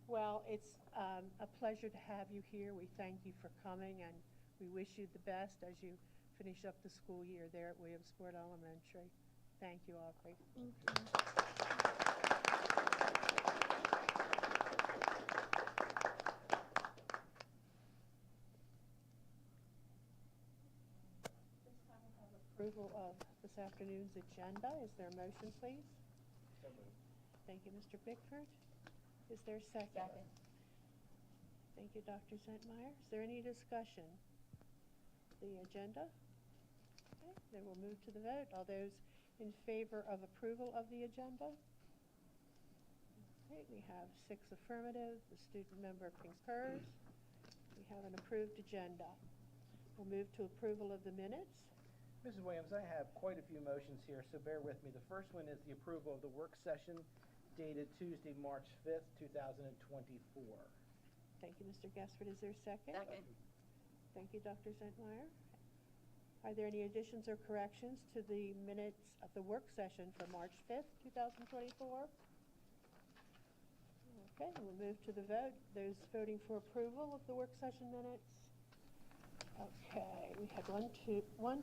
Well, it's a pleasure to have you here. We thank you for coming, and we wish you the best as you finish up the school year there at Williamsport Elementary. Thank you, Aubrey. Thank you. This time we have approval of this afternoon's agenda. Is there a motion, please? So moved. Thank you, Mr. Bickford. Is there a second? Second. Thank you, Dr. Zentmeyer. Is there any discussion? The agenda? Okay, then we'll move to the vote. All those in favor of approval of the agenda? Okay, we have 6 affirmative. The student member concurs. We have an approved agenda. We'll move to approval of the minutes. Mrs. Williams, I have quite a few motions here, so bear with me. The first one is the approval of the work session dated Tuesday, March 5th, 2024. Thank you, Mr. Gaspard. Is there a second? Second. Thank you, Dr. Zentmeyer. Are there any additions or corrections to the minutes of the work session for March 5th, 2024? Okay, we'll move to the vote. Those voting for approval of the work session minutes? Okay, we had 1,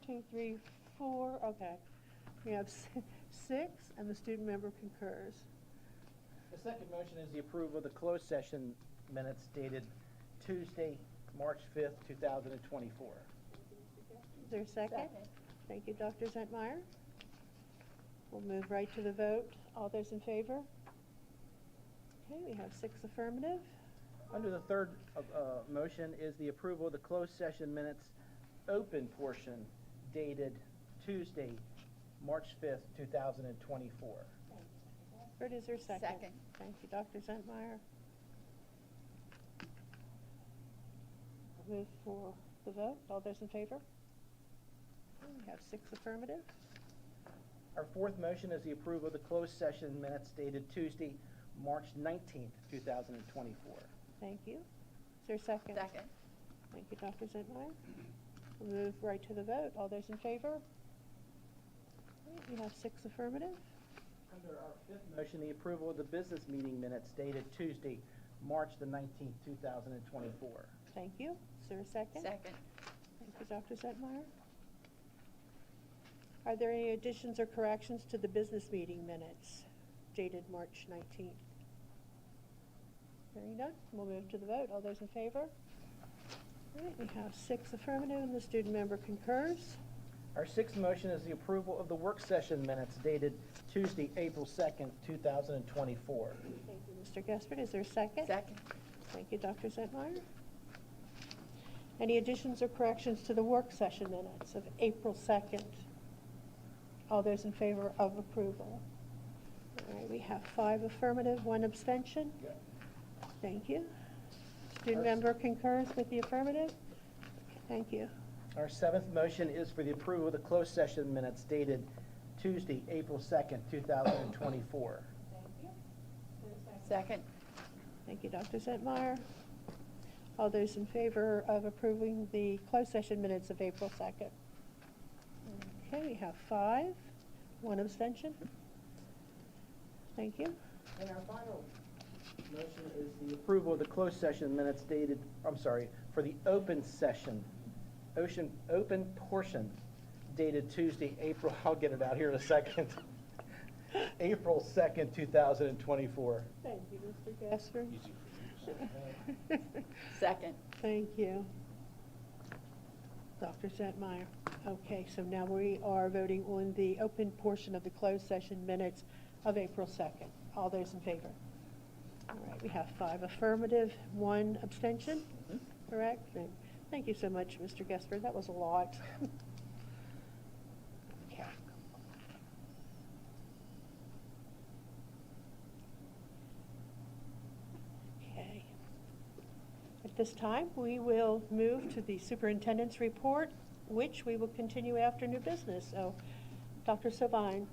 2, 3, 4. Okay, we have 6, and the student member concurs. The second motion is the approval of the closed session minutes dated Tuesday, March 5th, 2024. Is there a second? Second. Thank you, Dr. Zentmeyer. We'll move right to the vote. All those in favor? Okay, we have 6 affirmative. Under the third motion is the approval of the closed session minutes open portion dated Tuesday, March 5th, 2024. Or is there a second? Second. Thank you, Dr. Zentmeyer. We'll move for the vote. All those in favor? We have 6 affirmative. Our fourth motion is the approval of the closed session minutes dated Tuesday, March 19th, 2024. Thank you. Is there a second? Second. Thank you, Dr. Zentmeyer. We'll move right to the vote. All those in favor? We have 6 affirmative. Under our fifth motion, the approval of the business meeting minutes dated Tuesday, March the 19th, 2024. Thank you. Is there a second? Second. Thank you, Dr. Zentmeyer. Are there any additions or corrections to the business meeting minutes dated March 19th? Hearing none, we'll move to the vote. All those in favor? All right, we have 6 affirmative, and the student member concurs. Our sixth motion is the approval of the work session minutes dated Tuesday, April 2nd, 2024. Thank you, Mr. Gaspard. Is there a second? Second. Thank you, Dr. Zentmeyer. Any additions or corrections to the work session minutes of April 2nd? All those in favor of approval? All right, we have 5 affirmative, 1 abstention. Thank you. Student member concurs with the affirmative. Thank you. Our seventh motion is for the approval of the closed session minutes dated Tuesday, April 2nd, 2024. Thank you. Second. Thank you, Dr. Zentmeyer. All those in favor of approving the closed session minutes of April 2nd? Okay, we have 5, 1 abstention. Thank you. And our final motion is the approval of the closed session minutes dated, for the open session, open portion dated Tuesday, I'll get it out here in a second, April 2nd, 2024. Thank you, Mr. Gaspard. Second. Thank you. Dr. Zentmeyer. Okay, so now we are voting on the open portion of the closed session minutes of April 2nd. All those in favor? All right, we have 5 affirmative, 1 abstention, correct? Thank you so much, Mr. Gaspard. That was a lot. Okay. Okay. At this time, we will move to the superintendent's report, which we will continue after new business. So, Dr. Sabine.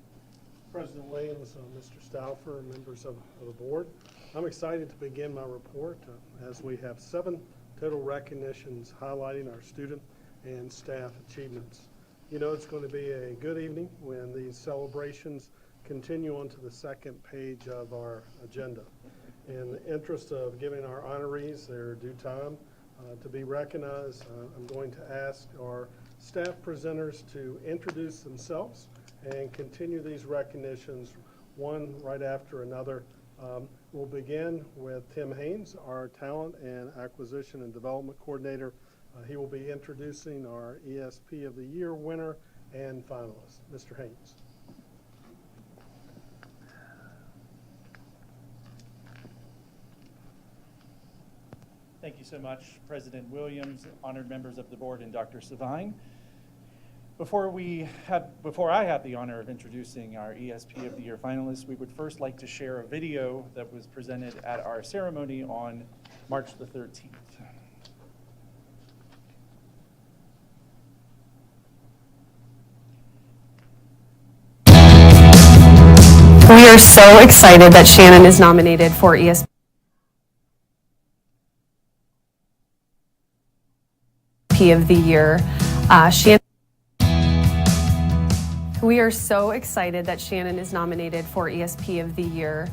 President Williams, Mr. Stauffer, and members of the board. I'm excited to begin my report as we have 7 total recognitions highlighting our student and staff achievements. You know it's going to be a good evening when these celebrations continue on to the second page of our agenda. in the interest of giving our honorees their due time to be recognized, I'm going to ask our staff presenters to introduce themselves and continue these recognitions one right after another. We'll begin with Tim Haynes, our Talent and Acquisition and Development Coordinator. He will be introducing our ESP of the Year winner and finalists. Mr. Haynes. Thank you so much, President Williams, honored members of the board, and Dr. Savine. Before I have the honor of introducing our ESP of the Year finalists, we would first like to share a video that was presented at our ceremony on March the 13th. We are so excited that Shannon is nominated for ESP of the Year. We are so excited that Shannon is nominated for ESP of the Year.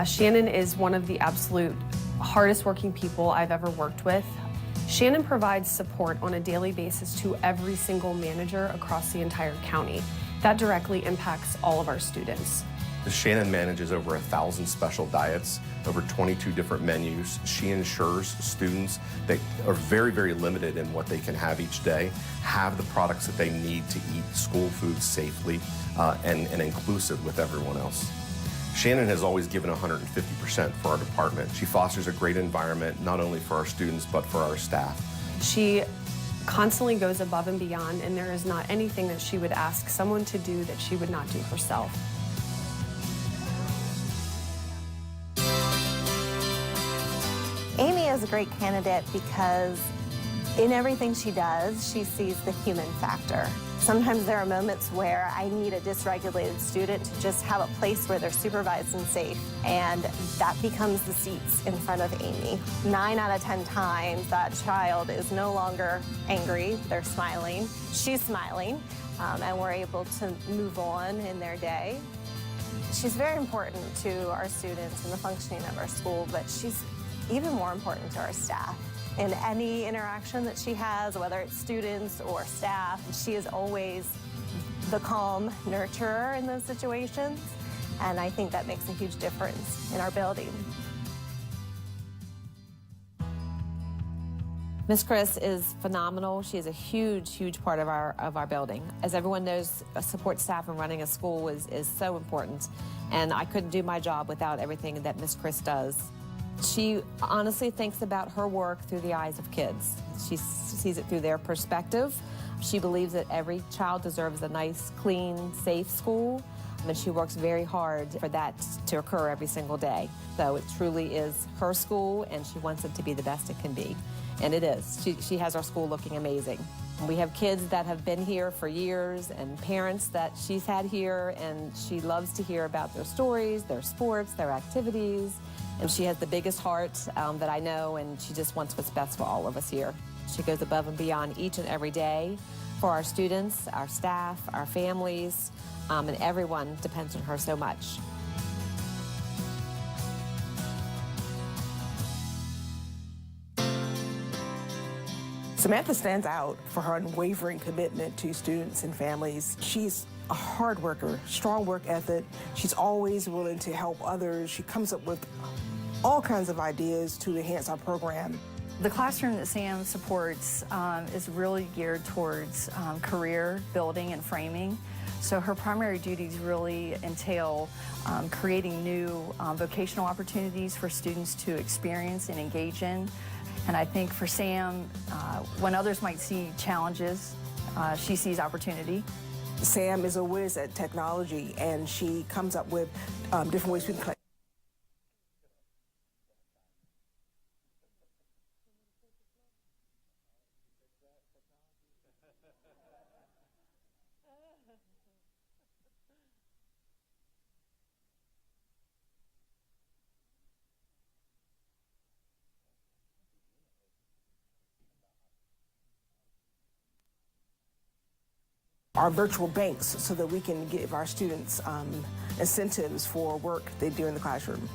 Shannon is one of the absolute hardest working people I've ever worked with. Shannon provides support on a daily basis to every single manager across the entire county. That directly impacts all of our students. Shannon manages over 1,000 special diets, over 22 different menus. She ensures students that are very, very limited in what they can have each day, have the products that they need to eat school food safely and inclusive with everyone else. Shannon has always given 150% for our department. She fosters a great environment, not only for our students, but for our staff. She constantly goes above and beyond, and there is not anything that she would ask someone to do that she would not do herself. Amy is a great candidate because in everything she does, she sees the human factor. Sometimes there are moments where I need a dysregulated student to just have a place where they're supervised and safe, and that becomes the seats in front of Amy. 9 out of 10 times that child is no longer angry, they're smiling. She's smiling, and we're able to move on in their day. She's very important to our students and the functioning of our school, but she's even more important to our staff. In any interaction that she has, whether it's students or staff, she is always the calm nurturer in those situations, and I think that makes a huge difference in our building. Miss Chris is phenomenal. She is a huge, huge part of our building. As everyone knows, support staff and running a school is so important, and I couldn't do my job without everything that Miss Chris does. She honestly thinks about her work through the eyes of kids. She sees it through their perspective. She believes that every child deserves a nice, clean, safe school, and she works very hard for that to occur every single day. So it truly is her school, and she wants it to be the best it can be. And it is. She has our school looking amazing. We have kids that have been here for years and parents that she's had here, and she loves to hear about their stories, their sports, their activities. And she has the biggest heart that I know, and she just wants what's best for all of us here. She goes above and beyond each and every day for our students, our staff, our families, and everyone depends on her so much. Samantha stands out for her unwavering commitment to students and families. She's a hard worker, strong work ethic. She's always willing to help others. She comes up with all kinds of ideas to enhance our program. The classroom that Sam supports is really geared towards career building and framing. So her primary duties really entail creating new vocational opportunities for students to experience and engage in. And I think for Sam, when others might see challenges, she sees opportunity. Sam is a whiz at technology, and she comes up with different ways we can collect. Our virtual banks so that we can give our students incentives for work they do in the classroom.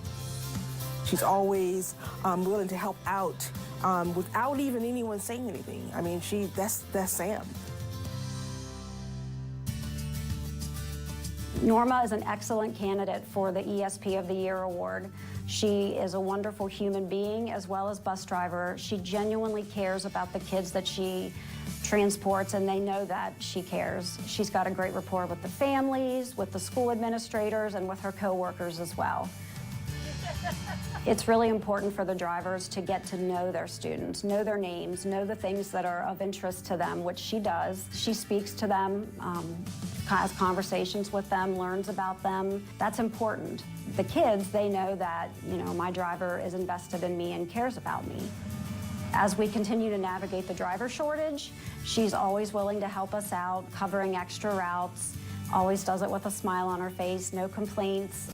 She's always willing to help out without even anyone saying anything. I mean, that's Sam. Norma is an excellent candidate for the ESP of the Year award. She is a wonderful human being as well as bus driver. She genuinely cares about the kids that she transports, and they know that she cares. She's got a great rapport with the families, with the school administrators, and with her coworkers as well. It's really important for the drivers to get to know their students, know their names, know the things that are of interest to them, which she does. She speaks to them, has conversations with them, learns about them. That's important. The kids, they know that, my driver is invested in me and cares about me. As we continue to navigate the driver shortage, she's always willing to help us out, covering extra routes, always does it with a smile on her face, no complaints.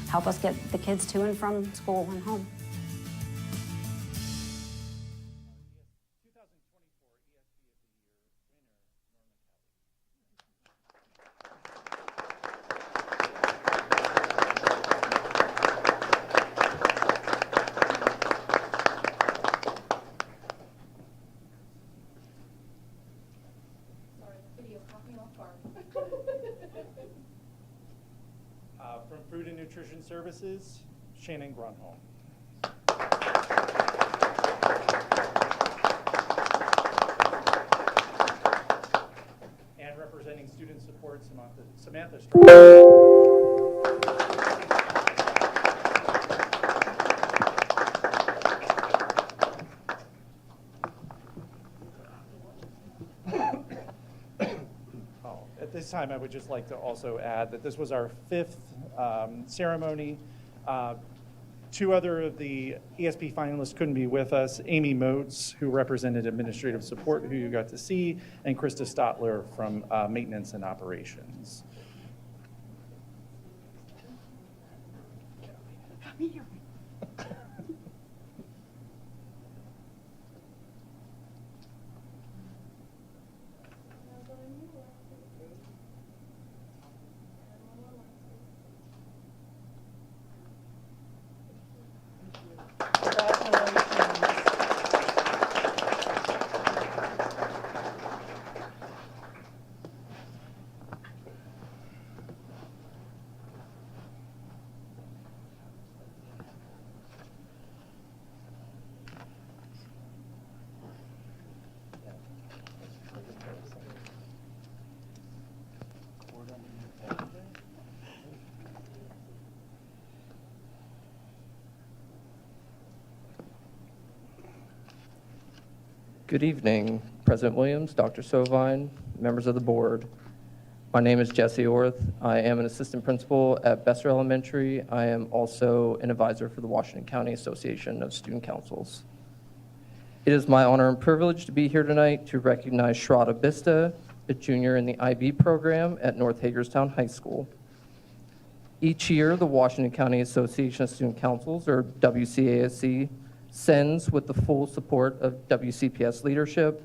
Help us get the kids to and from school and home. From Food and Nutrition Services, Shannon Grunholm. And representing Student Support, Samantha Strong. At this time, I would just like to also add that this was our 5th ceremony. 2 other of the ESP finalists couldn't be with us. Amy Motes, who represented administrative support, who you got to see, and Krista Stotler from maintenance and operations. Good evening, President Williams, Dr. Sovine, members of the board. My name is Jesse Orth. I am an assistant principal at Besser Elementary. I am also an advisor for the Washington County Association of Student Councils. It is my honor and privilege to be here tonight to recognize Shraddha Vista, a junior in the IB program at North Hagerstown High School. Each year, the Washington County Association of Student Councils, or WCASC, sends, with the full support of WCPS leadership,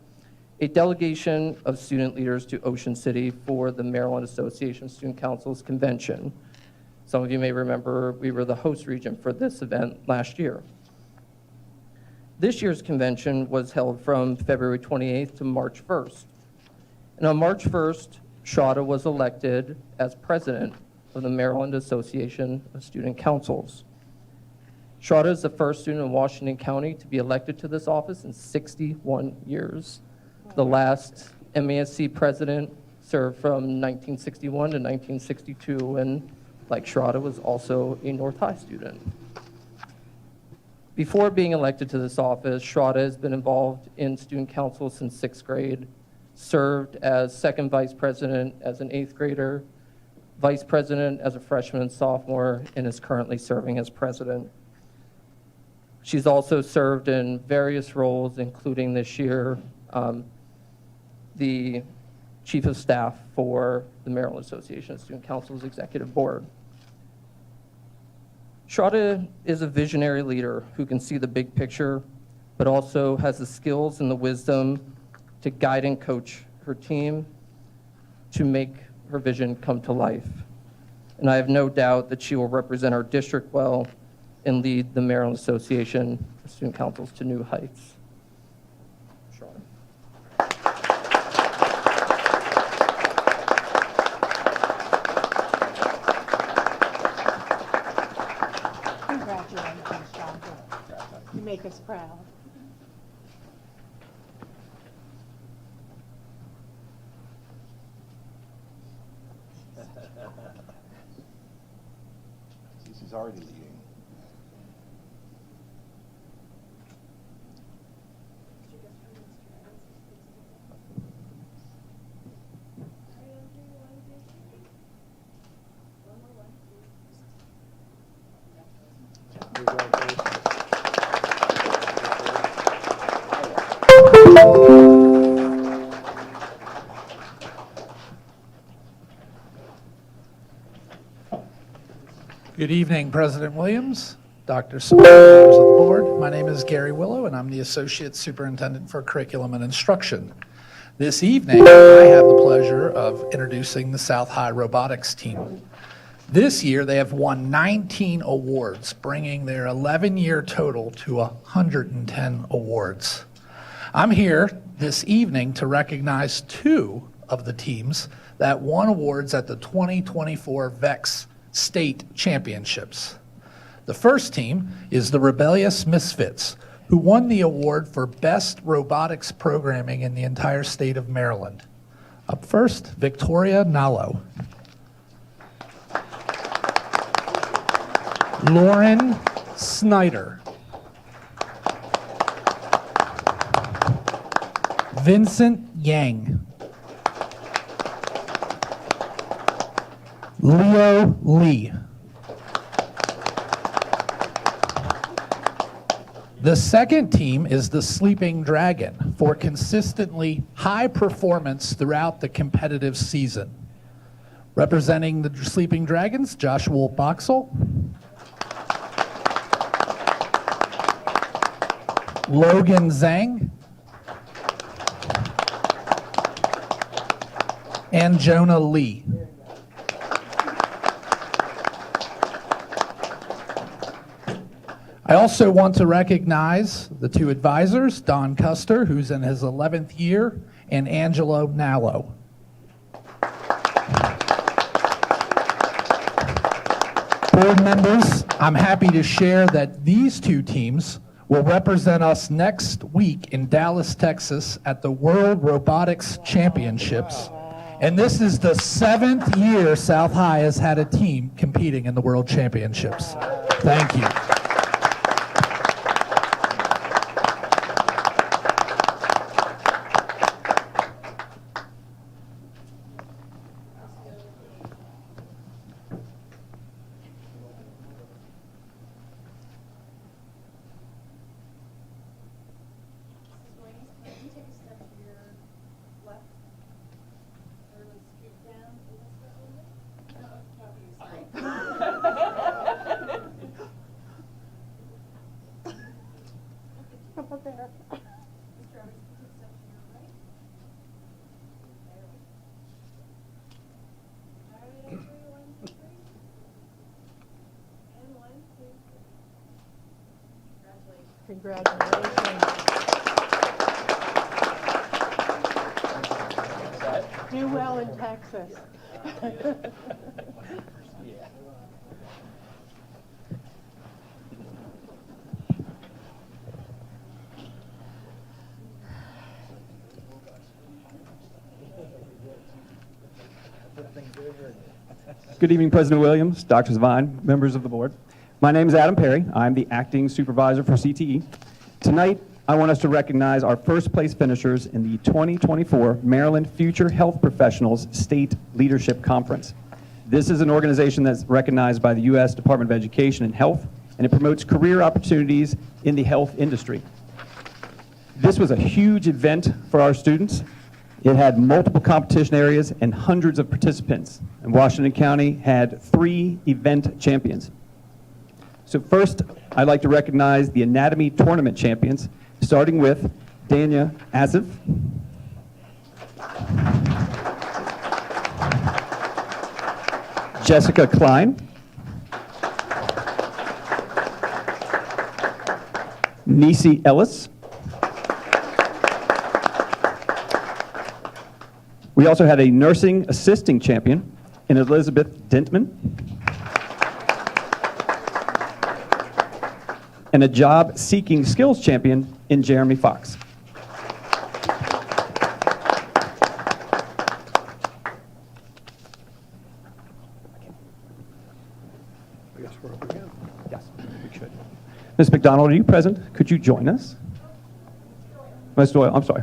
a delegation of student leaders to Ocean City for the Maryland Association of Student Councils convention. Some of you may remember we were the host region for this event last year. This year's convention was held from February 28th to March 1st. And on March 1st, Shraddha was elected as president of the Maryland Association of Student Councils. Shraddha is the first student in Washington County to be elected to this office in 61 years. The last MASC president served from 1961 to 1962, and like Shraddha, was also a North High student. Before being elected to this office, Shraddha has been involved in student council since 6th grade, served as second vice president as an 8th grader, vice president as a freshman and sophomore, and is currently serving as president. She's also served in various roles, including this year, the Chief of Staff for the Maryland Association of Student Councils Executive Board. Shraddha is a visionary leader who can see the big picture, but also has the skills and the wisdom to guide and coach her team to make her vision come to life. and I have no doubt that she will represent our district well and lead the Maryland Association of Student Councils to new heights. Sean. Congratulations, Chandra. You make us proud. She's already leading. Good evening, President Williams, Dr. Scholars, members of the board. My name is Gary Willow, and I'm the Associate Superintendent for Curriculum and Instruction. This evening, I have the pleasure of introducing the South High Robotics Team. This year, they have won 19 awards, bringing their 11-year total to 110 awards. I'm here this evening to recognize 2 of the teams that won awards at the 2024 VEX State Championships. The first team is the Rebellious Misfits, who won the award for Best Robotics Programming in the entire state of Maryland. Up first, Victoria Nallo. Lauren Snyder. Vincent Yang. Leo Lee. The second team is the Sleeping Dragon for consistently high performance throughout the competitive season. Representing the Sleeping Dragons, Joshua Boxell, Logan Zhang, and Jonah Lee. I also want to recognize the 2 advisors, Don Custer, who's in his 11th year, and Angelo Nallo. Board members, I'm happy to share that these 2 teams will represent us next week in Dallas, Texas at the World Robotics Championships. And this is the 7th year South High has had a team competing in the World Championships. Thank you. Congratulations. Do well in Texas. Good evening, President Williams, Dr. Devine, members of the board. My name is Adam Perry. I'm the acting supervisor for CTE. Tonight, I want us to recognize our first place finishers in the 2024 Maryland Future Health Professionals State Leadership Conference. This is an organization that's recognized by the U.S. Department of Education and Health, and it promotes career opportunities in the health industry. This was a huge event for our students. It had multiple competition areas and hundreds of participants, and Washington County had 3 event champions. So first, I'd like to recognize the anatomy tournament champions, starting with Dania Asif, Jessica Klein. Nisi Ellis. We also had a nursing assisting champion in Elizabeth Dentman. And a job seeking skills champion in Jeremy Fox. I guess we're up again. Yes, we should. Ms. McDonald, are you present? Could you join us? Ms. Doyle, I'm sorry.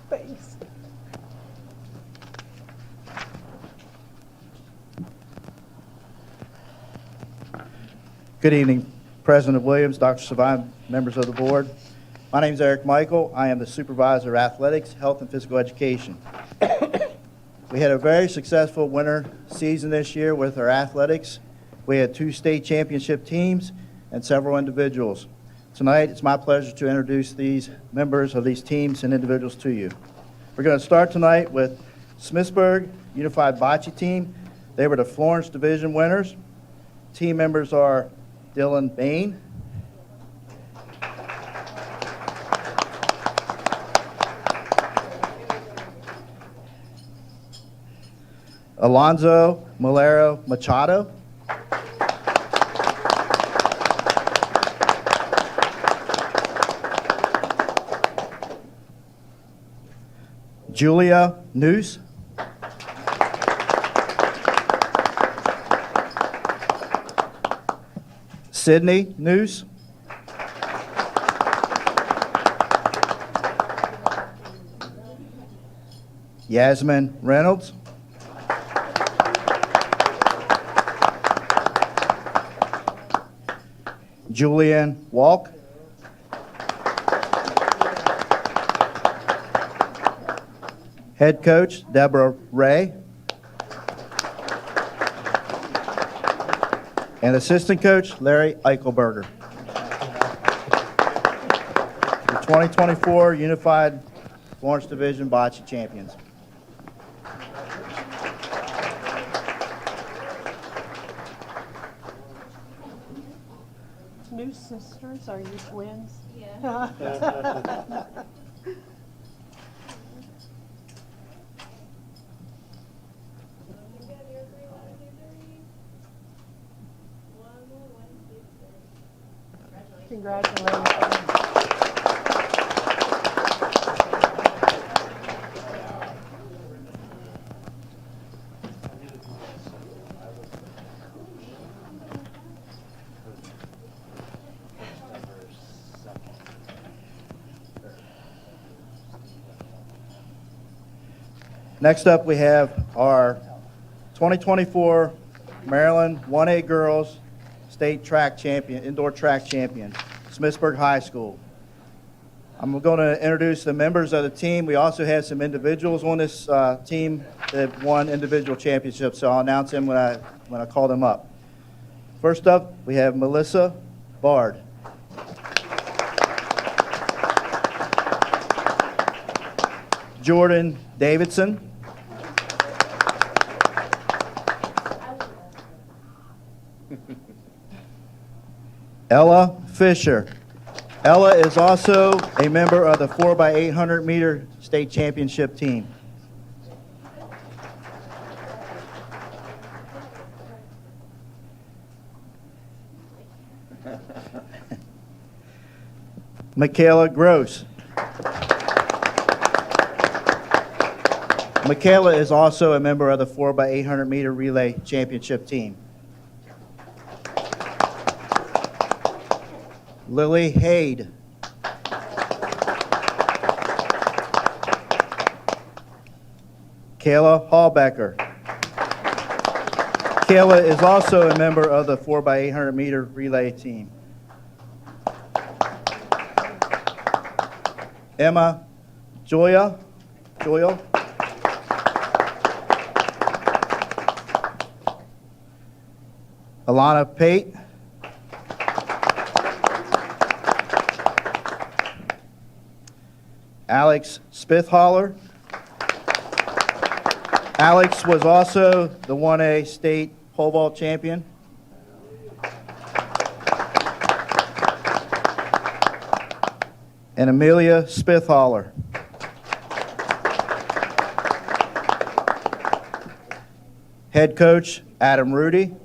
Thanks. Good evening, President Williams, Dr. Savine, members of the board. My name is Eric Michael. I am the Supervisor of Athletics, Health, and Physical Education. We had a very successful winter season this year with our athletics. We had 2 state championship teams and several individuals. Tonight, it's my pleasure to introduce these members of these teams and individuals to you. We're going to start tonight with Smithsburg Unified Bocce Team. They were the Florence Division winners. Team members are Dylan Bain, Alonzo Malero Machado, Julia Noose, Sydney Noose, Yasmin Reynolds, Julian Walk, head coach Deborah Ray, and assistant coach Larry Eichelberger. The 2024 Unified Florence Division Bocce Champions. New sisters, are you twins? Yeah. Congratulations. Next up, we have our 2024 Maryland 1A Girls State Track Champion, Indoor Track Champion, Smithsburg High School. I'm going to introduce the members of the team. We also have some individuals on this team that won individual championships, so I'll announce them when I call them up. First up, we have Melissa Bard. Jordan Davidson. Ella Fisher. Ella is also a member of the 4x800 meter state championship team. Michaela Gross. Michaela is also a member of the 4x800 meter relay championship team. Lily Haid. Kayla Hallbecker. Kayla is also a member of the 4x800 meter relay team. Emma Joya. Alana Pate. Alex Spithaller. Alex was also the 1A state pole vault champion. And Amelia Spithaller. Head coach Adam Rudy.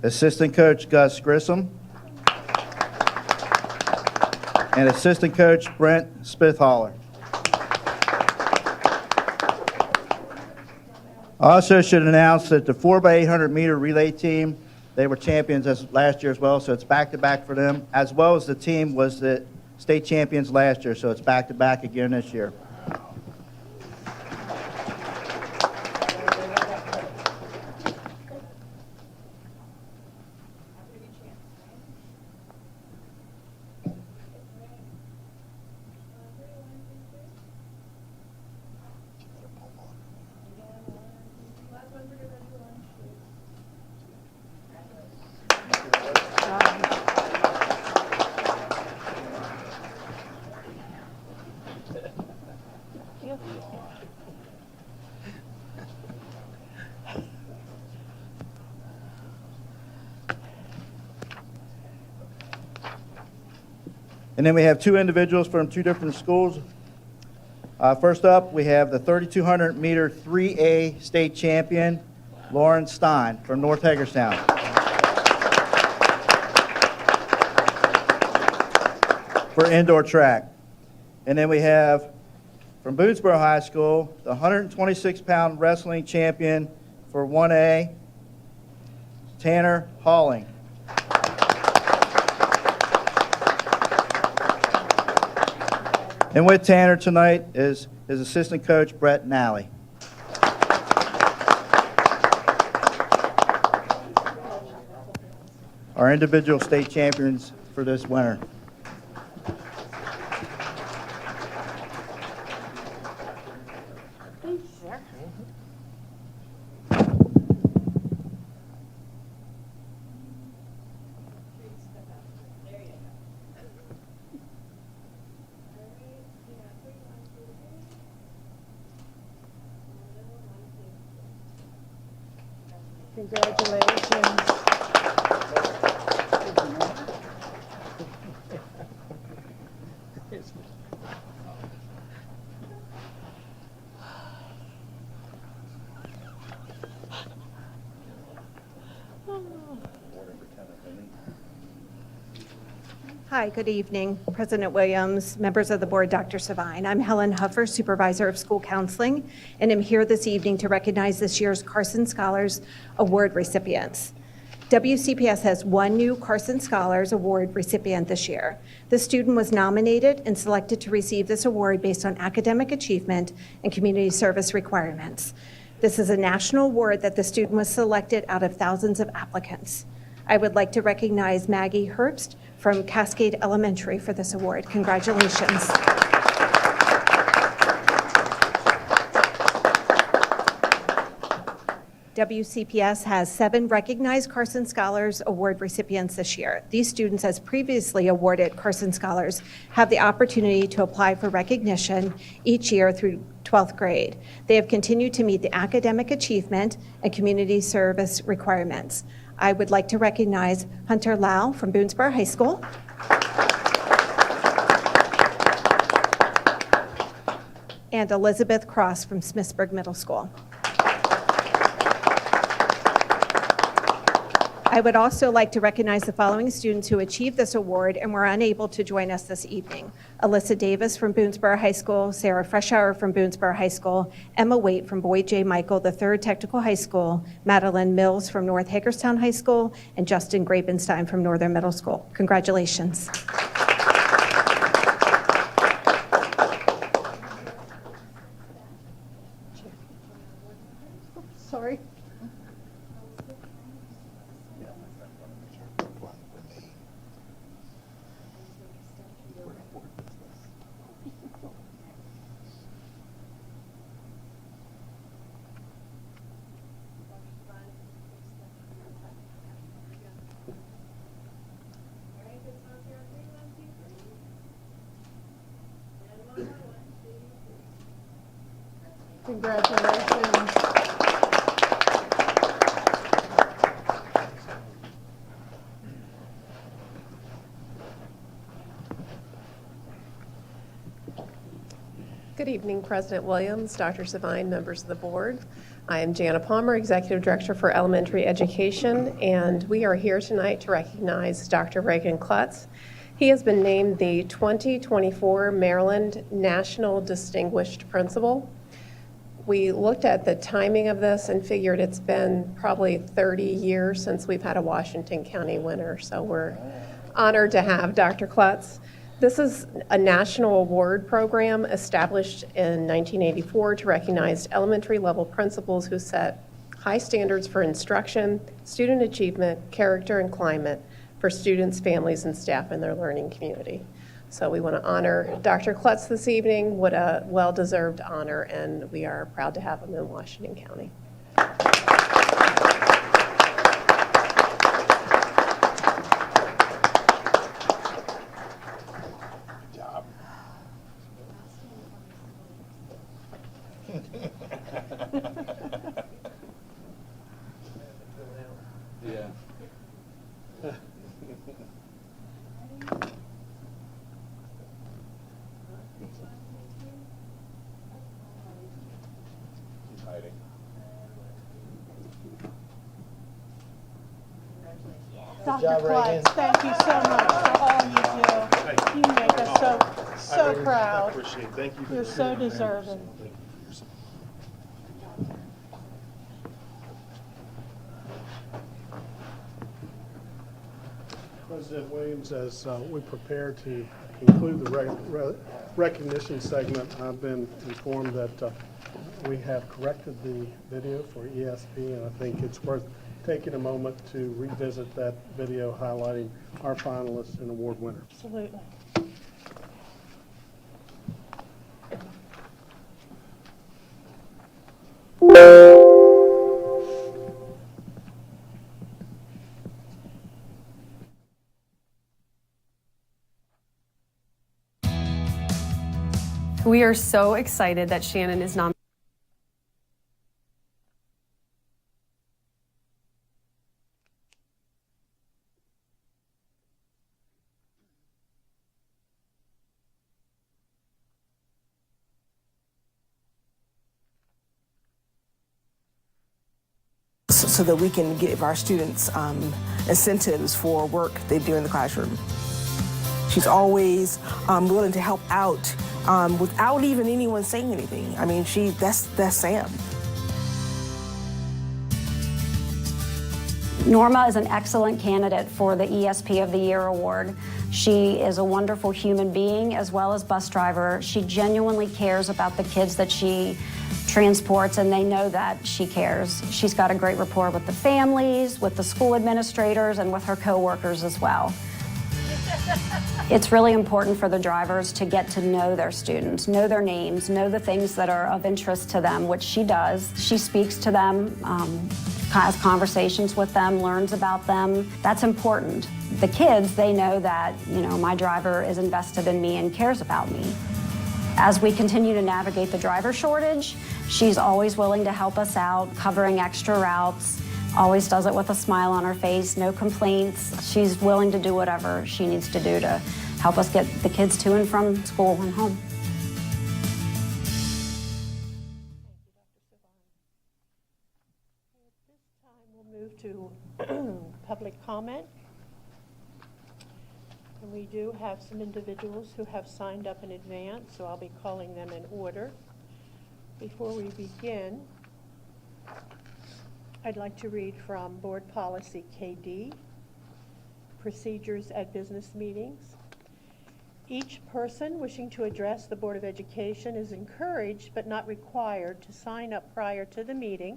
Assistant coach Gus Grissom. And assistant coach Brent Spithaller. I also should announce that the 4x800 meter relay team, they were champions last year as well, so it's back-to-back for them, as well as the team was the state champions last year, so it's back-to-back again this year. And then we have two individuals from two different schools. First up, we have the 3,200 meter 3A state champion, Lauren Stein from North Hagerstown. For indoor track. And then we have from Boonesboro High School, the 126-pound wrestling champion for 1A, Tanner Halling. And with Tanner tonight is his assistant coach, Brett Nally. Our individual state champions for this winter. Congratulations. Hi, good evening, President Williams, members of the board, Dr. Savine. I'm Helen Huffer, Supervisor of School Counseling, and I'm here this evening to recognize this year's Carson Scholars Award recipients. WCPS has one new Carson Scholars Award recipient this year. The student was nominated and selected to receive this award based on academic achievement and community service requirements. This is a national award that the student was selected out of thousands of applicants. I would like to recognize Maggie Herbst from Cascade Elementary for this award. Congratulations. WCPS has 7 recognized Carson Scholars Award recipients this year. These students, as previously awarded Carson Scholars, have the opportunity to apply for recognition each year through 12th grade. They have continued to meet the academic achievement and community service requirements. I would like to recognize Hunter Lau from Boonesboro High School. And Elizabeth Cross from Smithsburg Middle School. I would also like to recognize the following students who achieved this award and were unable to join us this evening. Alyssa Davis from Boonesboro High School, Sarah Freshour from Boonesboro High School, Emma Waite from Boyd J. Michael III Technical High School, Madeline Mills from North Hagerstown High School, and Justin Grabenstein from Northern Middle School. Congratulations. Sorry. Congratulations. Good evening, President Williams, Dr. Savine, members of the board. I am Jana Palmer, Executive Director for Elementary Education, and we are here tonight to recognize Dr. Reagan Klutz. He has been named the 2024 Maryland National Distinguished Principal. We looked at the timing of this and figured it's been probably 30 years since we've had a Washington County winner, so we're honored to have Dr. Klutz. This is a national award program established in 1984 to recognize elementary level principals who set high standards for instruction, student achievement, character, and climate for students, families, and staff in their learning community. So we want to honor Dr. Klutz this evening. What a well-deserved honor, and we are proud to have him in Washington County. Dr. Klutz, thank you so much for all you do. You make us so proud. Appreciate it. Thank you. You're so deserving. President Williams, as we prepare to conclude the recognition segment, I've been informed that we have corrected the video for ESP, and I think it's worth taking a moment to revisit that video highlighting our finalists and award winners. Absolutely. We are so excited that Shannon is nominated. So that we can give our students incentives for work they do in the classroom. She's always willing to help out without even anyone saying anything. I mean, that's Sam. Norma is an excellent candidate for the ESP of the Year award. She is a wonderful human being as well as bus driver. She genuinely cares about the kids that she transports, and they know that she cares. She's got a great rapport with the families, with the school administrators, and with her coworkers as well. It's really important for the drivers to get to know their students, know their names, know the things that are of interest to them, which she does. She speaks to them, has conversations with them, learns about them. That's important. The kids, they know that, my driver is invested in me and cares about me. As we continue to navigate the driver shortage, she's always willing to help us out, covering extra routes, always does it with a smile on her face, no complaints. She's willing to do whatever she needs to do to help us get the kids to and from school and home. We'll move to public comment. And we do have some individuals who have signed up in advance, so I'll be calling them in order. Before we begin, I'd like to read from Board Policy KD, Procedures at Business Meetings. Each person wishing to address the Board of Education is encouraged but not required to sign up prior to the meeting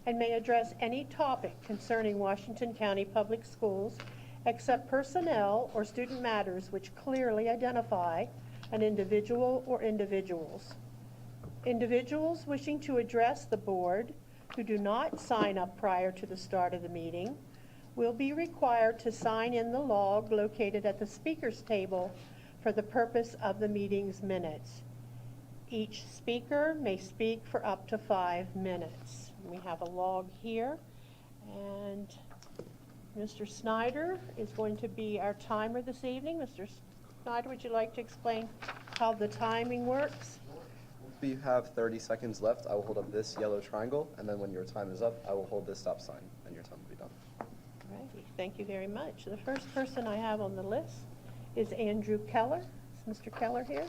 and may address any topic concerning Washington County Public Schools except personnel or student matters which clearly identify an individual or individuals. Individuals wishing to address the board who do not sign up prior to the start of the meeting will be required to sign in the log located at the speaker's table for the purpose of the meeting's minutes. Each speaker may speak for up to 5 minutes. We have a log here, and Mr. Snyder is going to be our timer this evening. Mr. Snyder, would you like to explain how the timing works? We have 30 seconds left. I will hold up this yellow triangle, and then when your time is up, I will hold this stop sign, and your time will be done. Righty. Thank you very much. The first person I have on the list is Andrew Keller. Is Mr. Keller here?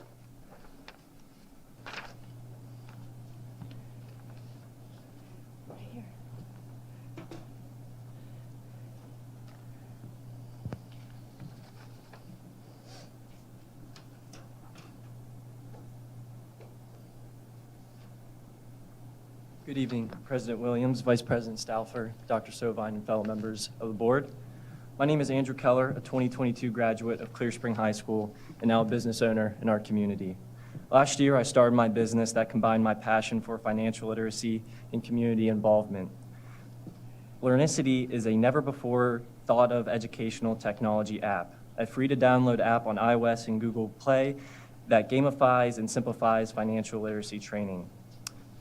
Right here. Good evening, President Williams, Vice President Stauffer, Dr. Sovine, and fellow members of the board. My name is Andrew Keller, a 2022 graduate of Clear Spring High School and now a business owner in our community. Last year, I started my business that combined my passion for financial literacy and community involvement. Learnicity is a never-before-thought-of educational technology app, a free-to-download app on iOS and Google Play that gamifies and simplifies financial literacy training.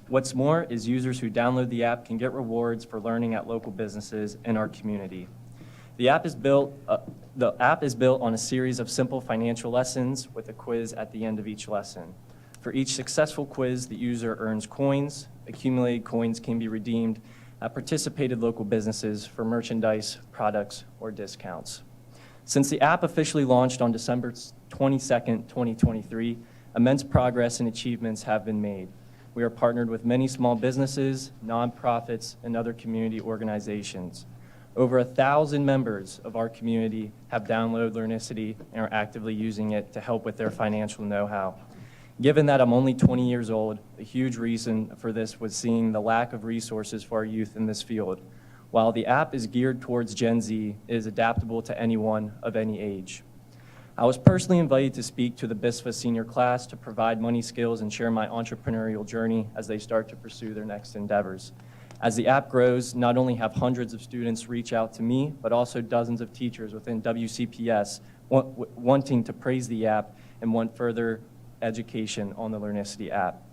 What's more is users who download the app can get rewards for learning at local businesses in our community. The app is built on a series of simple financial lessons with a quiz at the end of each lesson. For each successful quiz, the user earns coins. Accumulated coins can be redeemed at participated local businesses for merchandise, products, or discounts. Since the app officially launched on December 22nd, 2023, immense progress and achievements have been made. We are partnered with many small businesses, nonprofits, and other community organizations. Over 1,000 members of our community have downloaded Learnicity and are actively using it to help with their financial know-how. Given that I'm only 20 years old, a huge reason for this was seeing the lack of resources for our youth in this field. While the app is geared towards Gen Z, it is adaptable to anyone of any age. I was personally invited to speak to the BISFA senior class to provide money skills and share my entrepreneurial journey as they start to pursue their next endeavors. As the app grows, not only have hundreds of students reach out to me, but also dozens of teachers within WCPS wanting to praise the app and want further education on the Learnicity app.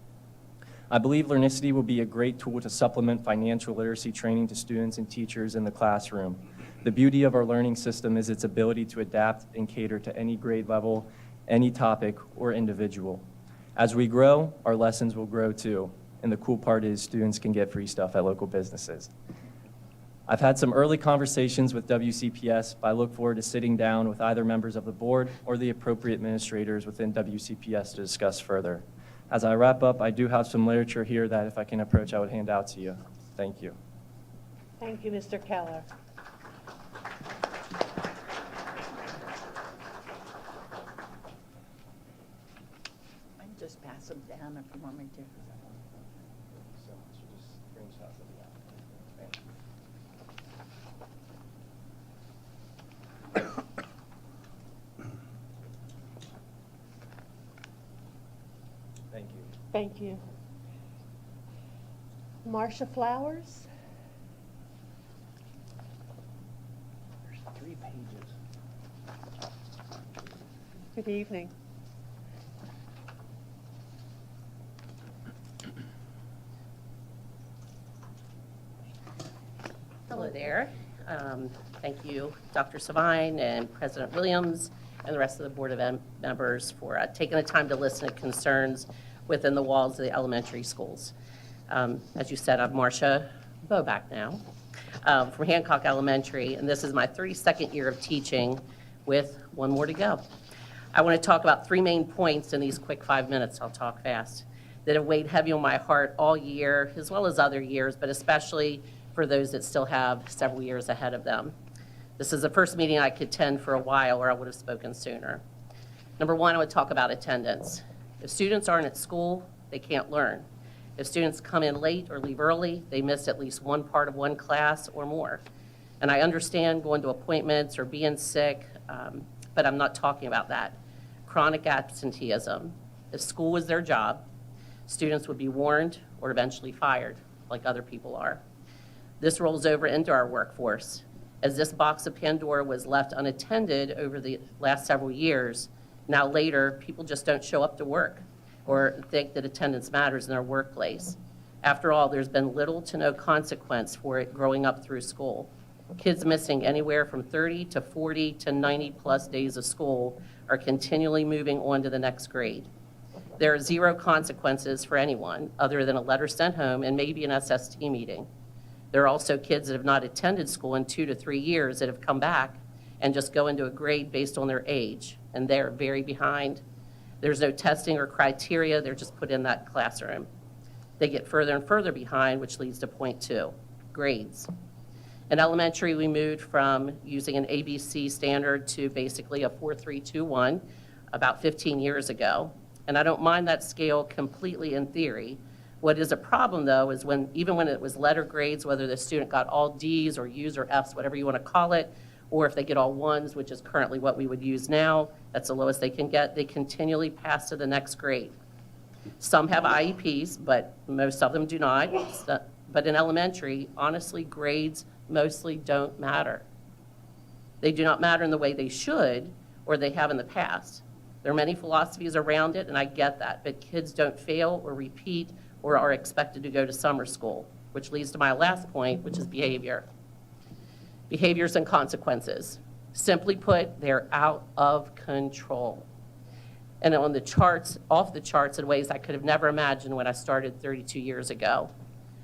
I believe Learnicity will be a great tool to supplement financial literacy training to students and teachers in the classroom. The beauty of our learning system is its ability to adapt and cater to any grade level, any topic, or individual. As we grow, our lessons will grow too. And the cool part is students can get free stuff at local businesses. I've had some early conversations with WCPS, but I look forward to sitting down with either members of the board or the appropriate administrators within WCPS to discuss further. As I wrap up, I do have some literature here that if I can approach, I would hand out to you. Thank you. Thank you, Mr. Keller. I can just pass them down if you want me to. Thank you. Thank you. Marsha Flowers? There's 3 pages. Good evening. Hello there. Thank you, Dr. Sovine and President Williams and the rest of the Board of members for taking the time to listen to concerns within the walls of the elementary schools. As you said, I'm Marsha Bocek now. from Hancock Elementary, and this is my 32nd year of teaching with one more to go. I want to talk about 3 main points in these quick 5 minutes. I'll talk fast. That have weighed heavy on my heart all year, as well as other years, but especially for those that still have several years ahead of them. This is the first meeting I could attend for a while, or I would have spoken sooner. Number 1, I would talk about attendance. If students aren't at school, they can't learn. If students come in late or leave early, they miss at least one part of one class or more. And I understand going to appointments or being sick, but I'm not talking about that. Chronic absenteeism. If school was their job, students would be warned or eventually fired, like other people are. This rolls over into our workforce. As this box of Pandora was left unattended over the last several years, now later, people just don't show up to work or think that attendance matters in their workplace. After all, there's been little to no consequence for it growing up through school. Kids missing anywhere from 30 to 40 to 90 plus days of school are continually moving on to the next grade. There are 0 consequences for anyone other than a letter sent home and maybe an SST meeting. There are also kids that have not attended school in 2 to 3 years that have come back and just go into a grade based on their age, and they're very behind. There's no testing or criteria, they're just put in that classroom. They get further and further behind, which leads to point 2, grades. In elementary, we moved from using an ABC standard to basically a 4-3-2-1 about 15 years ago. And I don't mind that scale completely in theory. What is a problem, though, is even when it was letter grades, whether the student got all D's or U's or F's, whatever you want to call it, or if they get all 1s, which is currently what we would use now, that's the lowest they can get, they continually pass to the next grade. Some have IEPs, but most of them do not. But in elementary, honestly, grades mostly don't matter. They do not matter in the way they should or they have in the past. There are many philosophies around it, and I get that, but kids don't fail or repeat or are expected to go to summer school, which leads to my last point, which is behavior. Behaviors and consequences. Simply put, they're out of control. And on the charts, off the charts in ways I could have never imagined when I started 32 years ago.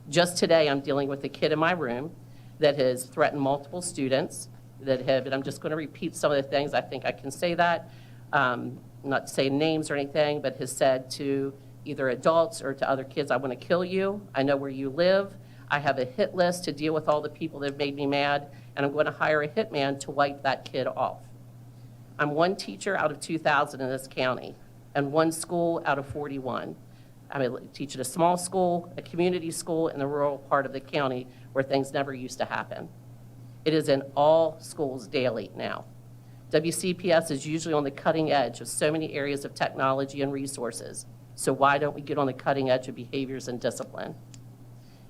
Just today, I'm dealing with a kid in my room that has threatened multiple students that have, and I'm just going to repeat some of the things, I think I can say that, not to say names or anything, but has said to either adults or to other kids, I want to kill you, I know where you live, I have a hit list to deal with all the people that have made me mad, and I'm going to hire a hitman to wipe that kid off. I'm one teacher out of 2,000 in this county, and one school out of 41. I'm a teacher at a small school, a community school in the rural part of the county where things never used to happen. It is in all schools daily now. WCPS is usually on the cutting edge of so many areas of technology and resources. So why don't we get on the cutting edge of behaviors and discipline?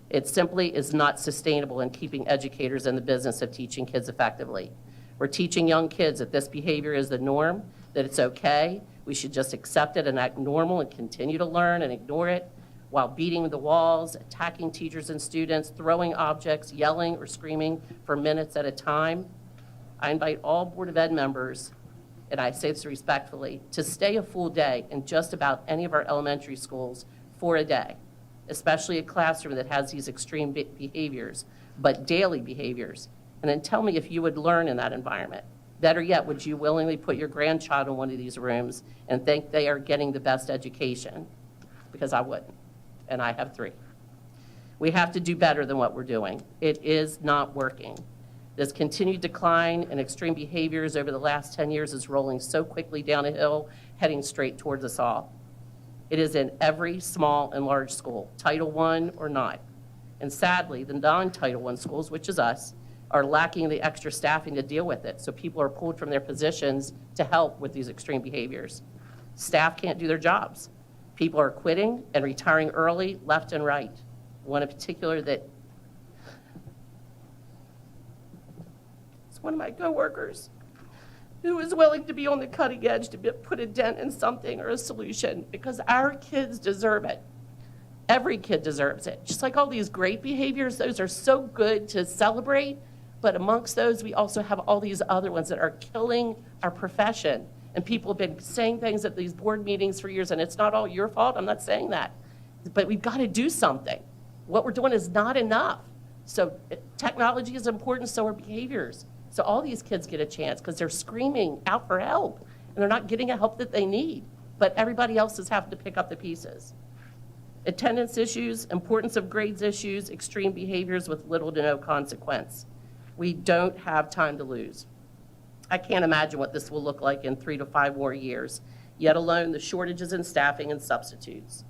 It simply is not sustainable in keeping educators in the business of teaching kids effectively. We're teaching young kids that this behavior is the norm, that it's okay, we should just accept it and act normal and continue to learn and ignore it, while beating the walls, attacking teachers and students, throwing objects, yelling or screaming for minutes at a time. I invite all Board of Ed members, and I say this respectfully, to stay a full day in just about any of our elementary schools for a day, especially a classroom that has these extreme behaviors, but daily behaviors, and then tell me if you would learn in that environment. Better yet, would you willingly put your grandchild in one of these rooms and think they are getting the best education? Because I wouldn't, and I have 3. We have to do better than what we're doing. It is not working. This continued decline in extreme behaviors over the last 10 years is rolling so quickly down a hill, heading straight towards us all. It is in every small and large school, Title I or not. And sadly, the non-Title I schools, which is us, are lacking the extra staffing to deal with it. So people are pulled from their positions to help with these extreme behaviors. Staff can't do their jobs. People are quitting and retiring early, left and right. One in particular that is one of my coworkers who is willing to be on the cutting edge to put a dent in something or a solution, because our kids deserve it. Every kid deserves it. Just like all these great behaviors, those are so good to celebrate, but amongst those, we also have all these other ones that are killing our profession. And people have been saying things at these board meetings for years, and it's not all your fault, I'm not saying that. But we've got to do something. What we're doing is not enough. So technology is important, so are behaviors. So all these kids get a chance because they're screaming out for help, and they're not getting the help that they need. But everybody else is having to pick up the pieces. Attendance issues, importance of grades issues, extreme behaviors with little to no consequence. We don't have time to lose. I can't imagine what this will look like in 3 to 5 more years, yet alone the shortages in staffing and substitutes.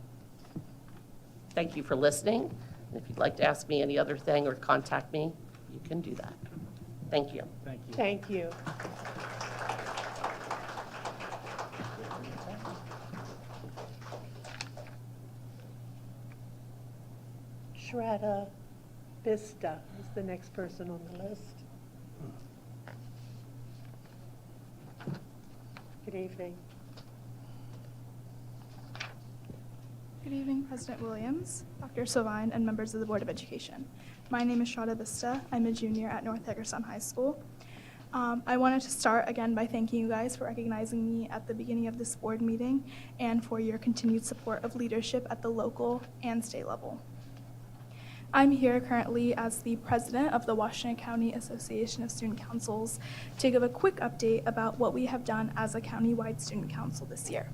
Thank you for listening. And if you'd like to ask me any other thing or contact me, you can do that. Thank you. Thank you. Thank you. Shraddha Vista is the next person on the list. Good evening. Good evening, President Williams, Dr. Sovine, and members of the Board of Education. My name is Shraddha Vista. I'm a junior at North Hagerstown High School. I wanted to start again by thanking you guys for recognizing me at the beginning of this board meeting and for your continued support of leadership at the local and state level. I'm here currently as the president of the Washington County Association of Student Councils to give a quick update about what we have done as a county-wide student council this year.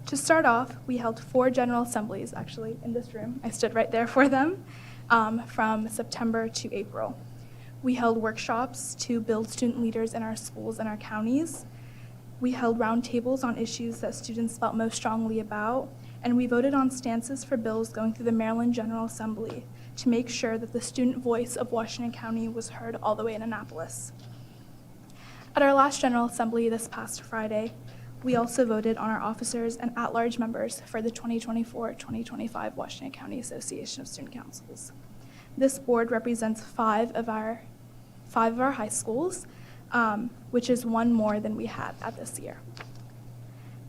To start off, we held 4 general assemblies, actually in this room. I stood right there for them, from September to April. We held workshops to build student leaders in our schools and our counties. We held roundtables on issues that students felt most strongly about, and we voted on stances for bills going through the Maryland General Assembly to make sure that the student voice of Washington County was heard all the way in Annapolis. At our last General Assembly this past Friday, we also voted on our officers and at-large members for the 2024-2025 Washington County Association of Student Councils. This board represents 5 of our high schools, which is 1 more than we had at this year.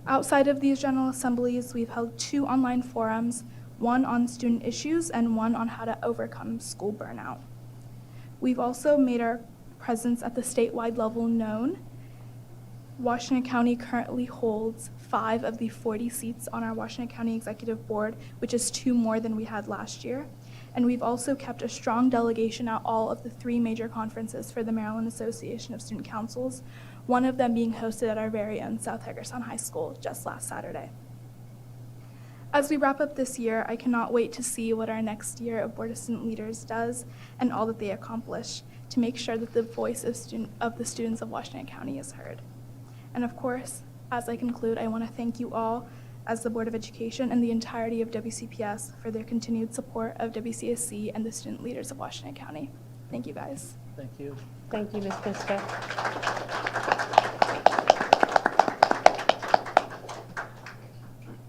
Outside of these general assemblies, we've held 2 online forums, 1 on student issues and 1 on how to overcome school burnout. We've also made our presence at the statewide level known. Washington County currently holds 5 of the 40 seats on our Washington County Executive Board, which is 2 more than we had last year. And we've also kept a strong delegation at all of the 3 major conferences for the Maryland Association of Student Councils, one of them being hosted at our very own South Hagerstown High School just last Saturday. As we wrap up this year, I cannot wait to see what our next year of Board of Student Leaders does and all that they accomplish to make sure that the voice of the students of Washington County is heard. And of course, as I conclude, I want to thank you all as the Board of Education and the entirety of WCPS for their continued support of WCSC and the student leaders of Washington County. Thank you, guys. Thank you. Thank you, Ms. Vista.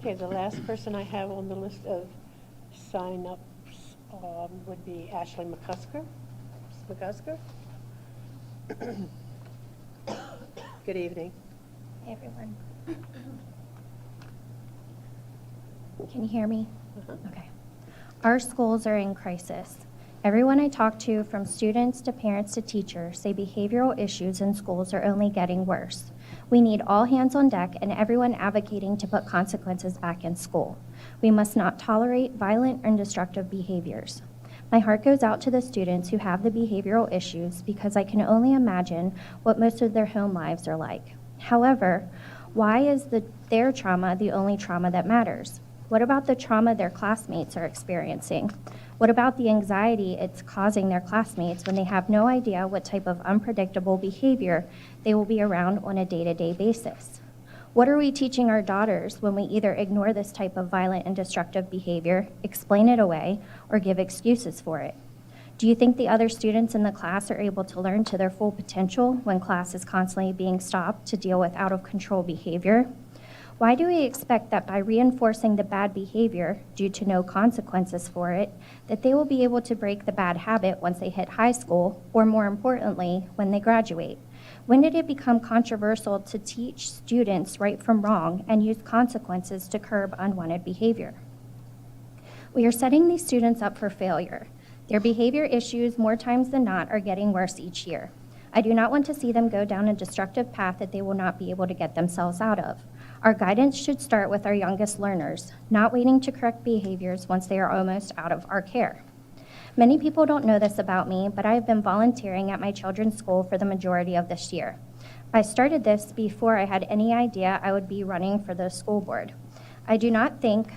Okay, the last person I have on the list of sign-ups would be Ashley McCusker. Ms. McCusker? Good evening. Hey, everyone. Can you hear me? Okay. Our schools are in crisis. Everyone I talk to, from students to parents to teachers, say behavioral issues in schools are only getting worse. We need all hands on deck and everyone advocating to put consequences back in school. We must not tolerate violent and destructive behaviors. My heart goes out to the students who have the behavioral issues because I can only imagine what most of their home lives are like. However, why is their trauma the only trauma that matters? What about the trauma their classmates are experiencing? What about the anxiety it's causing their classmates when they have no idea what type of unpredictable behavior they will be around on a day-to-day basis? What are we teaching our daughters when we either ignore this type of violent and destructive behavior, explain it away, or give excuses for it? Do you think the other students in the class are able to learn to their full potential when class is constantly being stopped to deal with out-of-control behavior? Why do we expect that by reinforcing the bad behavior due to no consequences for it, that they will be able to break the bad habit once they hit high school, or more importantly, when they graduate? When did it become controversial to teach students right from wrong and use consequences to curb unwanted behavior? We are setting these students up for failure. Their behavior issues, more times than not, are getting worse each year. I do not want to see them go down a destructive path that they will not be able to get themselves out of. Our guidance should start with our youngest learners, not waiting to correct behaviors once they are almost out of our care. Many people don't know this about me, but I have been volunteering at my children's school for the majority of this year. I started this before I had any idea I would be running for the school board. I do not think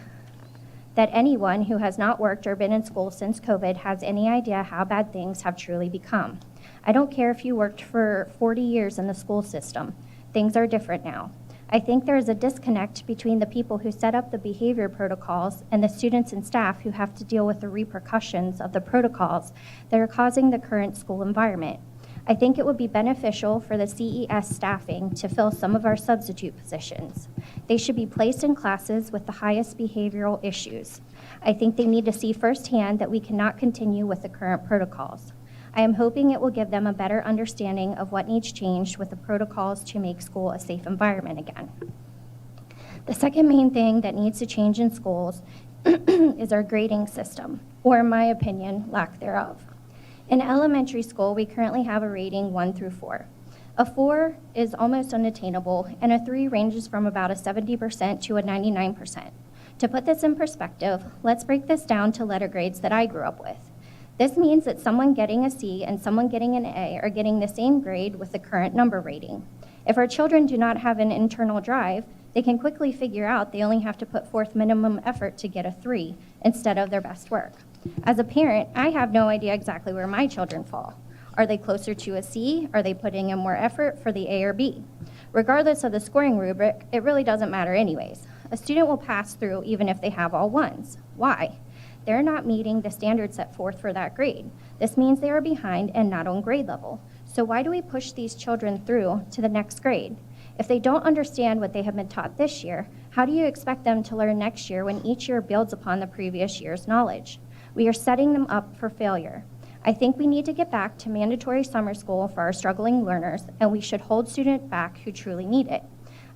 that anyone who has not worked or been in school since COVID has any idea how bad things have truly become. I don't care if you worked for 40 years in the school system. Things are different now. I think there is a disconnect between the people who set up the behavior protocols and the students and staff who have to deal with the repercussions of the protocols that are causing the current school environment. I think it would be beneficial for the CES staffing to fill some of our substitute positions. They should be placed in classes with the highest behavioral issues. I think they need to see firsthand that we cannot continue with the current protocols. I am hoping it will give them a better understanding of what needs changed with the protocols to make school a safe environment again. The second main thing that needs to change in schools is our grading system, or in my opinion, lack thereof. In elementary school, we currently have a rating 1 through 4. A 4 is almost unattainable, and a 3 ranges from about a 70% to a 99%. To put this in perspective, let's break this down to letter grades that I grew up with. This means that someone getting a C and someone getting an A are getting the same grade with the current number rating. If our children do not have an internal drive, they can quickly figure out they only have to put forth minimum effort to get a 3 instead of their best work. As a parent, I have no idea exactly where my children fall. Are they closer to a C? Are they putting in more effort for the A or B? Regardless of the scoring rubric, it really doesn't matter anyways. A student will pass through even if they have all 1s. Why? They're not meeting the standards set forth for that grade. This means they are behind and not on grade level. So why do we push these children through to the next grade? If they don't understand what they have been taught this year, how do you expect them to learn next year when each year builds upon the previous year's knowledge? We are setting them up for failure. I think we need to get back to mandatory summer school for our struggling learners, and we should hold students back who truly need it.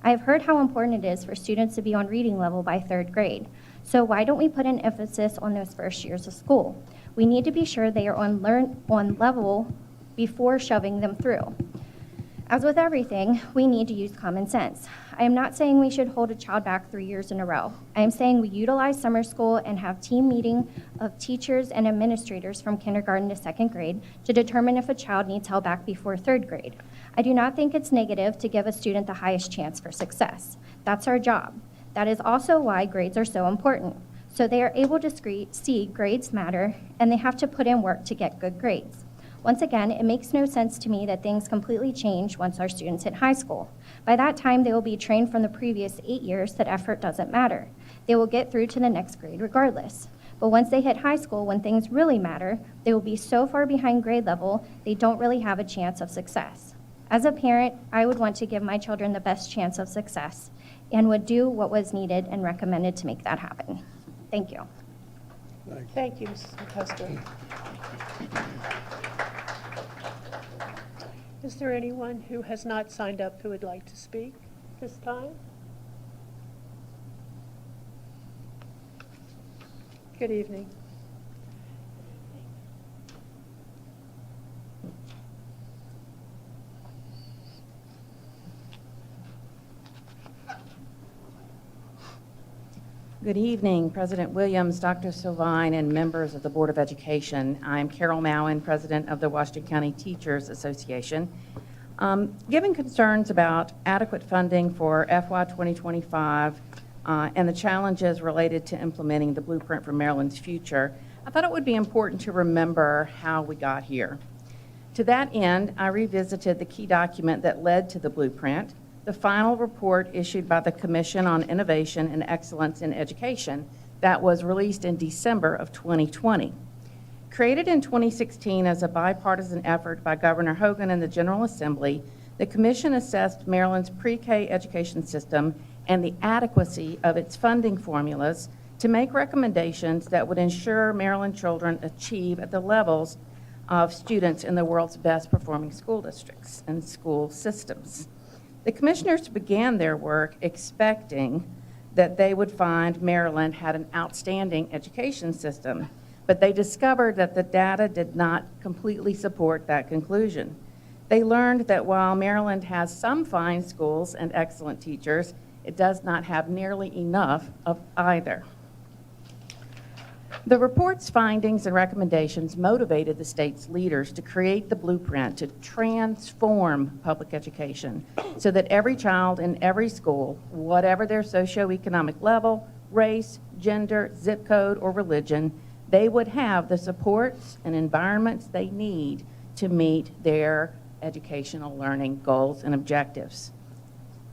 I have heard how important it is for students to be on reading level by 3rd grade. So why don't we put an emphasis on those first years of school? We need to be sure they are on level before shoving them through. As with everything, we need to use common sense. I am not saying we should hold a child back 3 years in a row. I am saying we utilize summer school and have team meeting of teachers and administrators from kindergarten to 2nd grade to determine if a child needs held back before 3rd grade. I do not think it's negative to give a student the highest chance for success. That's our job. That is also why grades are so important. So they are able to see grades matter, and they have to put in work to get good grades. Once again, it makes no sense to me that things completely change once our students hit high school. By that time, they will be trained from the previous 8 years that effort doesn't matter. They will get through to the next grade regardless. But once they hit high school, when things really matter, they will be so far behind grade level, they don't really have a chance of success. As a parent, I would want to give my children the best chance of success and would do what was needed and recommended to make that happen. Thank you. Thank you, Mrs. McCusker. Is there anyone who has not signed up who would like to speak this time? Good evening. Good evening, President Williams, Dr. Sovine, and members of the Board of Education. I'm Carol Maan, President of the Washington County Teachers Association. Given concerns about adequate funding for FY 2025 and the challenges related to implementing the blueprint for Maryland's future, I thought it would be important to remember how we got here. To that end, I revisited the key document that led to the blueprint, the final report issued by the Commission on Innovation and Excellence in Education that was released in December of 2020. Created in 2016 as a bipartisan effort by Governor Hogan and the General Assembly, the Commission assessed Maryland's pre-K education system and the adequacy of its funding formulas to make recommendations that would ensure Maryland children achieve at the levels of students in the world's best performing school districts and school systems. The commissioners began their work expecting that they would find Maryland had an outstanding education system, but they discovered that the data did not completely support that conclusion. They learned that while Maryland has some fine schools and excellent teachers, it does not have nearly enough of either. The report's findings and recommendations motivated the state's leaders to create the blueprint to transform public education so that every child in every school, whatever their socioeconomic level, race, gender, zip code, or religion, they would have the supports and environments they need to meet their educational learning goals and objectives.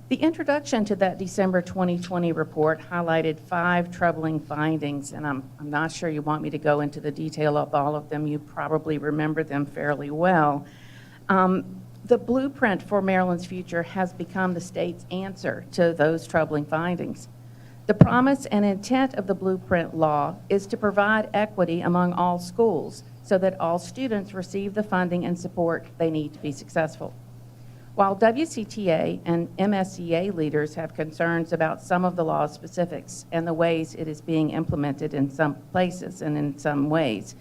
The introduction to that December 2020 report highlighted 5 troubling findings, and I'm not sure you want me to go into the detail of all of them. You probably remember them fairly well. The blueprint for Maryland's future has become the state's answer to those troubling findings. The promise and intent of the blueprint law is to provide equity among all schools so that all students receive the funding and support they need to be successful. While WCTA and MSEA leaders have concerns about some of the law's specifics and the ways it is being implemented in some places and in some ways,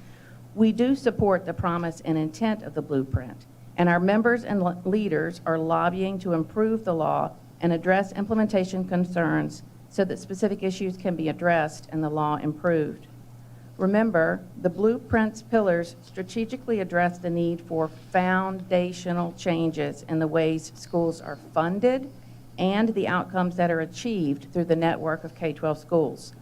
we do support the promise and intent of the blueprint, and our members and leaders are lobbying to improve the law and address implementation concerns so that specific issues can be addressed and the law improved. Remember, the blueprint's pillars strategically address the need for foundational changes in the ways schools are funded and the outcomes that are achieved through the network of K-12 schools.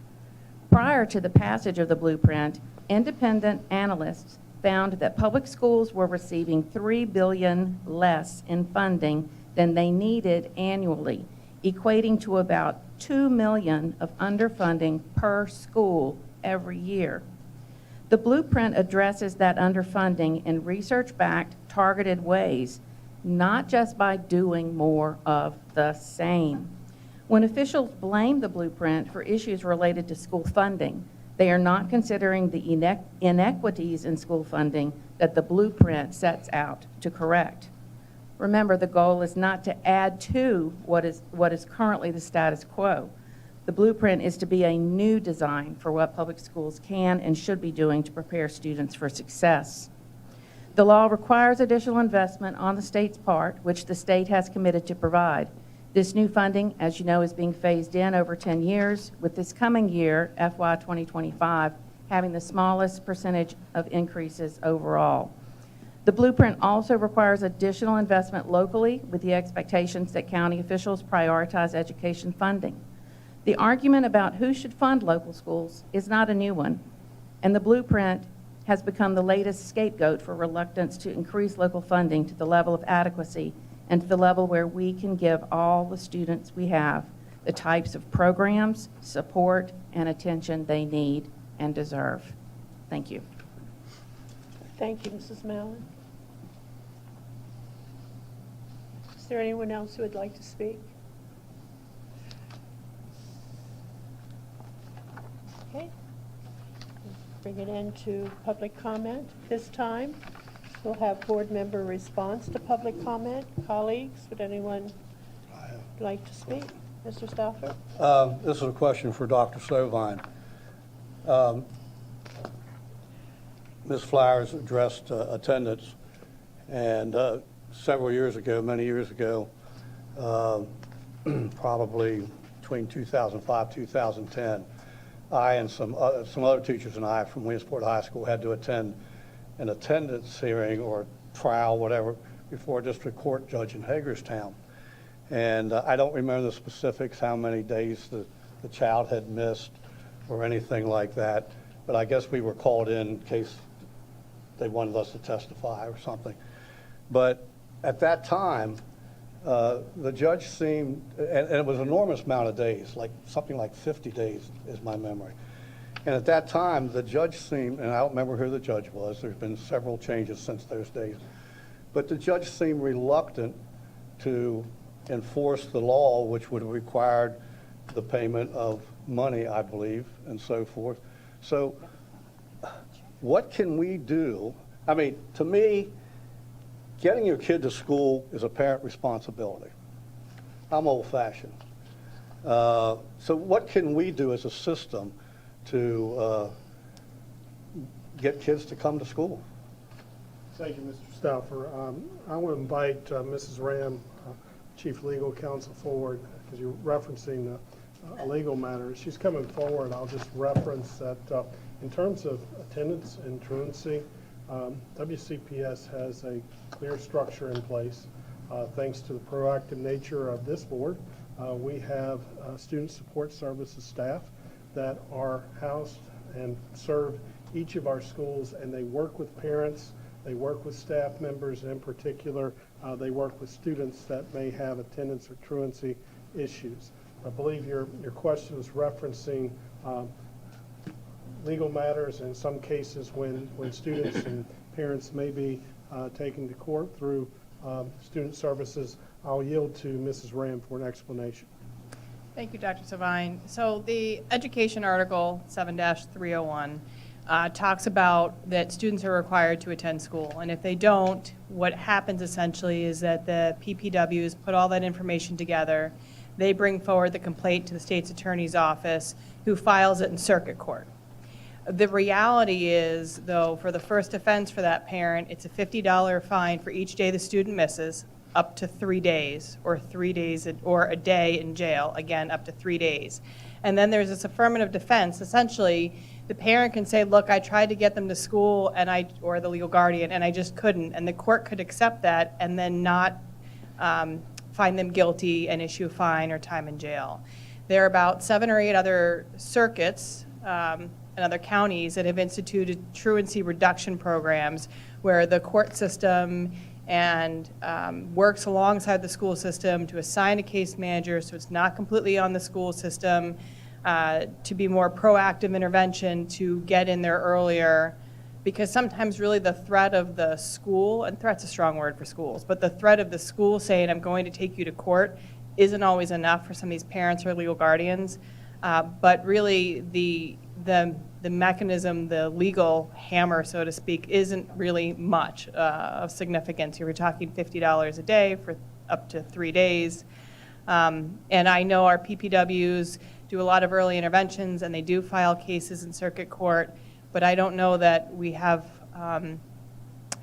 Prior to the passage of the blueprint, independent analysts found that public schools were receiving $3 billion less in funding than they needed annually, equating to about $2 million of underfunding per school every year. The blueprint addresses that underfunding in research-backed, targeted ways, not just by doing more of the same. When officials blame the blueprint for issues related to school funding, they are not considering the inequities in school funding that the blueprint sets out to correct. Remember, the goal is not to add to what is currently the status quo. The blueprint is to be a new design for what public schools can and should be doing to prepare students for success. The law requires additional investment on the state's part, which the state has committed to provide. This new funding, as you know, is being phased in over 10 years, with this coming year, FY 2025, having the smallest percentage of increases overall. The blueprint also requires additional investment locally, with the expectations that county officials prioritize education funding. The argument about who should fund local schools is not a new one, and the blueprint has become the latest scapegoat for reluctance to increase local funding to the level of adequacy and to the level where we can give all the students we have the types of programs, support, and attention they need and deserve. Thank you. Thank you, Mrs. Mallon. Is there anyone else who would like to speak? Okay. Bring it into public comment. This time, we'll have board member response to public comment. Colleagues, would anyone like to speak? Mr. Stauffer? This is a question for Dr. Sovine. Ms. Flowers addressed attendance, and several years ago, many years ago, probably between 2005 2010, I and some other teachers and I from Williamsport High School had to attend an attendance hearing or trial, whatever, before a district court judge in Hagerstown. And I don't remember the specifics, how many days the child had missed or anything like that, but I guess we were called in case they wanted us to testify or something. But at that time, the judge seemed, and it was an enormous amount of days, like something like 50 days is my memory. And at that time, the judge seemed, and I don't remember who the judge was, there's been several changes since those days, but the judge seemed reluctant to enforce the law, which would have required the payment of money, I believe, and so forth. So what can we do? I mean, to me, getting your kid to school is a parent responsibility. I'm old-fashioned. So what can we do as a system to get kids to come to school? Thank you, Mr. Stauffer. I want to invite Mrs. Ram, Chief Legal Counsel, forward, because you're referencing a legal matter. She's coming forward. I'll just reference that in terms of attendance and truancy, WCPS has a clear structure in place. Thanks to the proactive nature of this board, we have student support services staff that are housed and serve each of our schools, and they work with parents, they work with staff members, and in particular, they work with students that may have attendance or truancy issues. I believe your question was referencing legal matters, in some cases when students and parents may be taken to court through student services. I'll yield to Mrs. Ram for an explanation. Thank you, Dr. Savine. So the education article 7-301 talks about that students are required to attend school. And if they don't, what happens essentially is that the PPWs put all that information together. They bring forward the complaint to the state's attorney's office, who files it in circuit court. The reality is, though, for the first offense for that parent, it's a $50 fine for each day the student misses, up to 3 days, or 3 days, or a day in jail, again, up to 3 days. And then there's this affirmative defense. Essentially, the parent can say, look, I tried to get them to school, and or the legal guardian, and I just couldn't. And the court could accept that and then not find them guilty and issue a fine or time in jail. There are about 7 or 8 other circuits and other counties that have instituted truancy reduction programs where the court system and works alongside the school system to assign a case manager so it's not completely on the school system, to be more proactive intervention, to get in there earlier, because sometimes really the threat of the school, and threat's a strong word for schools, but the threat of the school saying, I'm going to take you to court, isn't always enough for some of these parents or legal guardians. But really the mechanism, the legal hammer, so to speak, isn't really much of significance. You were talking $50 a day for up to 3 days. And I know our PPWs do a lot of early interventions, and they do file cases in circuit court, but I don't know that we have,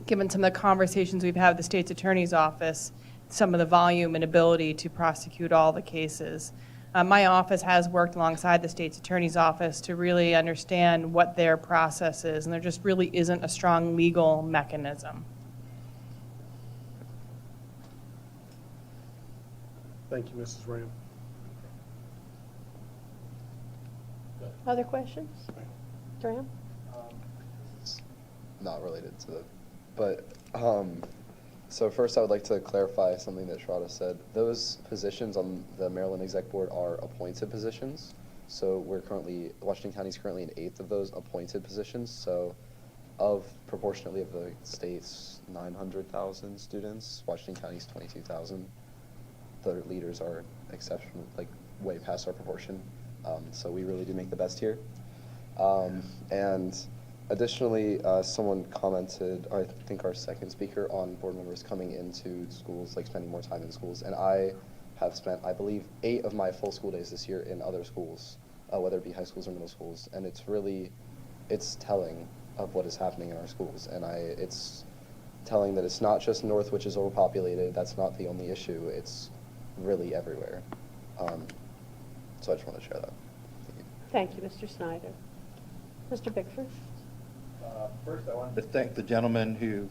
given some of the conversations we've had with the state's attorney's office, some of the volume and ability to prosecute all the cases. My office has worked alongside the state's attorney's office to really understand what their process is, and there just really isn't a strong legal mechanism. Thank you, Mrs. Ram. Other questions? Graham? Not related to the, but so first I would like to clarify something that Shraddha said. Those positions on the Maryland Exec Board are appointed positions. So Washington County is currently in 8th of those appointed positions. So proportionately of the state's 900,000 students, Washington County's 22,000. The leaders are exceptional, like way past our proportion. So we really do make the best here. And additionally, someone commented, I think our second speaker, on board members coming into schools, like spending more time in schools. And I have spent, I believe, 8 of my full school days this year in other schools, whether it be high schools or middle schools. And it's telling of what is happening in our schools. And it's telling that it's not just North, which is overpopulated. That's not the only issue. It's really everywhere. So I just want to share that. Thank you, Mr. Snyder. Mr. Bickford? First, I wanted to thank the gentleman who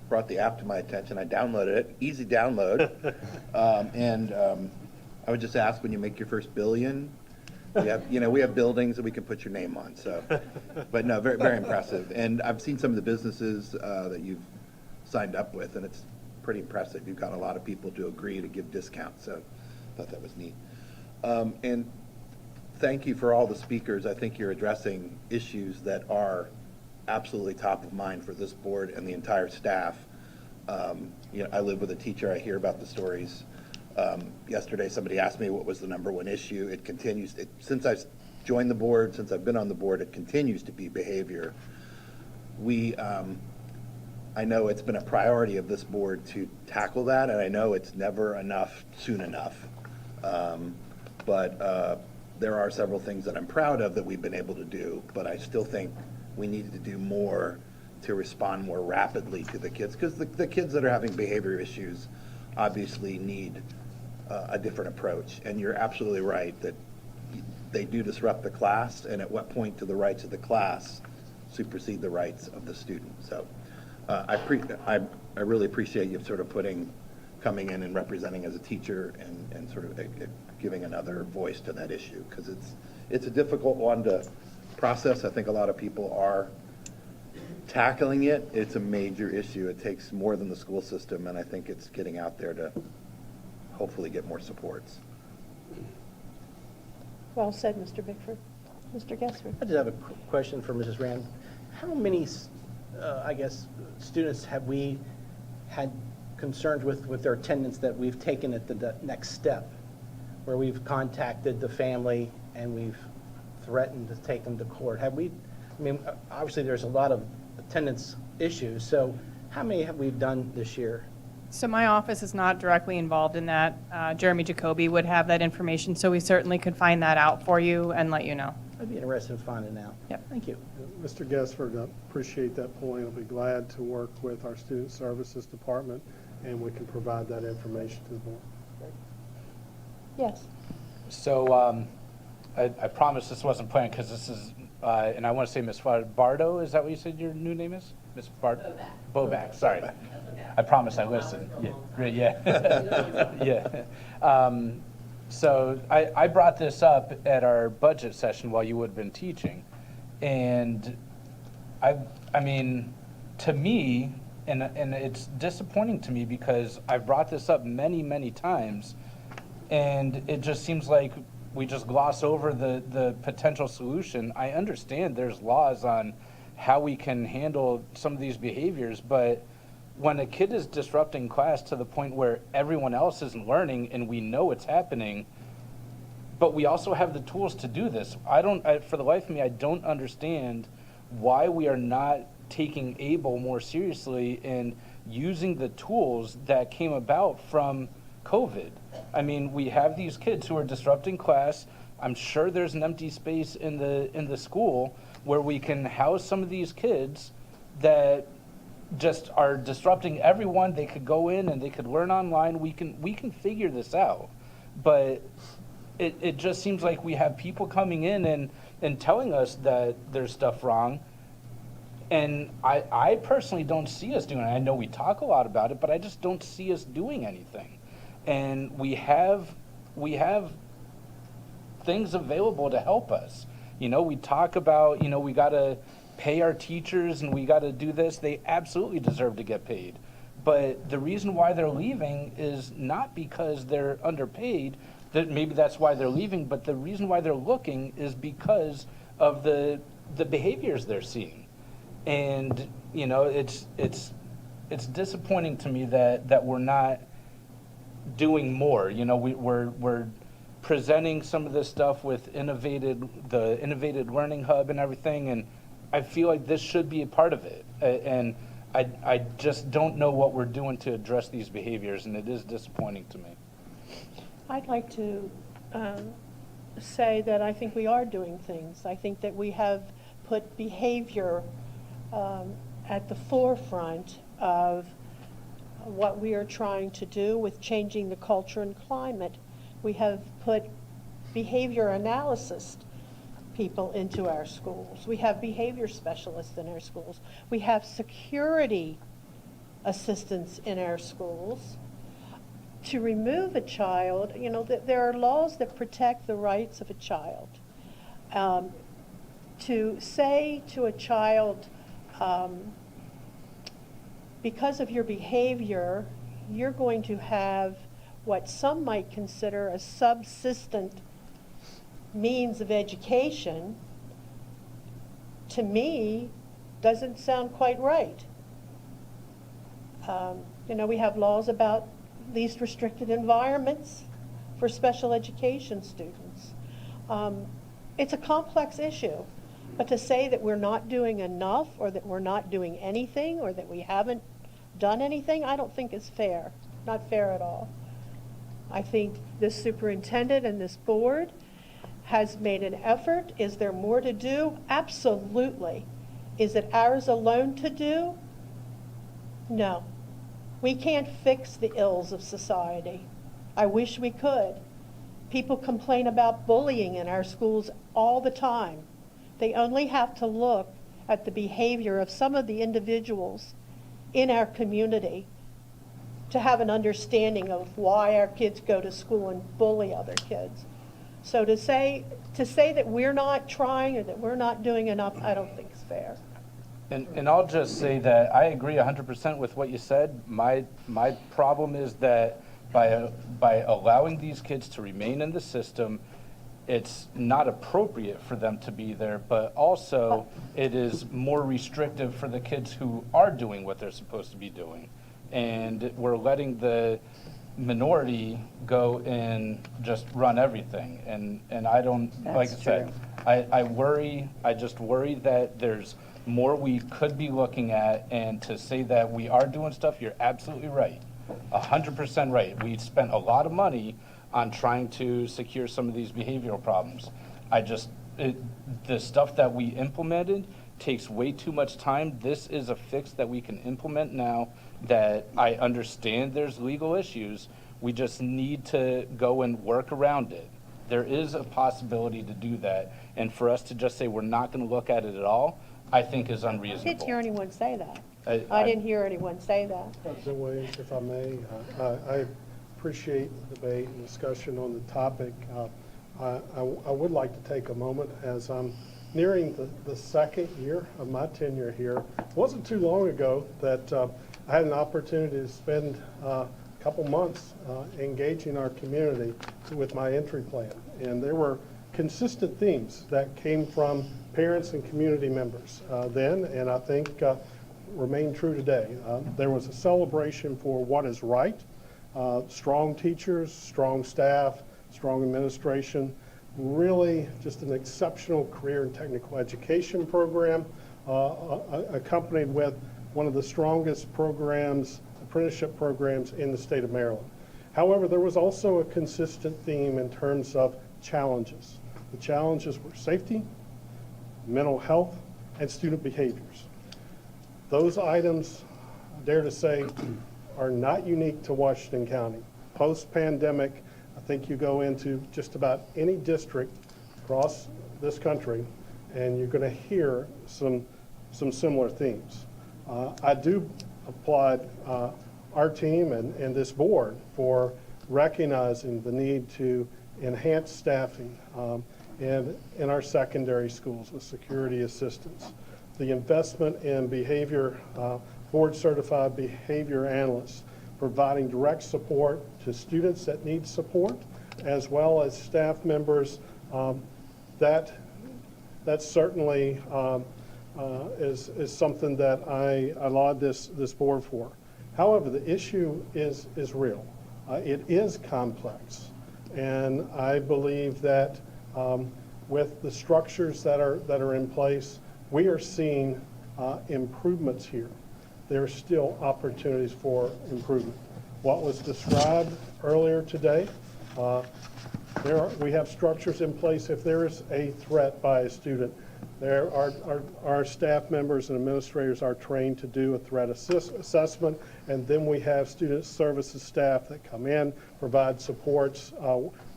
brought the app to my attention. I downloaded it, easy download. I would just ask, when you make your first billion, we have buildings that we can put your name on. So, but no, very, very impressive. And I've seen some of the businesses that you've signed up with, and it's pretty impressive. You've got a lot of people to agree to give discounts, so I thought that was neat. And thank you for all the speakers. I think you're addressing issues that are absolutely top of mind for this board and the entire staff. I live with a teacher. I hear about the stories. Yesterday, somebody asked me what was the #1 issue. It continues. Since I've joined the board, since I've been on the board, it continues to be behavior. I know it's been a priority of this board to tackle that, and I know it's never enough soon enough. But there are several things that I'm proud of that we've been able to do, but I still think we need to do more to respond more rapidly to the kids, because the kids that are having behavior issues obviously need a different approach. And you're absolutely right that they do disrupt the class, and at what point do the rights of the class supersede the rights of the student? So I really appreciate you sort of coming in and representing as a teacher and sort of giving another voice to that issue, because it's a difficult one to process. I think a lot of people are tackling it. It's a major issue. It takes more than the school system, and I think it's getting out there to hopefully get more supports. Well said, Mr. Bickford. Mr. Gessler. I just have a question for Mrs. Rand. How many, I guess, students have we had concerns with their attendance that we've taken it to the next step, where we've contacted the family and we've threatened to take them to court? Have we, I mean, obviously there's a lot of attendance issues, so how many have we done this year? So my office is not directly involved in that. Jeremy Jacoby would have that information, so we certainly could find that out for you and let you know. I'd be interested in finding out. Yep. Thank you. Mr. Gessler, I appreciate that point. I'll be glad to work with our Student Services Department, and we can provide that information to the board. Yes. So I promise this wasn't planned, because this is, and I want to say Ms. Bardo, is that what you said your new name is? Ms. Bardo? Bobak, sorry. I promise I listened. Yeah. Yeah. So I brought this up at our budget session while you would have been teaching. And I mean, to me, and it's disappointing to me because I've brought this up many, many times, and it just seems like we just gloss over the potential solution. I understand there's laws on how we can handle some of these behaviors, but when a kid is disrupting class to the point where everyone else isn't learning and we know it's happening, but we also have the tools to do this. For the life of me, I don't understand why we are not taking ABLE more seriously and using the tools that came about from COVID. I mean, we have these kids who are disrupting class. I'm sure there's an empty space in the school where we can house some of these kids that just are disrupting everyone. They could go in and they could learn online. We can figure this out. But it just seems like we have people coming in and telling us that there's stuff wrong. And I personally don't see us doing it. I know we talk a lot about it, but I just don't see us doing anything. And we have things available to help us. You know, we talk about, we got to pay our teachers and we got to do this. They absolutely deserve to get paid. But the reason why they're leaving is not because they're underpaid. That maybe that's why they're leaving, but the reason why they're looking is because of the behaviors they're seeing. And, it's disappointing to me that we're not doing more. We're presenting some of this stuff with the innovative learning hub and everything, and I feel like this should be a part of it. And I just don't know what we're doing to address these behaviors, and it is disappointing to me. I'd like to say that I think we are doing things. I think that we have put behavior at the forefront of what we are trying to do with changing the culture and climate. We have put behavior analysis people into our schools. We have behavior specialists in our schools. We have security assistants in our schools. To remove a child, there are laws that protect the rights of a child. To say to a child, because of your behavior, you're going to have what some might consider a subsistent means of education, to me, doesn't sound quite right. We have laws about least restricted environments for special education students. It's a complex issue, but to say that we're not doing enough or that we're not doing anything or that we haven't done anything, I don't think is fair. Not fair at all. I think this superintendent and this board has made an effort. Is there more to do? Absolutely. Is it ours alone to do? No. We can't fix the ills of society. I wish we could. People complain about bullying in our schools all the time. They only have to look at the behavior of some of the individuals in our community to have an understanding of why our kids go to school and bully other kids. So to say that we're not trying or that we're not doing enough, I don't think is fair. And I'll just say that I agree 100% with what you said. My problem is that by allowing these kids to remain in the system, it's not appropriate for them to be there, but also it is more restrictive for the kids who are doing what they're supposed to be doing. And we're letting the minority go and just run everything. And I don't, like I said, I just worry that there's more we could be looking at, and to say that we are doing stuff, you're absolutely right. 100% right. We spent a lot of money on trying to secure some of these behavioral problems. The stuff that we implemented takes way too much time. This is a fix that we can implement now that I understand there's legal issues. We just need to go and work around it. There is a possibility to do that. And for us to just say we're not going to look at it at all, I think is unreasonable. I didn't hear anyone say that. I didn't hear anyone say that. President Williams, if I may, I appreciate the debate and discussion on the topic. I would like to take a moment, as I'm nearing the second year of my tenure here. It wasn't too long ago that I had an opportunity to spend a couple months engaging our community with my entry plan. And there were consistent themes that came from parents and community members then, and I think remain true today. There was a celebration for what is right, strong teachers, strong staff, strong administration, really just an exceptional career and technical education program, accompanied with one of the strongest programs, apprenticeship programs in the state of Maryland. However, there was also a consistent theme in terms of challenges. The challenges were safety, mental health, and student behaviors. Those items, I dare to say, are not unique to Washington County. Post-pandemic, I think you go into just about any district across this country, and you're going to hear some similar themes. I do applaud our team and this board for recognizing the need to enhance staffing in our secondary schools with security assistance. The investment in board-certified behavior analysts, providing direct support to students that need support, as well as staff members. That certainly is something that I laud this board for. However, the issue is real. It is complex, and I believe that with the structures that are in place, we are seeing improvements here. There are still opportunities for improvement. What was described earlier today, we have structures in place. If there is a threat by a student, our staff members and administrators are trained to do a threat assessment, and then we have student services staff that come in, provide supports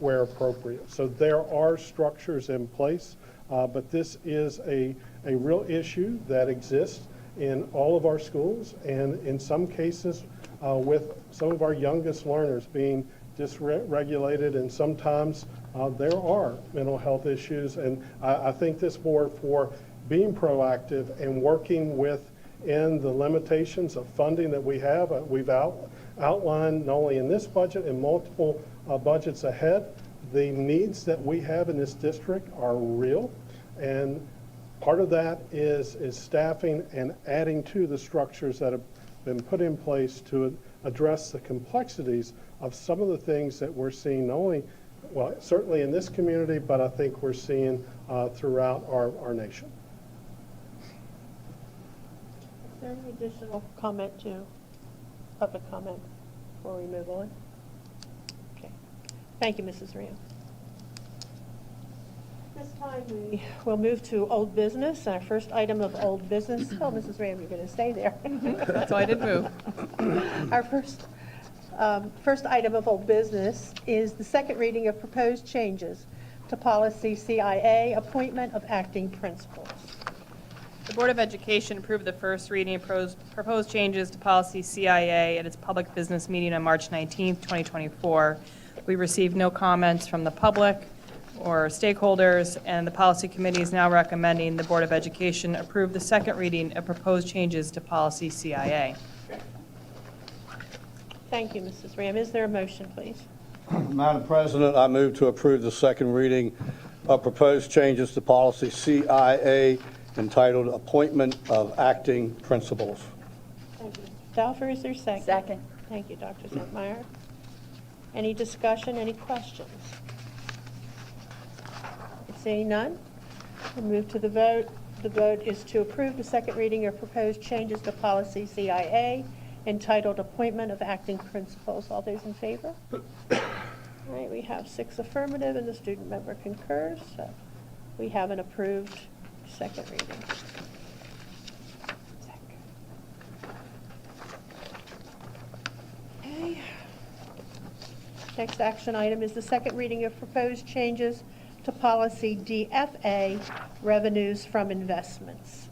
where appropriate. So there are structures in place, but this is a real issue that exists in all of our schools, and in some cases with some of our youngest learners being dysregulated, and sometimes there are mental health issues. And I thank this board for being proactive and working within the limitations of funding that we have. We've outlined, not only in this budget and multiple budgets ahead, the needs that we have in this district are real, and part of that is staffing and adding to the structures that have been put in place to address the complexities of some of the things that we're seeing, not only, well, certainly in this community, but I think we're seeing throughout our nation. Is there any additional comment public comment before we move on? Okay. Thank you, Mrs. Ram. This time we will move to old business. Our first item of old business. Oh, Mrs. Ram, you're going to stay there. That's why I did move. Our first First item of old business is the second reading of proposed changes to policy CIA, appointment of acting principals. The Board of Education approved the first reading of proposed changes to policy CIA at its public business meeting on March 19th, 2024. We received no comments from the public or stakeholders, and the Policy Committee is now recommending the Board of Education approve the second reading of proposed changes to policy CIA. Thank you, Mrs. Ram. Is there a motion, please? Madam President, I move to approve the second reading of proposed changes to policy CIA entitled Appointment of Acting Principals. Thank you, Mr. Stauffer. Is there a second? Second. Thank you, Dr. Zentmeyer. Any discussion, any questions? Seeing none, we'll move to the vote. The vote is to approve the second reading of proposed changes to policy CIA entitled Appointment of Acting Principals. All those in favor? All right, we have 6 affirmative and the student member concurs. So we have an approved second reading. Okay. Next action item is the second reading of proposed changes to policy DFA, revenues from investments.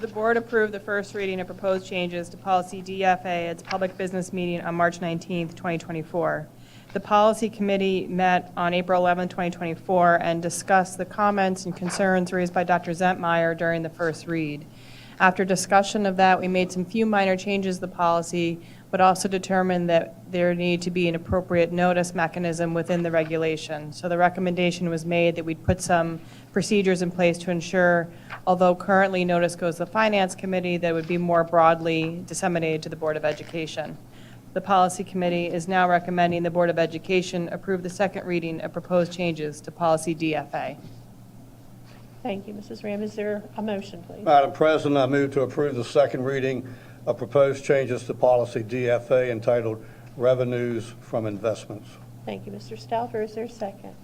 The board approved the first reading of proposed changes to policy DFA at its public business meeting on March 19th, 2024. The policy committee met on April 11, 2024, and discussed the comments and concerns raised by Dr. Zentmeyer during the first read. After discussion of that, we made some few minor changes to the policy, but also determined that there needed to be an appropriate notice mechanism within the regulation. So the recommendation was made that we'd put some procedures in place to ensure, although currently notice goes to the Finance Committee, that it would be more broadly disseminated to the Board of Education. The Policy Committee is now recommending the Board of Education approve the second reading of proposed changes to policy DFA. Thank you, Mrs. Ram. Is there a motion, please? Madam President, I move to approve the second reading of proposed changes to policy DFA entitled Revenues from Investments. Thank you, Mr. Stauffer. Is there a second?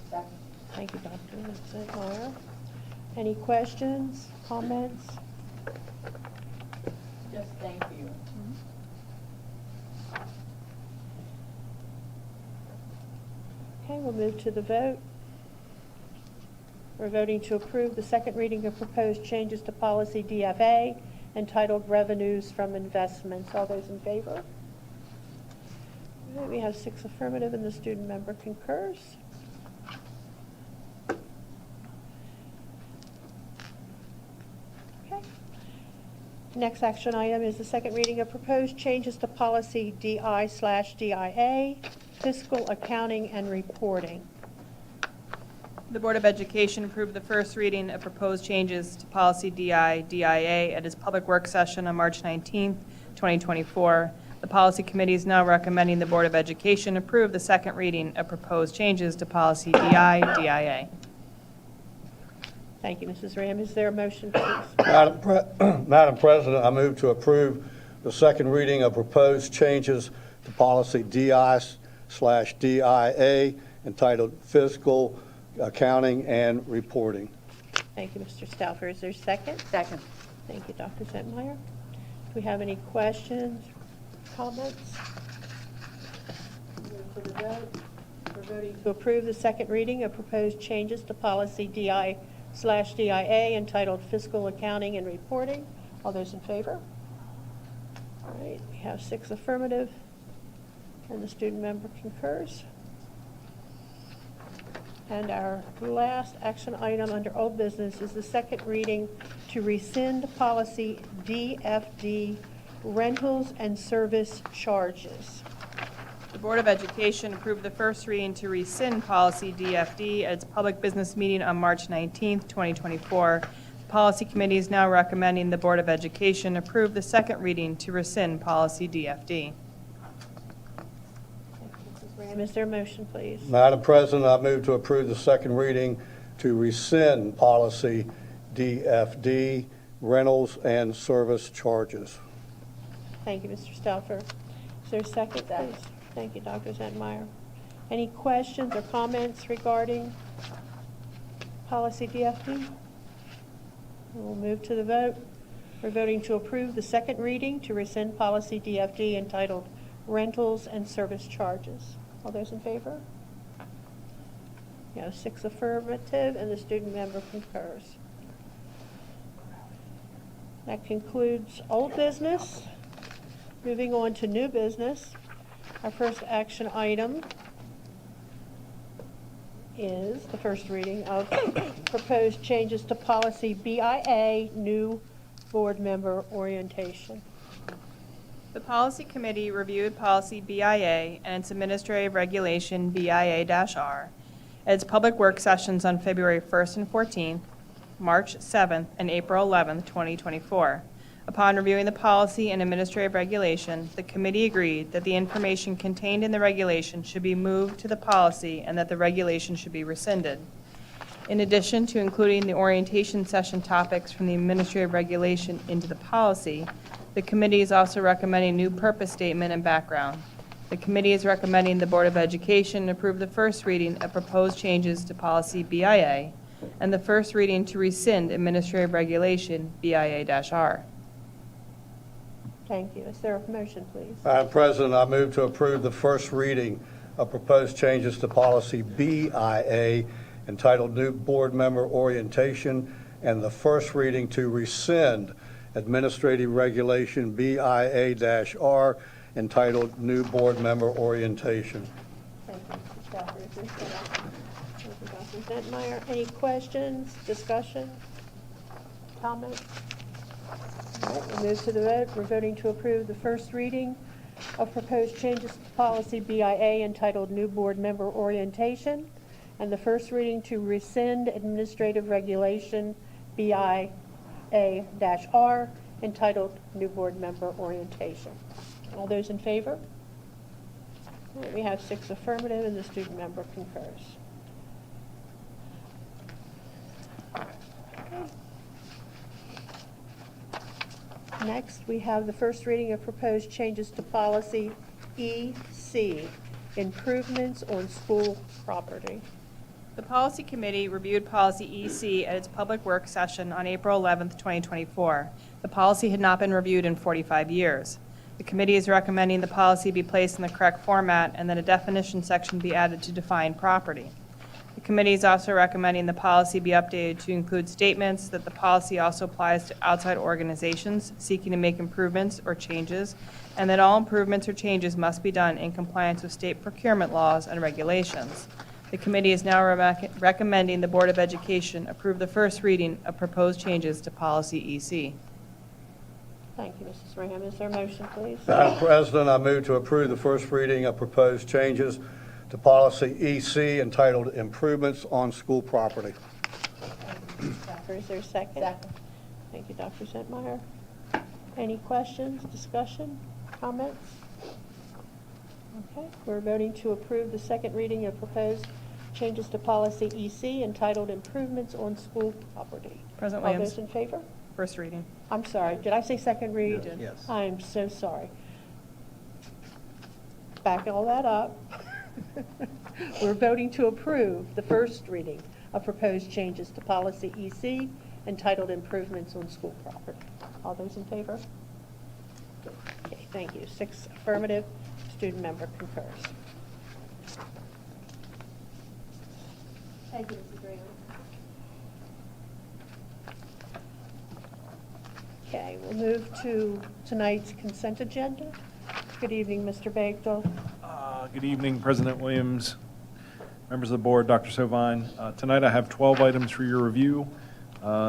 Second. Thank you, Dr. Zentmeyer. Any questions, comments? Just thank you. Okay, we'll move to the vote. We're voting to approve the second reading of proposed changes to policy DFA entitled Revenues from Investments. All those in favor? All right, we have 6 affirmative and the student member concurs. Okay. Next action item is the second reading of proposed changes to policy DI/DIA, fiscal accounting and reporting. The Board of Education approved the first reading of proposed changes to policy DI/DIA at its public work session on March 19th, 2024. The Policy Committee is now recommending the Board of Education approve the second reading of proposed changes to policy DI/DIA. Thank you, Mrs. Ram. Is there a motion, please? Madam President, I move to approve the second reading of proposed changes to policy DI/DIA entitled Fiscal Accounting and Reporting. Thank you, Mr. Stauffer. Is there a second? Second. Thank you, Dr. Zentmeyer. Do we have any questions, comments? Move for the vote. We're voting to approve the second reading of proposed changes to policy DI/DIA entitled Fiscal Accounting and Reporting. All those in favor? All right, we have 6 affirmative, and the student member concurs. And our last action item under old business is the second reading to rescind policy DFD, rentals and service charges. The Board of Education approved the first reading to rescind policy DFD at its public business meeting on March 19th, 2024. The Policy Committee is now recommending the Board of Education approve the second reading to rescind policy DFD. Is there a motion, please? Madam President, I move to approve the second reading to rescind policy DFD, rentals and service charges. Thank you, Mr. Stauffer. Is there a second, please? Thank you, Dr. Zentmeyer. Any questions or comments regarding policy DFD? We'll move to the vote. We're voting to approve the second reading to rescind policy DFD entitled rentals and service charges. All those in favor? You have 6 affirmative, and the student member concurs. That concludes old business. Moving on to new business. Our first action item is the first reading of proposed changes to policy BIA, new board member orientation. The Policy Committee reviewed policy BIA and its administrative regulation BIA-R at its public work sessions on February 1st and 14th, March 7th, and April 11th, 2024. Upon reviewing the policy and administrative regulation, the committee agreed that the information contained in the regulation should be moved to the policy and that the regulation should be rescinded. In addition to including the orientation session topics from the administrative regulation into the policy, the committee is also recommending new purpose statement and background. The committee is recommending the Board of Education approve the first reading of proposed changes to policy BIA and the first reading to rescind administrative regulation BIA-R. Thank you. Is there a motion, please? Madam President, I move to approve the first reading of proposed changes to policy BIA entitled New Board Member Orientation and the first reading to rescind Administrative Regulation BIA-R entitled New Board Member Orientation. Thank you, Mr. Stafford. Is there a second? Thank you, Dr. Zentmeyer. Any questions, discussion, comments? All right, we'll move to the vote. We're voting to approve the first reading of proposed changes to policy BIA entitled New Board Member Orientation and the first reading to rescind Administrative Regulation BIA-R entitled New Board Member Orientation. All those in favor? All right, we have 6 affirmative and the student member concurs. Next, we have the first reading of proposed changes to policy EC, improvements on school property. The Policy Committee reviewed policy EC at its public work session on April 11th, 2024. The policy had not been reviewed in 45 years. The committee is recommending the policy be placed in the correct format and that a definition section be added to define property. The committee is also recommending the policy be updated to include statements that the policy also applies to outside organizations seeking to make improvements or changes, and that all improvements or changes must be done in compliance with state procurement laws and regulations. The committee is now recommending the Board of Education approve the first reading of proposed changes to policy EC. Thank you, Mrs. Raham. Is there a motion, please? Madam President, I move to approve the first reading of proposed changes to policy EC entitled Improvements on School Property. Thank you, Mrs. Stafford. Is there a second? Second. Thank you, Dr. Zentmeyer. Any questions, discussion, comments? Okay, we're voting to approve the second reading of proposed changes to policy EC entitled Improvements on School Property. President All Williams. those in favor? First reading. I'm sorry, did I say second read? You did. Yes. I'm so sorry. Back all that up. We're voting to approve the first reading of proposed changes to policy EC entitled Improvements on School Property. All those in favor? Okay, thank you. 6 affirmative, student member concurs. Thank you, Mrs. Raymond. Okay, we'll move to tonight's consent agenda. Good evening, Mr. Bagel. Good evening, President Williams, members of the board, Dr. Sovine. Tonight I have 12 items for your review.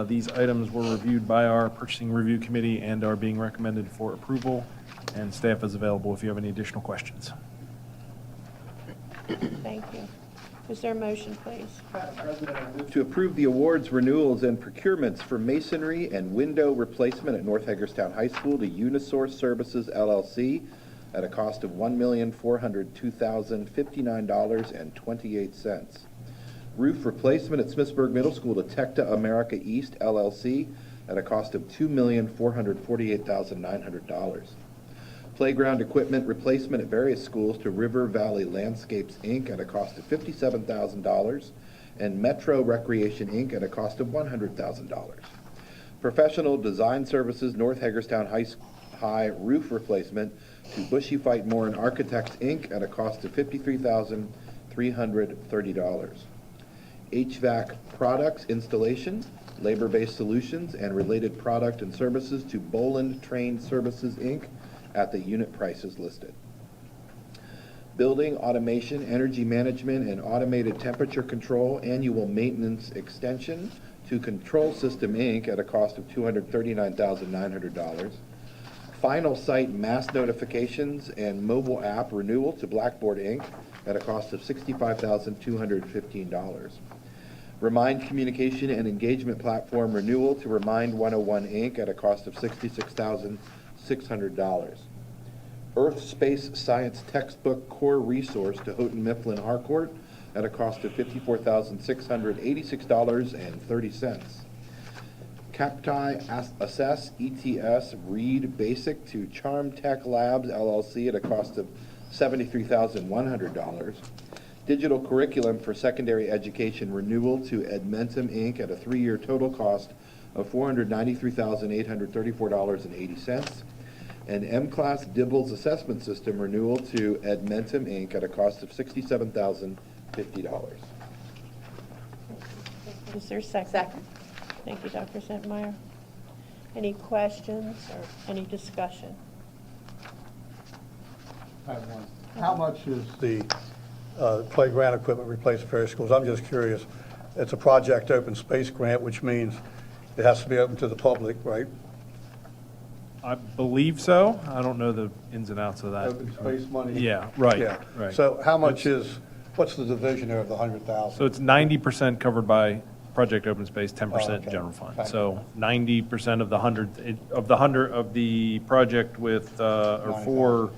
These items were reviewed by our Purchasing Review Committee and are being recommended for approval, and staff is available if you have any additional questions. Thank you. Is there a motion, please? Move to approve the awards, renewals, and procurements for masonry and window replacement at North Hagerstown High School to Unisource Services, LLC, at a cost of $1,402,059.28. Roof replacement at Smithsburg Middle School to Tecta America East, LLC, at a cost of $2,448,900. Playground equipment replacement at various schools to River Valley Landscapes, Inc. at a cost of $57,000, and Metro Recreation, Inc. at a cost of $100,000. Professional design services, North Hagerstown High roof replacement to Bushy Fight Moore and Architects, Inc. at a cost of $53,330. HVAC products installation, labor-based solutions, and related product and services to Boland Train Services, Inc. at the unit prices listed. Building automation, energy management, and automated temperature control annual maintenance extension to Control System, Inc. at a cost of $239,900. Final site mass notifications and mobile app renewal to Blackboard, Inc. at a cost of $65,215. Remind Communication and Engagement Platform renewal to Remind 101, Inc. at a cost of $66,600. Earth Space Science Textbook Core Resource to Houghton Mifflin Harcourt at a cost of $54,686.30. Capti Assess ETS Read Basic to Charm Tech Labs LLC at a cost of $73,100. Digital Curriculum for Secondary Education renewal to Edmentum, Inc. at a 3-year total cost of $493,834.80. And M-Class Dibbles Assessment System renewal to Edmentum, Inc. at a cost of $67,050. Is there a second? Second. Thank you, Dr. Zentmeyer. Any questions or any discussion? I have one. How much is the playground equipment replaced at various schools? I'm just curious. It's a Project Open Space grant, which means it has to be open to the public, right? I believe so. I don't know the ins and outs of that. Open space money? Yeah, right, Yeah. right. So how much what's the division there of the 100,000? So it's 90% covered by Project Open Space, 10% okay. general fund. Thank So 90% of the 100 of the project with or for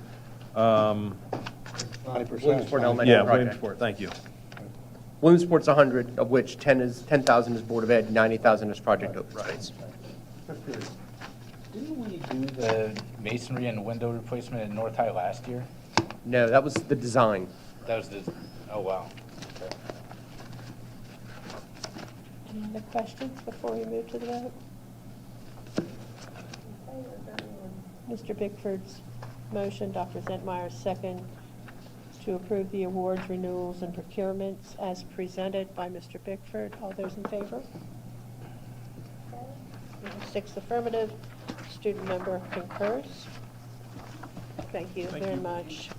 90%. Williamsport Elementary yeah, project. Williamsport. Thank you. Williamsport's 100, of which 10,000 is Board of Ed, 90,000 is Project Open Space. Didn't we do the masonry and window replacement at North High last year? No, that was the design. That was the, oh, wow. Okay. Any other questions before we move to the vote? Mr. Bickford's motion, Dr. Zentmeyer's second, to approve the awards, renewals, and procurements as presented by Mr. Bickford. All those in favor? 6 affirmative. Student member concurs. Thank you very much.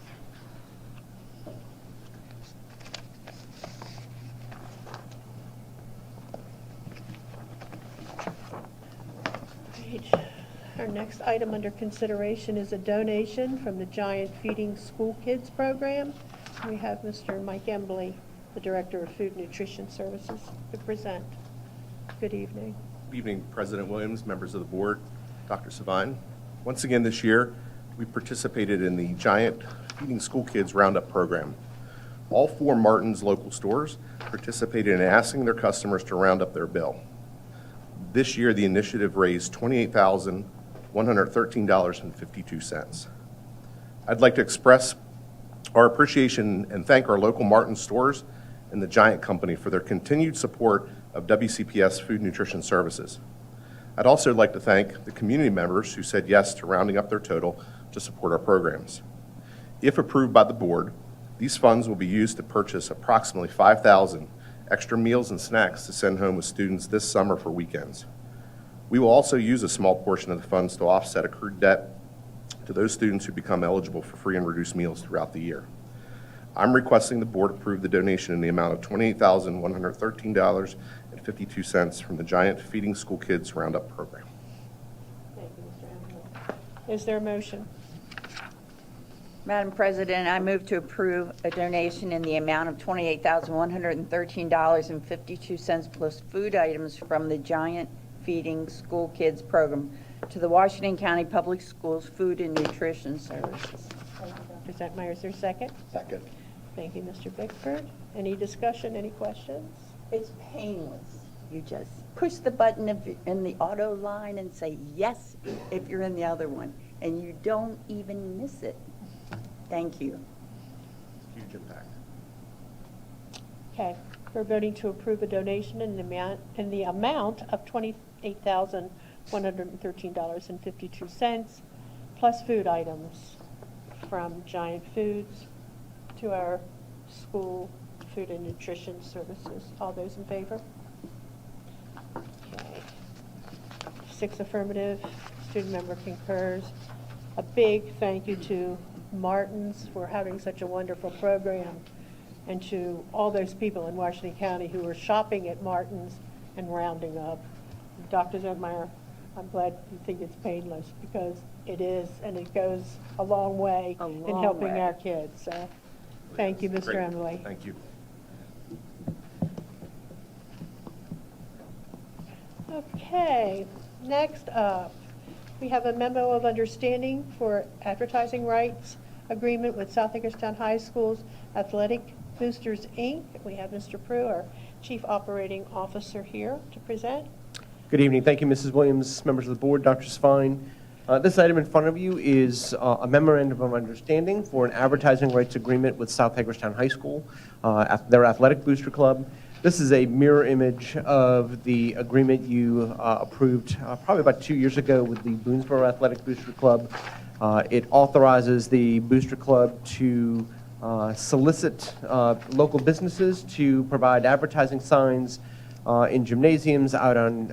Our next item under consideration is a donation from the Giant Feeding School Kids program. We have Mr. Mike Embley, the Director of Food Nutrition Services, to present. Good evening. Good evening, President Williams, members of the board, Dr. Savine. Once again this year, we participated in the Giant Feeding School Kids Roundup program. All 4 Martin's local stores participated in asking their customers to round up their bill. This year, the initiative raised $28,113.52. I'd like to express our appreciation and thank our local Martin stores and the Giant Company for their continued support of WCPS Food Nutrition Services. I'd also like to thank the community members who said yes to rounding up their total to support our programs. If approved by the board, these funds will be used to purchase approximately 5,000 extra meals and snacks to send home with students this summer for weekends. We will also use a small portion of the funds to offset accrued debt to those students who become eligible for free and reduced meals throughout the year. I'm requesting the board approve the donation in the amount of $28,113.52 from the Giant Feeding School Kids Roundup program. Thank you, Mr. Embley. Is there a motion? Madam President, I move to approve a donation in the amount of $28,113.52 plus food items from the Giant Feeding School Kids program to the Washington County Public Schools Food and Nutrition Services. Thank you, Dr. Zentmeyer. Is there a second? Second. Thank you, Mr. Bickford. Any discussion, any questions? It's painless. You just push the button in the auto line and say yes if you're in the other one, and you don't even miss it. Thank you. Huge impact. Okay, we're voting to approve a donation in the amount of $28,113.52 plus food items from Giant Foods to our school food and nutrition services. All those in favor? Okay. 6 affirmative, student member concurs. A big thank you to Martin's for having such a wonderful program, and to all those people in Washington County who are shopping at Martin's and rounding up. Dr. Zedmeyer, I'm glad you think it's painless, because it is, and it goes a long way in helping our kids. So thank you, Mr. Great. Emily. Thank you. Okay, next up, we have a memo of understanding for advertising rights agreement with South Hagerstown High School's Athletic Boosters, Inc. We have Mr. Prue, our Chief Operating Officer, here to present. Good evening. Thank you, Mrs. Williams, members of the board, Dr. Svine. This item in front of you is a memorandum of understanding for an advertising rights agreement with South Hagerstown High School, their athletic booster club. This is a mirror image of the agreement you approved probably about 2 years ago with the Boonesboro Athletic Booster Club. It authorizes the booster club to solicit local businesses to provide advertising signs in gymnasiums, out on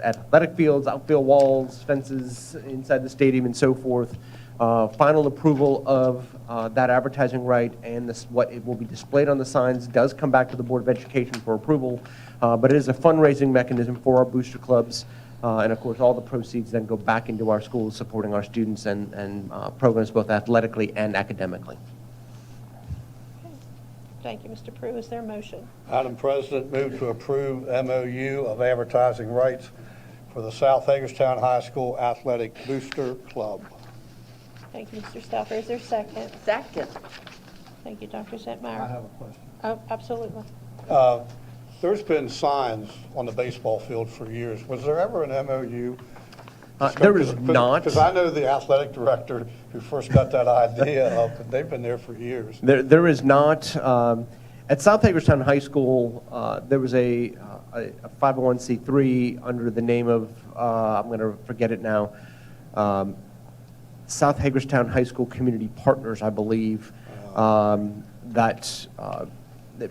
athletic fields, outfield walls, fences inside the stadium, and so forth. Final approval of that advertising right and what it will be displayed on the signs does come back to the Board of Education for approval, but it is a fundraising mechanism for our booster clubs, and of course all the proceeds then go back into our schools supporting our students and programs both athletically and academically. Thank you, Mr. Prue. Is there a motion? Madam President, move to approve MOU of advertising rights for the South Hagerstown High School Athletic Booster Club. Thank you, Mr. Stauffer. Is there a second? Second. Thank you, Dr. Zentmeyer. I have a question. Oh, absolutely. There's been signs on the baseball field for years. Was there ever an MOU? There is not. Because I know the athletic director who first got that idea up, and they've been there for years. There is not. At South Hagerstown High School, there was a 501c3 under the name of, I'm going to forget it now, South Hagerstown High School Community Partners, I believe, that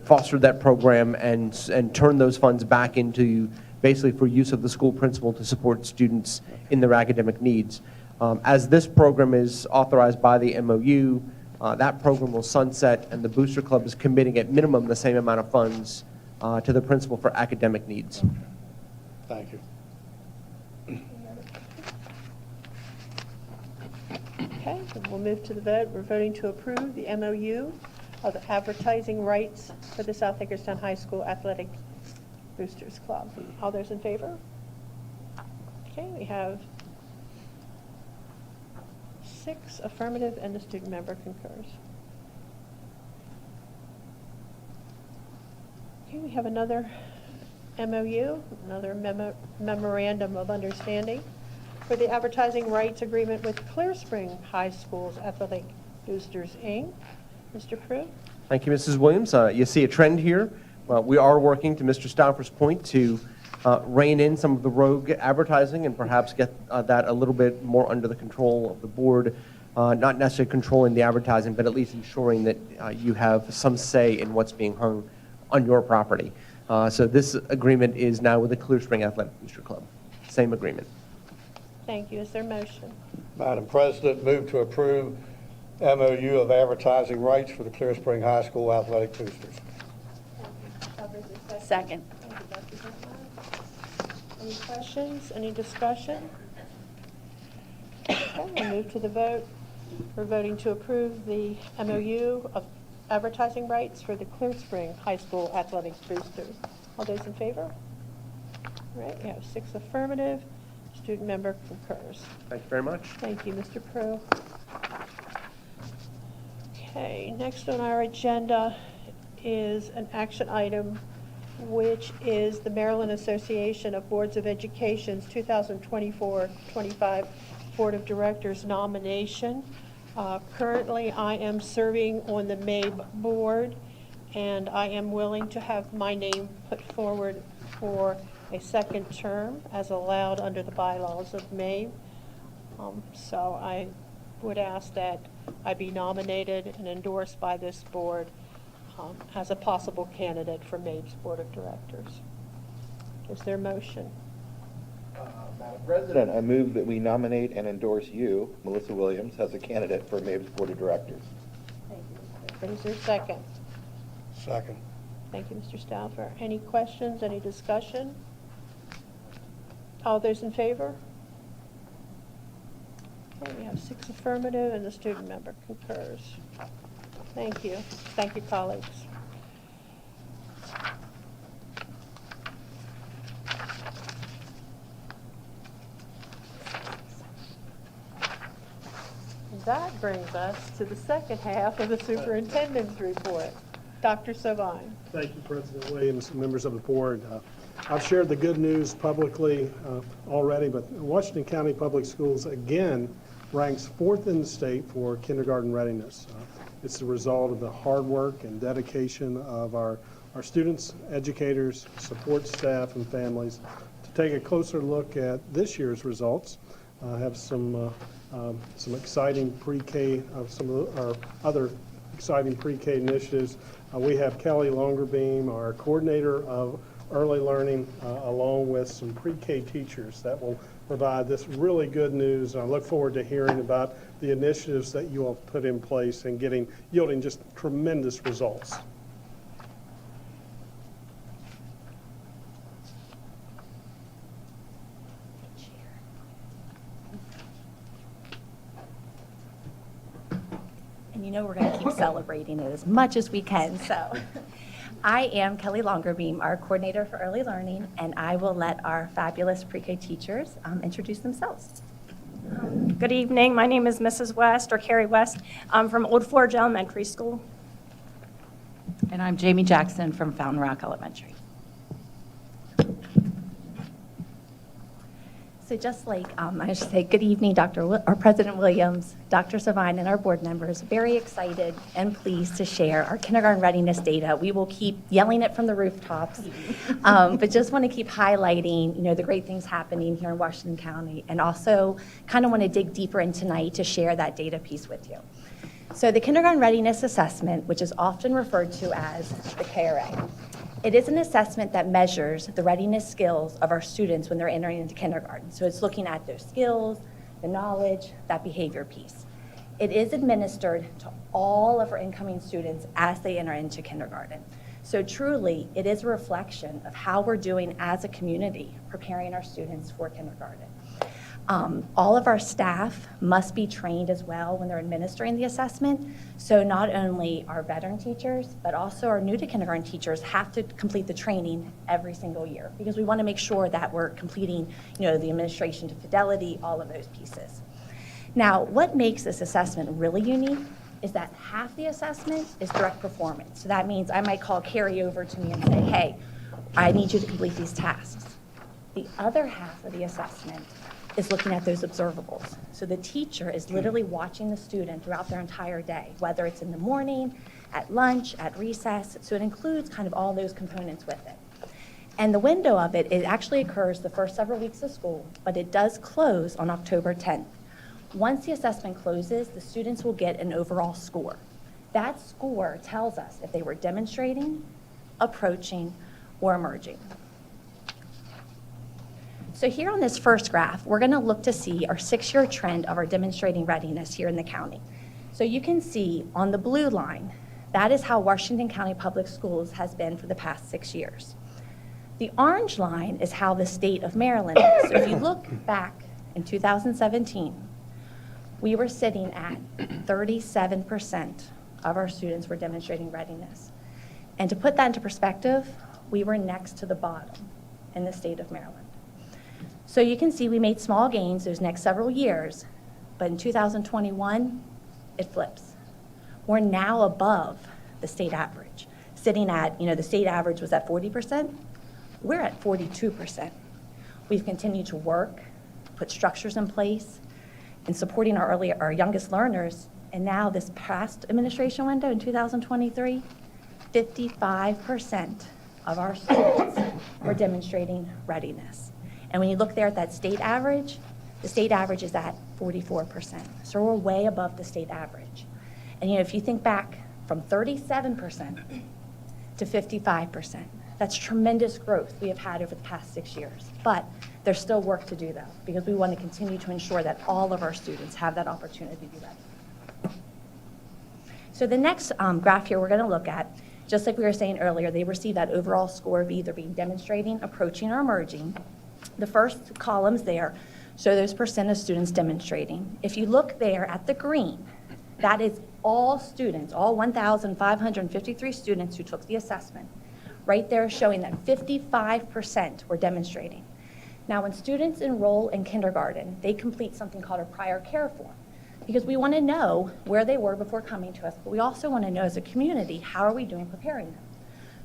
fostered that program and turned those funds back into basically for use of the school principal to support students in their academic needs. As this program is authorized by the MOU, that program will sunset, and the Booster Club is committing at minimum the same amount of funds to the principal for academic needs. Thank you. Okay, then we'll move to the vote. We're voting to approve the MOU of advertising rights for the South Hagerstown High School Athletic Boosters Club. All those in favor? Okay, we have 6 affirmative, and the student member concurs. Okay, we have another MOU, another memorandum of understanding for the advertising rights agreement with Clear Spring High School's Athletic Boosters, Inc. Mr. Prue? Thank you, Mrs. Williams. You see a trend here. We are working, to Mr. Stauffer's point, to rein in some of the rogue advertising and perhaps get that a little bit more under the control of the board, not necessarily controlling the advertising, but at least ensuring that you have some say in what's being hung on your property. So this agreement is now with the Clear Spring Athletic Booster Club. Same agreement. Thank you. Is there a motion? Madam President, move to approve MOU of advertising rights for the Clear Spring High School Athletic Boosters. Second. Thank you, Dr. Zentmeyer. Any questions? Any discussion? Okay, we'll move to the vote. We're voting to approve the MOU of advertising rights for the Clear Spring High School Athletic Boosters. All those in favor? All right, we have 6 affirmative. Student member concurs. Thank you very much. Thank you, Mr. Prue. Okay, next on our agenda is an action item, which is the Maryland Association of Boards of Education's 2024-25 Board of Directors nomination. Currently, I am serving on the MABE board, and I am willing to have my name put forward for a second term as allowed under the bylaws of MABE. So I would ask that I be nominated and endorsed by this board as a possible candidate for MABE's Board of Directors. Is there a motion? Madam President, I move that we nominate and endorse you, Melissa Williams, as a candidate for MABE's Board of Directors. Thank you. Is there a second? Second. Thank you, Mr. Stauffer. Any questions, any discussion? All those in favor? Okay, we have 6 affirmative and the student member concurs. Thank you. Thank you, colleagues. That brings us to the second half of the superintendent's report. Dr. Sovine. Thank you, President Williams, and members of the board. I've shared the good news publicly already, but Washington County Public Schools again ranks 4th in the state for kindergarten readiness. It's the result of the hard work and dedication of our students, educators, support staff, and families. To take a closer look at this year's results, I have some exciting pre-K, some of our other exciting pre-K initiatives. We have Kelly Longerbeam, our coordinator of early learning, along with some pre-K teachers that will provide this really good news. I look forward to hearing about the initiatives that you all put in place and yielding just tremendous results. And you know we're going to keep celebrating it as much as we can. So I am Kelly Longerbeam, our coordinator for early learning, and I will let our fabulous pre-K teachers introduce themselves. Good evening. My name is Mrs. West, or Carrie West. I'm from Old Forge Elementary School. And I'm Jamie Jackson from Fountain Rock Elementary. So just like I should say, good evening, President Williams, Dr. Sovine, and our board members. Very excited and pleased to share our kindergarten readiness data. We will keep yelling it from the rooftops, but just want to keep highlighting, the great things happening here in Washington County, and also kind of want to dig deeper in tonight to share that data piece with you. So the Kindergarten Readiness Assessment, which is often referred to as the KRA, it is an assessment that measures the readiness skills of our students when they're entering into kindergarten. So it's looking at their skills, the knowledge, that behavior piece. It is administered to all of our incoming students as they enter into kindergarten. So truly, it is a reflection of how we're doing as a community preparing our students for kindergarten. All of our staff must be trained as well when they're administering the assessment. So not only our veteran teachers, but also our new to kindergarten teachers have to complete the training every single year because we want to make sure that we're completing, the administration to fidelity, all of those pieces. Now, what makes this assessment really unique is that half the assessment is direct performance. So that means I might call Carrie over to me and say, hey, I need you to complete these tasks. The other half of the assessment is looking at those observables. So the teacher is literally watching the student throughout their entire day, whether it's in the morning, at lunch, at recess. So it includes kind of all those components with it. And the window of it actually occurs the first several weeks of school, but it does close on October 10th. Once the assessment closes, the students will get an overall score. That score tells us if they were demonstrating, approaching, or emerging. So here on this first graph, we're going to look to see our 6-year trend of our demonstrating readiness here in the county. So you can see on the blue line, that is how Washington County Public Schools has been for the past 6 years. The orange line is how the state of Maryland is. So if you look back in 2017, we were sitting at 37% of our students were demonstrating readiness. And to put that into perspective, we were next to the bottom in the state of Maryland. So you can see we made small gains those next several years, but in 2021, it flips. We're now above the state average, sitting at, the state average was at 40%, we're at 42%. We've continued to work, put structures in place, and supporting our youngest learners, and now this past administration window in 2023, 55% of our students were demonstrating readiness. And when you look there at that state average, the state average is at 44%. So we're way above the state average. And if you think back from 37% to 55%, that's tremendous growth we have had over the past 6 years. But there's still work to do, though, because we want to continue to ensure that all of our students have that opportunity to be ready. So the next graph here we're going to look at, just like we were saying earlier, they receive that overall score of either being demonstrating, approaching, or emerging. The first columns there show those percent of students demonstrating. If you look there at the green, that is all students, all 1,553 students who took the assessment. Right there showing that 55% were demonstrating. Now, when students enroll in kindergarten, they complete something called a prior care form, because we want to know where they were before coming to us, but we also want to know as a community, how are we doing preparing them?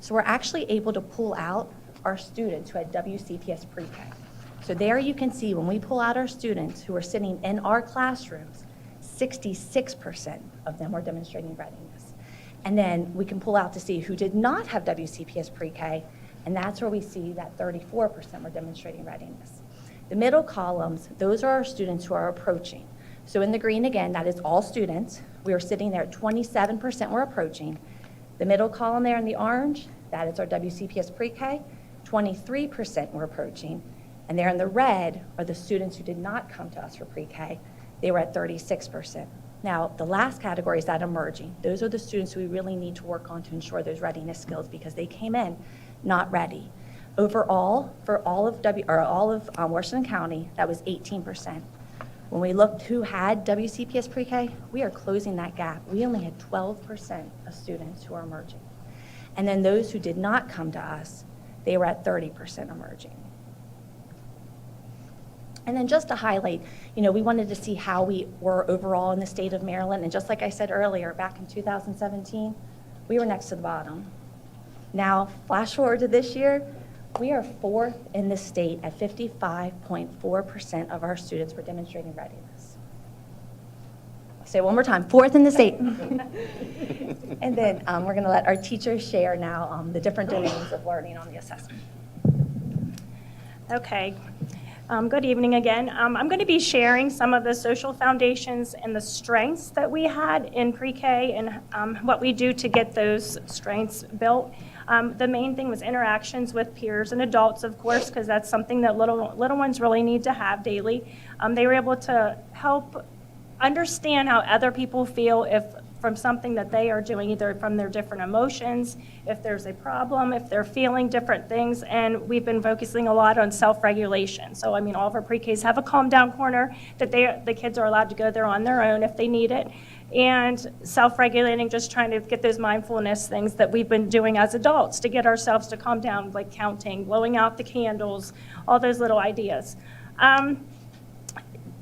So we're actually able to pull out our students who had WCPS pre-K. So there you can see when we pull out our students who are sitting in our classrooms, 66% of them were demonstrating readiness. And then we can pull out to see who did not have WCPS pre-K, and that's where we see that 34% were demonstrating readiness. The middle columns, those are our students who are approaching. So in the green, again, that is all students. We are sitting there at 27% were approaching. The middle column there in the orange, that is our WCPS pre-K, 23% were approaching. And there in the red are the students who did not come to us for pre-K. They were at 36%. Now, the last category is that emerging. Those are the students who we really need to work on to ensure those readiness skills because they came in not ready. Overall, for all of Washington County, that was 18%. When we looked who had WCPS pre-K, we are closing that gap. We only had 12% of students who are emerging. And then those who did not come to us, they were at 30% emerging. And then just to highlight, we wanted to see how we were overall in the state of Maryland. And just like I said earlier, back in 2017, we were next to the bottom. Now, flash forward to this year, we are fourth in the state at 55.4% of our students were demonstrating readiness. I'll say it one more time, fourth in the state. And then we're going to let our teachers share now the different domains of learning on the assessment. Okay. Good evening again. I'm going to be sharing some of the social foundations and the strengths that we had in pre-K and what we do to get those strengths built. The main thing was interactions with peers and adults, of course, because that's something that little ones really need to have daily. They were able to help understand how other people feel from something that they are doing, either from their different emotions, if there's a problem, if they're feeling different things, and we've been focusing a lot on self-regulation. So, all of our pre-Ks have a calm down corner that the kids are allowed to go there on their own if they need it, and self-regulating, just trying to get those mindfulness things that we've been doing as adults to get ourselves to calm down, like counting, blowing out the candles, all those little ideas.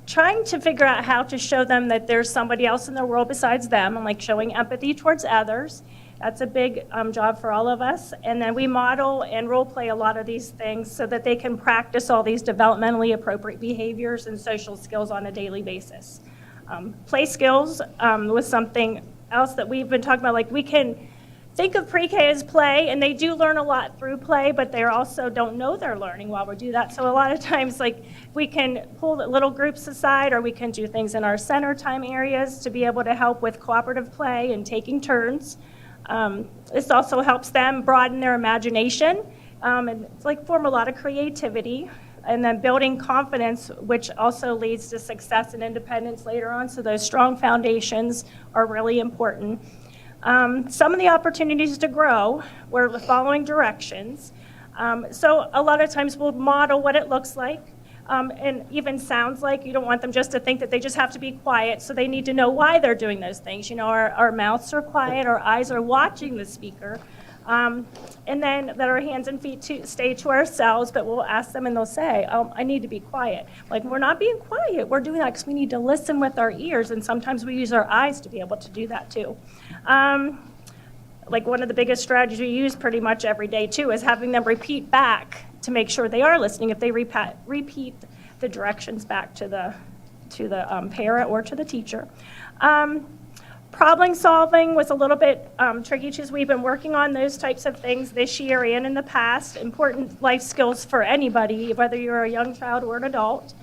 Trying to figure out how to show them that there's somebody else in the world besides them, and like showing empathy towards others. That's a big job for all of us. And then we model and role play a lot of these things so that they can practice all these developmentally appropriate behaviors and social skills on a daily basis. Play skills was something else that we've been talking about. Like, we can think of pre-K as play, and they do learn a lot through play, but they also don't know they're learning while we do that. So a lot of times, like, we can pull the little groups aside, or we can do things in our center time areas to be able to help with cooperative play and taking turns. This also helps them broaden their imagination and it's like form a lot of creativity, and then building confidence, which also leads to success and independence later on. So those strong foundations are really important. Some of the opportunities to grow were the following directions. So a lot of times we'll model what it looks like and even sounds like. You don't want them just to think that they just have to be quiet, so they need to know why they're doing those things. Our mouths are quiet, our eyes are watching the speaker. And then that our hands and feet stay to ourselves, but we'll ask them and they'll say, I need to be quiet. Like, we're not being quiet, we're doing that because we need to listen with our ears, and sometimes we use our eyes to be able to do that too. Like, one of the biggest strategies we use pretty much every day too is having them repeat back to make sure they are listening. If they repeat the directions back to the parent or to the teacher. Problem solving was a little bit tricky because we've been working on those types of things this year and in the past. Important life skills for anybody, whether you're a young child or an adult.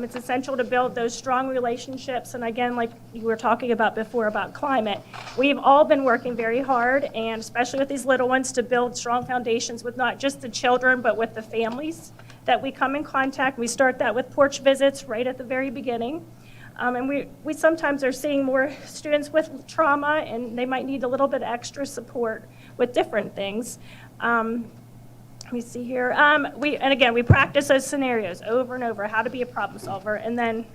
It's essential to build those strong relationships. And again, like you were talking about before about climate, we've all been working very hard, and especially with these little ones, to build strong foundations with not just the children, but with the families that we come in contact. We start that with porch visits right at the very beginning. And we sometimes are seeing more students with trauma, and they might need a little bit extra support with different things. Let me see here. We practice those scenarios over and over, how to be a problem solver, and then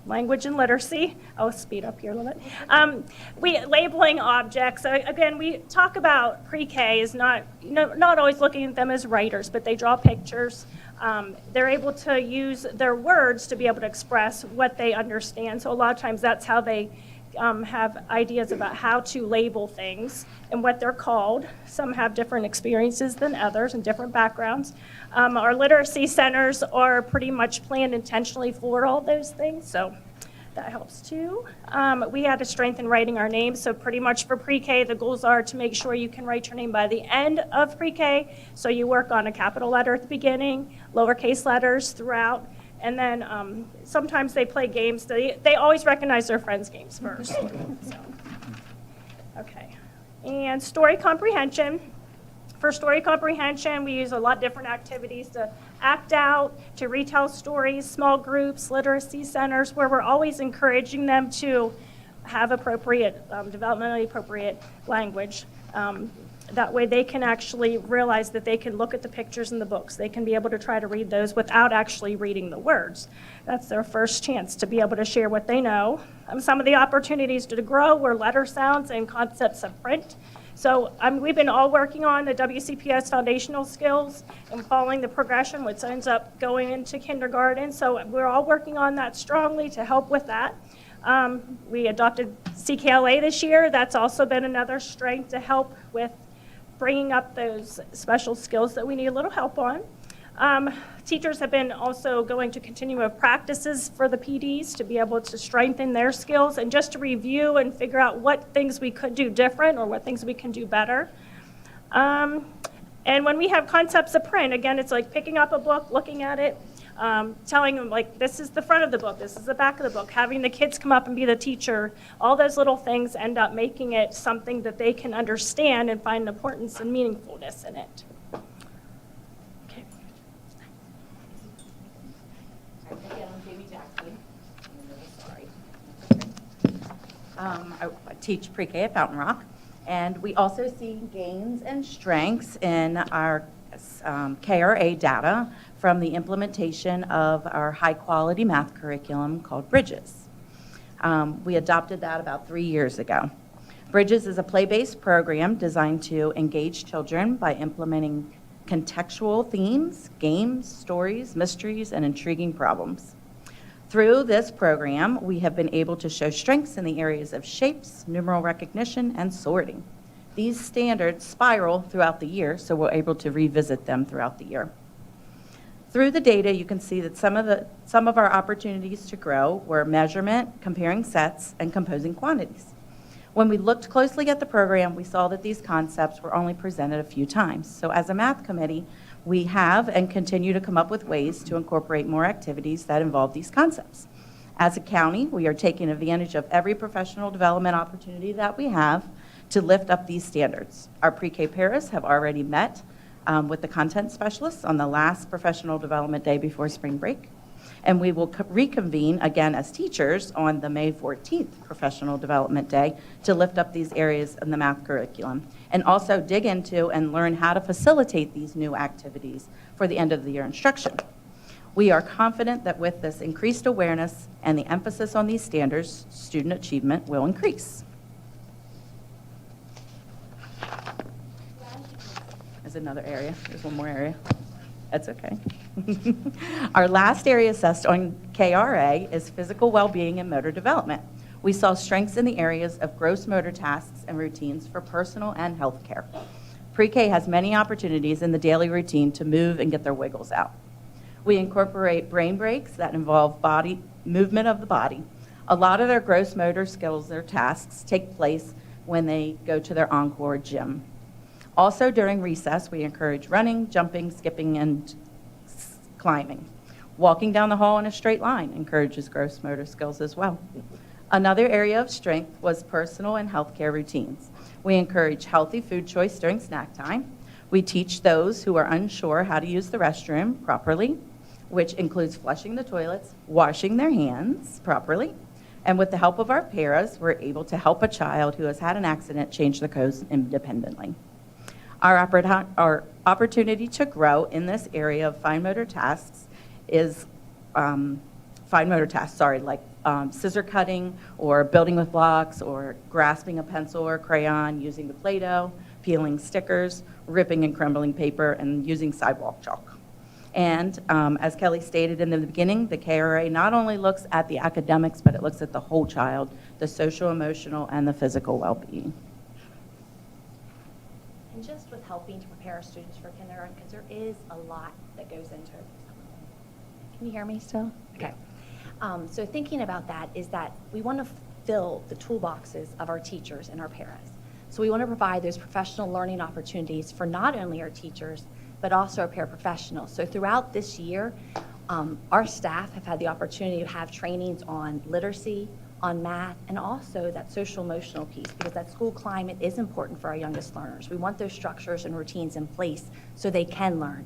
language and literacy. I'll speed up here a little bit. Labeling objects. So again, we talk about pre-K is not always looking at them as writers, but they draw pictures. They're able to use their words to be able to express what they understand. So a lot of times that's how they have ideas about how to label things and what they're called. Some have different experiences than others and different backgrounds. Our literacy centers are pretty much planned intentionally for all those things, so that helps too. We had to strengthen writing our names, so pretty much for pre-K, the goals are to make sure you can write your name by the end of pre-K, so you work on a capital letter at the beginning, lowercase letters throughout, and then sometimes they play games. They always recognize their friends' games first. So. Okay. And story comprehension. For story comprehension, we use a lot of different activities to act out, to retell stories, small groups, literacy centers, where we're always encouraging them to have appropriate, developmentally appropriate language. That way they can actually realize that they can look at the pictures in the books. They can be able to try to read those without actually reading the words. That's their first chance to be able to share what they know. Some of the opportunities to grow were letter sounds and concepts of print. So we've been all working on the WCPS foundational skills and following the progression, which ends up going into kindergarten. So we're all working on that strongly to help with that. We adopted CKLA this year. That's also been another strength to help with bringing up those special skills that we need a little help on. Teachers have been also going to continuum practices for the PDs to be able to strengthen their skills and just to review and figure out what things we could do different or what things we can do better. And when we have concepts of print, again, it's like picking up a book, looking at it, telling them, like, this is the front of the book, this is the back of the book, having the kids come up and be the teacher. All those little things end up making it something that they can understand and find importance and meaningfulness in it. Okay. Again, I'm Jamie Jackson. I teach pre-K at Fountain Rock, and we also see gains and strengths in our KRA data from the implementation of our high-quality math curriculum called Bridges. We adopted that about 3 years ago. Bridges is a play-based program designed to engage children by implementing contextual themes, games, stories, mysteries, and intriguing problems. Through this program, we have been able to show strengths in the areas of shapes, numeral recognition, and sorting. These standards spiral throughout the year, so we're able to revisit them throughout the year. Through the data, you can see that some of our opportunities to grow were measurement, comparing sets, and composing quantities. When we looked closely at the program, we saw that these concepts were only presented a few times. So as a math committee, we have and continue to come up with ways to incorporate more activities that involve these concepts. As a county, we are taking advantage of every professional development opportunity that we have to lift up these standards. Our pre-K paras have already met with the content specialists on the last professional development day before spring break. And we will reconvene again as teachers on the May 14th professional development day to lift up these areas in the math curriculum and also dig into and learn how to facilitate these new activities for the end of the year instruction. We are confident that with this increased awareness and the emphasis on these standards, student achievement will increase. There's another area. There's one more area. That's okay. Our last area assessed on KRA is physical well-being and motor development. We saw strengths in the areas of gross motor tasks and routines for personal and health care. Pre-K has many opportunities in the daily routine to move and get their wiggles out. We incorporate brain breaks that involve body movement of the body. A lot of their gross motor skills, their tasks, take place when they go to their encore gym. Also during recess, we encourage running, jumping, skipping, and climbing. Walking down the hall in a straight line encourages gross motor skills as well. Another area of strength was personal and healthcare routines. We encourage healthy food choice during snack time. We teach those who are unsure how to use the restroom properly, which includes flushing the toilets, washing their hands properly, and with the help of our paras, we're able to help a child who has had an accident change the codes independently. Our opportunity to grow in this area of fine motor tasks is like scissor cutting or building with blocks or grasping a pencil or crayon, using the Play-Doh, peeling stickers, ripping and crumbling paper, and using sidewalk chalk. And as Kelly stated in the beginning, the KRA not only looks at the academics, but it looks at the whole child, the social, emotional, and the physical well-being. And just with helping to prepare our students for kindergarten, because there is a lot that goes into it. Can you hear me still? Okay. So thinking about that is that we want to fill the toolboxes of our teachers and our paras. So we want to provide those professional learning opportunities for not only our teachers, but also our paraprofessionals. So throughout this year, our staff have had the opportunity to have trainings on literacy, on math, and also that social emotional piece, because that school climate is important for our youngest learners. We want those structures and routines in place so they can learn.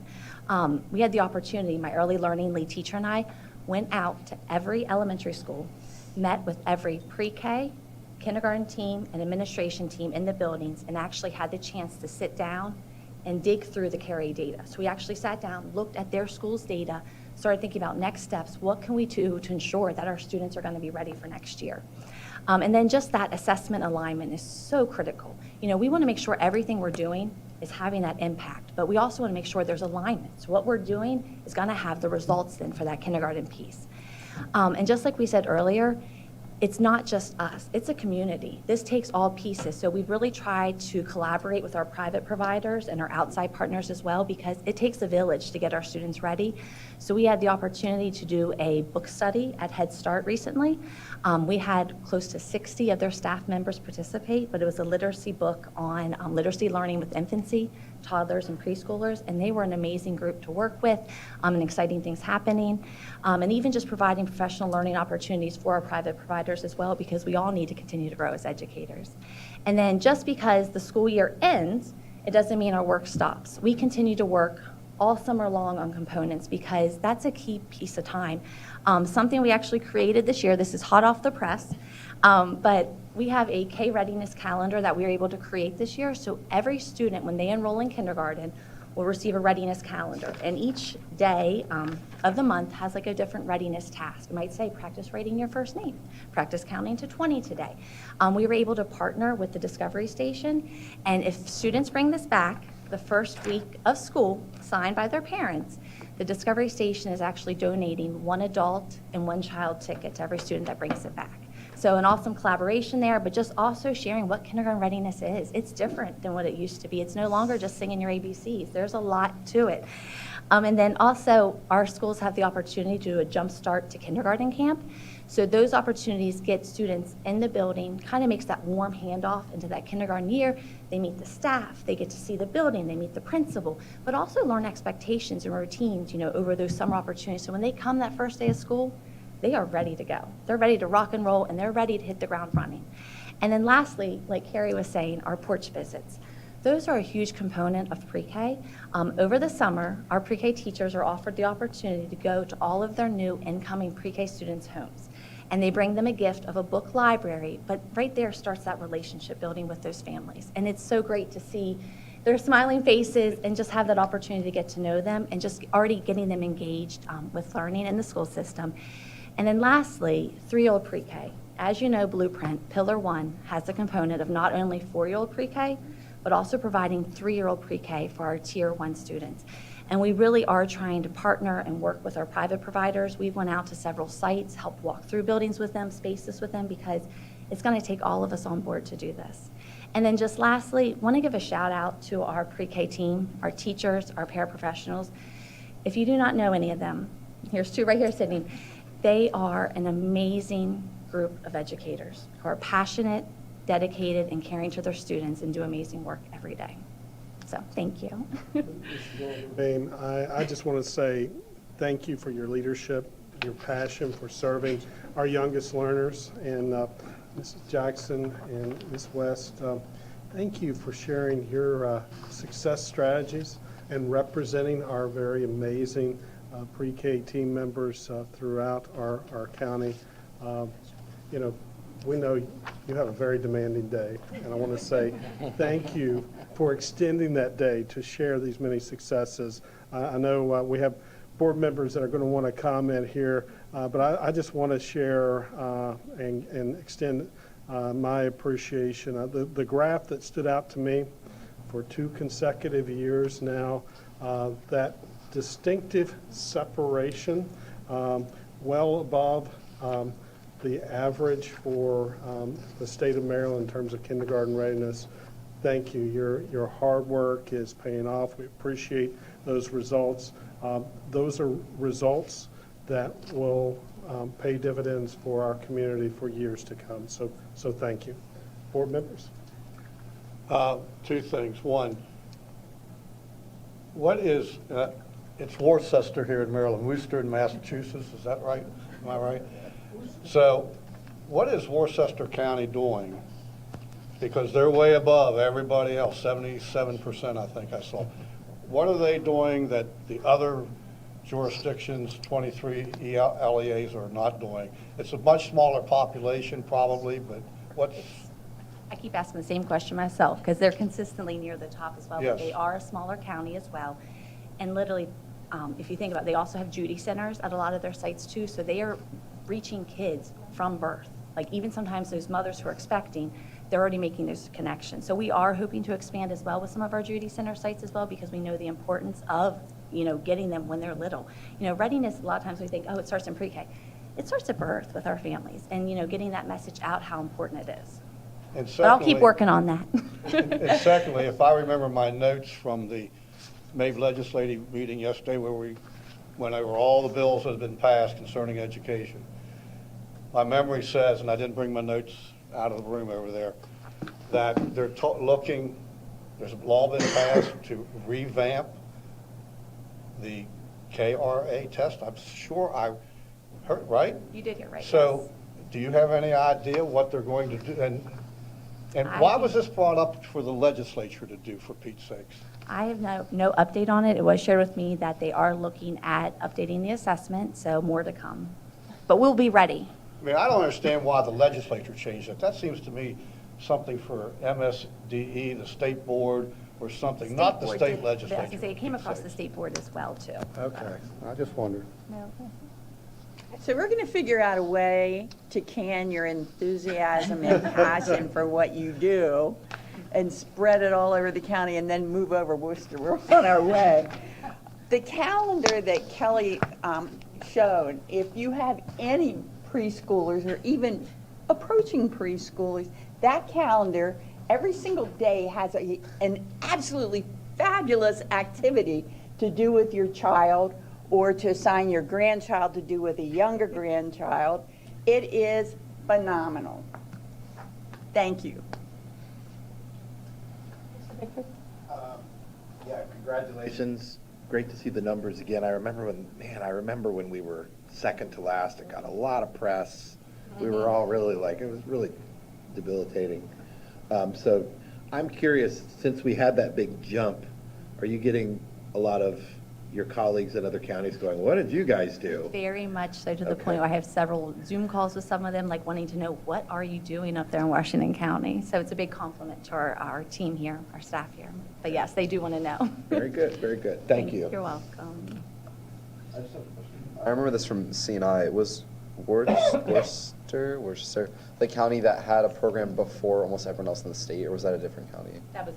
We had the opportunity, my early learning lead teacher and I went out to every elementary school, met with every pre-K, kindergarten team, and administration team in the buildings, and actually had the chance to sit down and dig through the KRA data. So we actually sat down, looked at their school's data, started thinking about next steps. What can we do to ensure that our students are going to be ready for next year? And then just that assessment alignment is so critical. You know, we want to make sure everything we're doing is having that impact, but we also want to make sure there's alignment. So what we're doing is going to have the results then for that kindergarten piece. And just like we said earlier, it's not just us, it's a community. This takes all pieces. So we've really tried to collaborate with our private providers and our outside partners as well, because it takes a village to get our students ready. So we had the opportunity to do a book study at Head Start recently. We had close to 60 of their staff members participate, but it was a literacy book on literacy learning with infancy, toddlers, and preschoolers, and they were an amazing group to work with, and exciting things happening, and even just providing professional learning opportunities for our private providers as well, because we all need to continue to grow as educators. And then just because the school year ends, it doesn't mean our work stops. We continue to work all summer long on components, because that's a key piece of time. Something we actually created this year, this is hot off the press, but we have a K readiness calendar that we were able to create this year. So every student, when they enroll in kindergarten, will receive a readiness calendar. And each day of the month has like a different readiness task. It might say, practice writing your first name, practice counting to 20 today. We were able to partner with the Discovery Station, and if students bring this back the first week of school, signed by their parents, the Discovery Station is actually donating one adult and one child ticket to every student that brings it back. So an awesome collaboration there, but just also sharing what kindergarten readiness is. It's different than what it used to be. It's no longer just singing your ABCs. There's a lot to it. And then also, our schools have the opportunity to do a jump start to kindergarten camp. So those opportunities get students in the building, kind of makes that warm handoff into that kindergarten year. They meet the staff, they get to see the building, they meet the principal, but also learn expectations and routines, you know, over those summer opportunities. So when they come that first day of school, they are ready to go. They're ready to rock and roll, and they're ready to hit the ground running. And then lastly, like Carrie was saying, our porch visits. Those are a huge component of pre-K. Over the summer, our pre-K teachers are offered the opportunity to go to all of their new incoming pre-K students' homes. And they bring them a gift of a book library, but right there starts that relationship building with those families. And it's so great to see their smiling faces and just have that opportunity to get to know them and just already getting them engaged with learning in the school system. And then lastly, 3-year-old pre-K. As you know, Blueprint, Pillar 1, has a component of not only 4-year-old pre-K, but also providing 3-year-old pre-K for our Tier 1 students. And we really are trying to partner and work with our private providers. We've went out to several sites, helped walk through buildings with them, spaces with them, because it's going to take all of us on board to do this. And then just lastly, want to give a shout out to our pre-K team, our teachers, our paraprofessionals. If you do not know any of them, here's two right here sitting. They are an amazing group of educators who are passionate, dedicated, and caring to their students and do amazing work every day. So thank you. I just want to say thank you for your leadership, your passion for serving our youngest learners. And Mrs. Jackson and Ms. West, thank you for sharing your success strategies and representing our very amazing pre-K team members throughout our county. You know, we know you have a very demanding day, and I want to say thank you for extending that day to share these many successes. I know we have board members that are going to want to comment here, but I just want to share and extend my appreciation. The graph that stood out to me for 2 consecutive years now, that distinctive separation, well above the average for the state of Maryland in terms of kindergarten readiness. Thank you. Your hard work is paying off. We appreciate those results. Those are results that will pay dividends for our community for years to come. So thank you. Board members? 2 things. One, what is, it's Worcester here in Maryland, Worcester in Massachusetts, is that right? Am I right? So what is Worcester County doing? Because they're way above everybody else, 77% I think I saw. What are they doing that the other jurisdictions, 23 LEAs, are not doing? It's a much smaller population probably, but what's... I keep asking the same question myself because they're consistently near the top as well. Yes. But they are a smaller county as well. And literally, if you think about it, they also have Judy centers at a lot of their sites too. So they are reaching kids from birth. Like even sometimes those mothers who are expecting, they're already making those connections. So we are hoping to expand as well with some of our Judy Center sites as well because we know the importance of, getting them when they're little. Readiness, a lot of times we think, oh, it starts in pre-K. It starts at birth with our families and, getting that message out how important it is. And but I'll keep working on that. And secondly, if I remember my notes from the May legislative meeting yesterday where we went over all the bills that have been passed concerning education, my memory says, and I didn't bring my notes out of the room over there, that they're looking, there's a law been passed to revamp the KRA test. I'm sure I heard, right? You did hear right. So yes. do you have any idea what they're going to do? And why was this brought up for the legislature to do, for Pete's sakes? I have no update on it. It was shared with me that they are looking at updating the assessment, so more to come. But we'll be ready. I mean, I don't understand why the legislature changed it. That seems to me something for MSDE, the state board, or something, not the state legislature. I was going to say, it came across the state board as well, too. Okay, I just wondered. No. So we're going to figure out a way to can your enthusiasm and passion for what you do and spread it all over the county and then move over Worcester. We're on our way. The calendar that Kelly showed, if you have any preschoolers or even approaching preschoolers, that calendar every single day has an absolutely fabulous activity to do with your child or to assign your grandchild to do with a younger grandchild. It is phenomenal. Thank you. Yeah, congratulations. Great to see the numbers again. I remember when we were second to last. It got a lot of press. We were all really it was really debilitating. So I'm curious, since we had that big jump, are you getting a lot of your colleagues in other counties going, what did you guys do? Very much so, to the point where I have several Zoom calls with some of them, wanting to know, what are you doing up there in Washington County? So it's a big compliment to our team here, our staff here. But yes, they do want to know. Very good, very good. Thank you. You're welcome. I remember this from C&I. It was Worcester, the county that had a program before almost everyone else in the state, or was that a different county? That was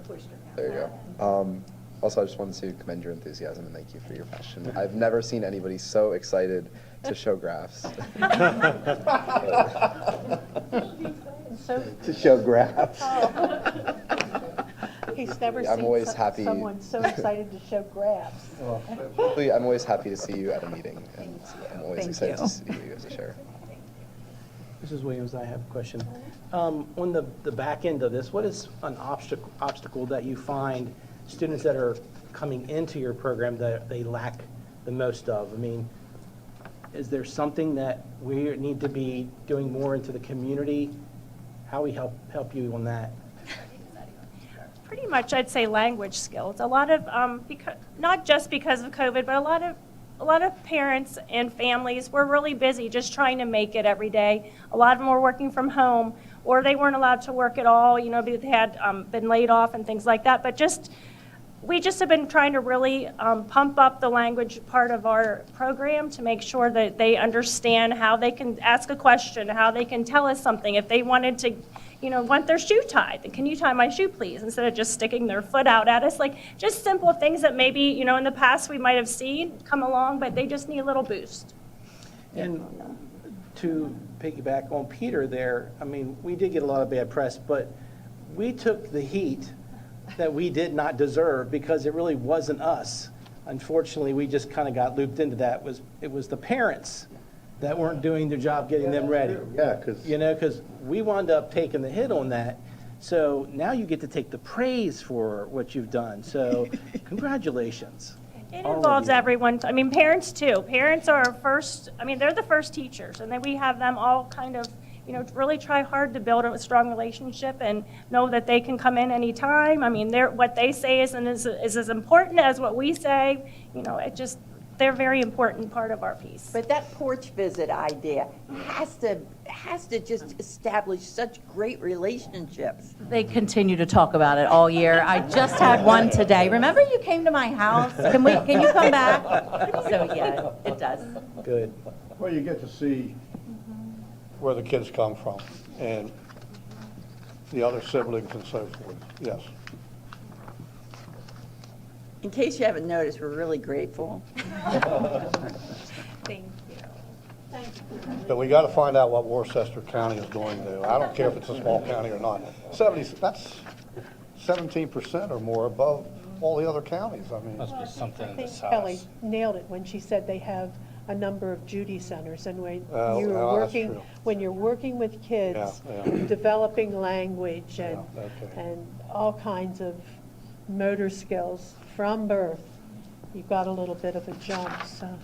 Worcester County. There you go. Also, I just wanted to commend your enthusiasm and thank you for your passion. I've never seen anybody so excited to show graphs. To show graphs. He's never I'm seen always happy. someone so excited to show graphs. I'm always happy to see you at a meeting, and I'm always excited to see you as a chair. Mrs. Williams, I have a question. On the back end of this, what is an obstacle that you find students that are coming into your program that they lack the most of? I mean, is there something that we need to be doing more into the community? How we help you on that? Pretty much, I'd say language skills. A lot of, not just because of COVID, but a lot of parents and families were really busy just trying to make it every day. A lot of them were working from home, or they weren't allowed to work at all, you know, because they had been laid off and things like that. But we just have been trying to really pump up the language part of our program to make sure that they understand how they can ask a question, how they can tell us something. If they wanted to, you know, want their shoe tied, then can you tie my shoe, please? Instead of just sticking their foot out at us. Like, just simple things that maybe, you know, in the past we might have seen come along, but they just need a little boost. And to piggyback on Peter there, I mean, we did get a lot of bad press, but we took the heat that we did not deserve because it really wasn't us. Unfortunately, we just kind of got looped into that. It was the parents that weren't doing their job getting them ready. Yeah, because we wound up taking the hit on that. So now you get to take the praise for what you've done. So congratulations. It involves everyone. I mean, parents too. Parents are first, I mean, they're the first teachers, and then we have them all kind of, you know, really try hard to build a strong relationship and know that they can come in anytime. I mean, what they say is as important as what we say. You know, they're a very important part of our piece. But that porch visit idea has to just establish such great relationships. They continue to talk about it all year. I just had one today. Remember you came to my house? Can you come back? So yeah, it does. Good. Well, you get to see where the kids come from and the other siblings and so forth. Yes. In case you haven't noticed, we're really grateful. Thank you. But we got to find out what Worcester County is doing there. I don't care if it's a small county or not. That's 17% or more above all the other counties. I mean, Must be something I in think this Kelly house. nailed it when she said they have a number of Judy centers, and when Well, you're well, that's working, true. when you're working with kids, Yeah, yeah. developing language and Yeah, okay. and all kinds of motor skills from birth, you've got a little bit of a jump. So,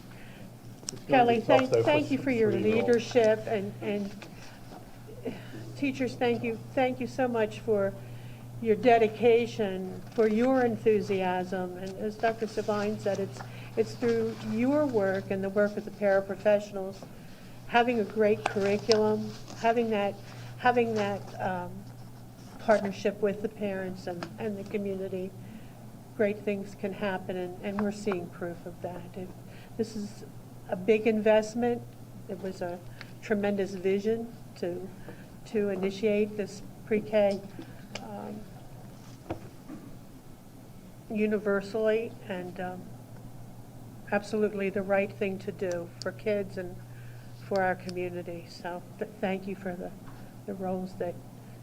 Kelly, thank you for your leadership, and teachers, thank you so much for your dedication, for your enthusiasm, and as Dr. Savine said, it's through your work and the work of the paraprofessionals, having a great curriculum, having that partnership with the parents and the community. Great things can happen, and we're seeing proof of that. This is a big investment. It was a tremendous vision to initiate this pre-K universally, and absolutely the right thing to do for kids and for our community. So thank you for the roles that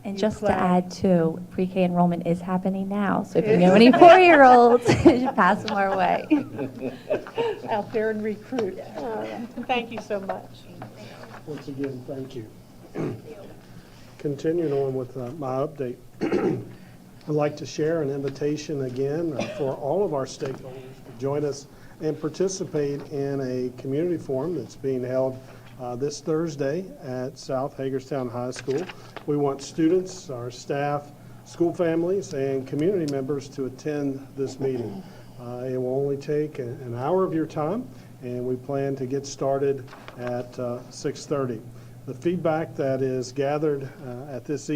And you just play. to add too, pre-K enrollment is happening now. So if you know any 4-year-olds, you should pass them our way. Out there and recruit. Thank you so much. Once again, thank you. Continuing on with my update, I'd like to share an invitation again for all of our stakeholders to join us and participate in a community forum that's being held this Thursday at South Hagerstown High School. We want students, our staff, school families, and community members to attend this meeting. It will only take an hour of your time, and we plan to get started at 6:30. The feedback that is gathered at this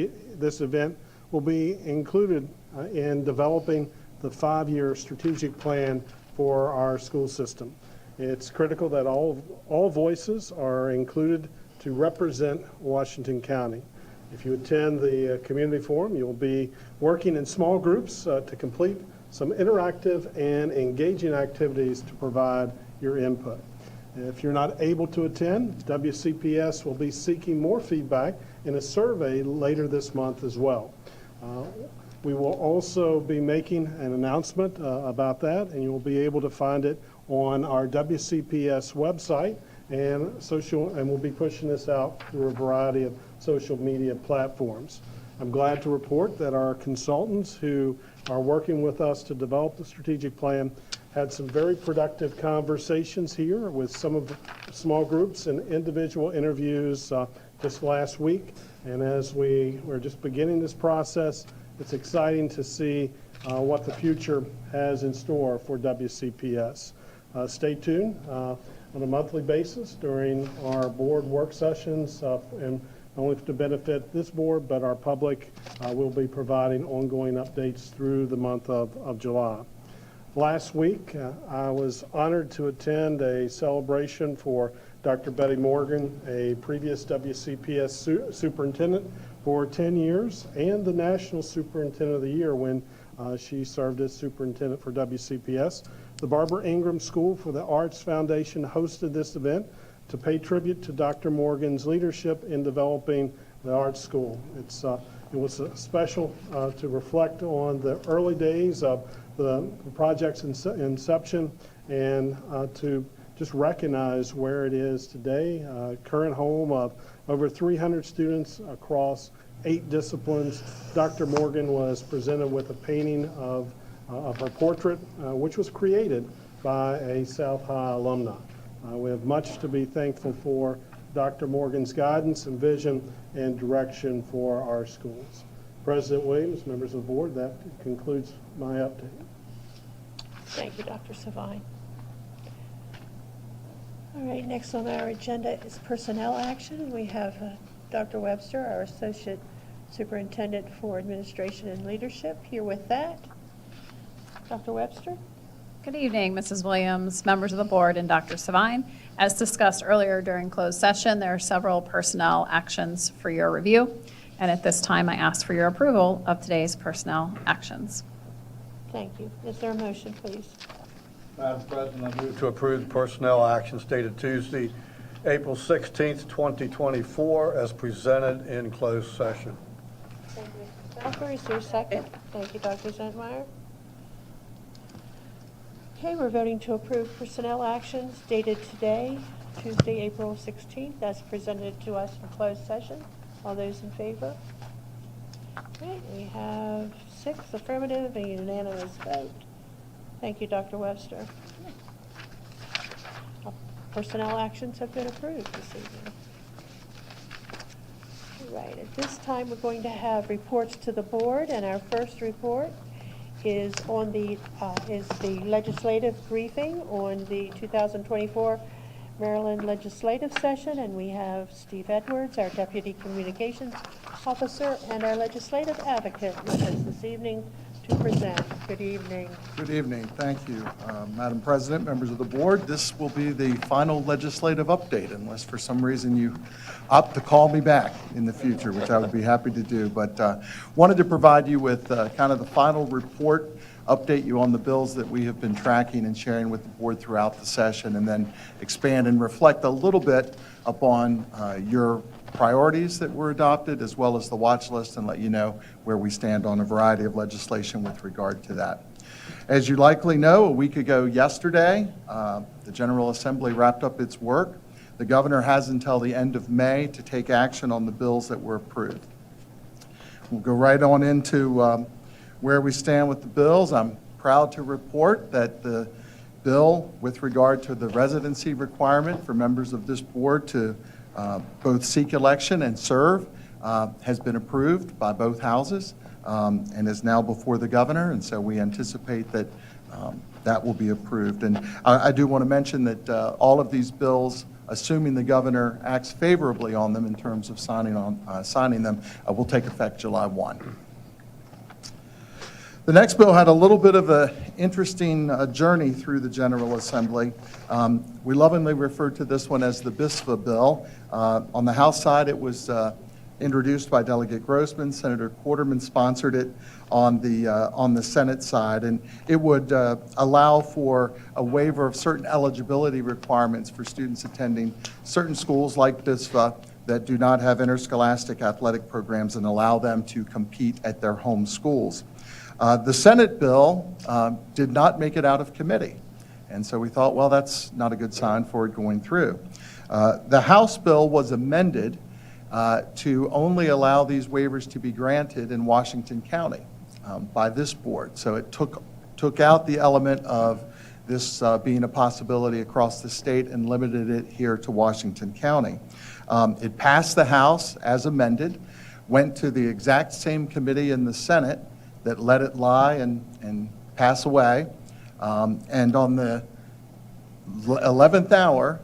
event will be included in developing the 5-year strategic plan for our school system. It's critical that all voices are included to represent Washington County. If you attend the community forum, you'll be working in small groups to complete some interactive and engaging activities to provide your input. If you're not able to attend, WCPS will be seeking more feedback in a survey later this month as well. We will also be making an announcement about that, and you'll be able to find it on our WCPS website and we'll be pushing this out through a variety of social media platforms. I'm glad to report that our consultants who are working with us to develop the strategic plan had some very productive conversations here with some of the small groups and individual interviews just last week. And as we're just beginning this process, it's exciting to see what the future has in store for WCPS. Stay tuned on a monthly basis during our board work sessions, and only to benefit this board, but our public will be providing ongoing updates through the month of July. Last week, I was honored to attend a celebration for Dr. Betty Morgan, a previous WCPS superintendent for 10 years, and the National Superintendent of the Year when she served as superintendent for WCPS. The Barbara Ingram School for the Arts Foundation hosted this event to pay tribute to Dr. Morgan's leadership in developing the art school. It was special to reflect on the early days of the project's inception and to just recognize where it is today. Current home of over 300 students across 8 disciplines. Dr. Morgan was presented with a painting of her portrait, which was created by a South High alumni. We have much to be thankful for Dr. Morgan's guidance and vision and direction for our schools. President Williams, members of the board, that concludes my update. Thank you, Dr. Savine. All right, next on our agenda is personnel action, and we have Dr. Webster, our Associate Superintendent for Administration and Leadership, here with that. Dr. Webster? Good evening, Mrs. Williams, members of the board, and Dr. Savine. As discussed earlier during closed session, there are several personnel actions for your review, and at this time I ask for your approval of today's personnel actions. Thank you. Is there a motion, please? Madam President, I move to approve the personnel actions dated Tuesday, April 16th, 2024, as presented in closed session. Thank you, Mr. Stauffer. Is there a second? Thank you, Dr. Zentmeyer. Okay, we're voting to approve personnel actions dated today, Tuesday, April 16th, as presented to us in closed session. All those in favor? Okay, we have 6 affirmative and unanimous vote. Thank you, Dr. Webster. Personnel actions have been approved this evening. All right, at this time we're going to have reports to the board, and our first report is on the legislative briefing on the 2024 Maryland legislative session, and we have Steve Edwards, our Deputy Communications Officer, and our legislative advocate with us this evening to present. Good evening. Good evening. Thank you, Madam President, members of the board. This will be the final legislative update, unless for some reason you opt to call me back in the future, which I would be happy to do. But wanted to provide you with kind of the final report, update you on the bills that we have been tracking and sharing with the board throughout the session, and then expand and reflect a little bit upon your priorities that were adopted, as well as the watch list, and let you know where we stand on a variety of legislation with regard to that. As you likely know, a week ago yesterday, the General Assembly wrapped up its work. The governor has until the end of May to take action on the bills that were approved. We'll go right on into where we stand with the bills. I'm proud to report that the bill with regard to the residency requirement for members of this board to both seek election and serve has been approved by both houses and is now before the governor, and so we anticipate that that will be approved. And I do want to mention that all of these bills, assuming the governor acts favorably on them in terms of signing them, will take effect July 1. The next bill had a little bit of an interesting journey through the General Assembly. We lovingly refer to this one as the BISFA bill. On the House side, it was introduced by Delegate Grossman. Senator Quarterman sponsored it on the Senate side, and it would allow for a waiver of certain eligibility requirements for students attending certain schools like BISFA that do not have interscholastic athletic programs and allow them to compete at their home schools. The Senate bill did not make it out of committee, and so we thought, well, that's not a good sign for it going through. The House bill was amended to only allow these waivers to be granted in Washington County by this board. So it took out the element of this being a possibility across the state and limited it here to Washington County. It passed the House as amended, went to the exact same committee in the Senate that let it lie and pass away. And on the 11th hour,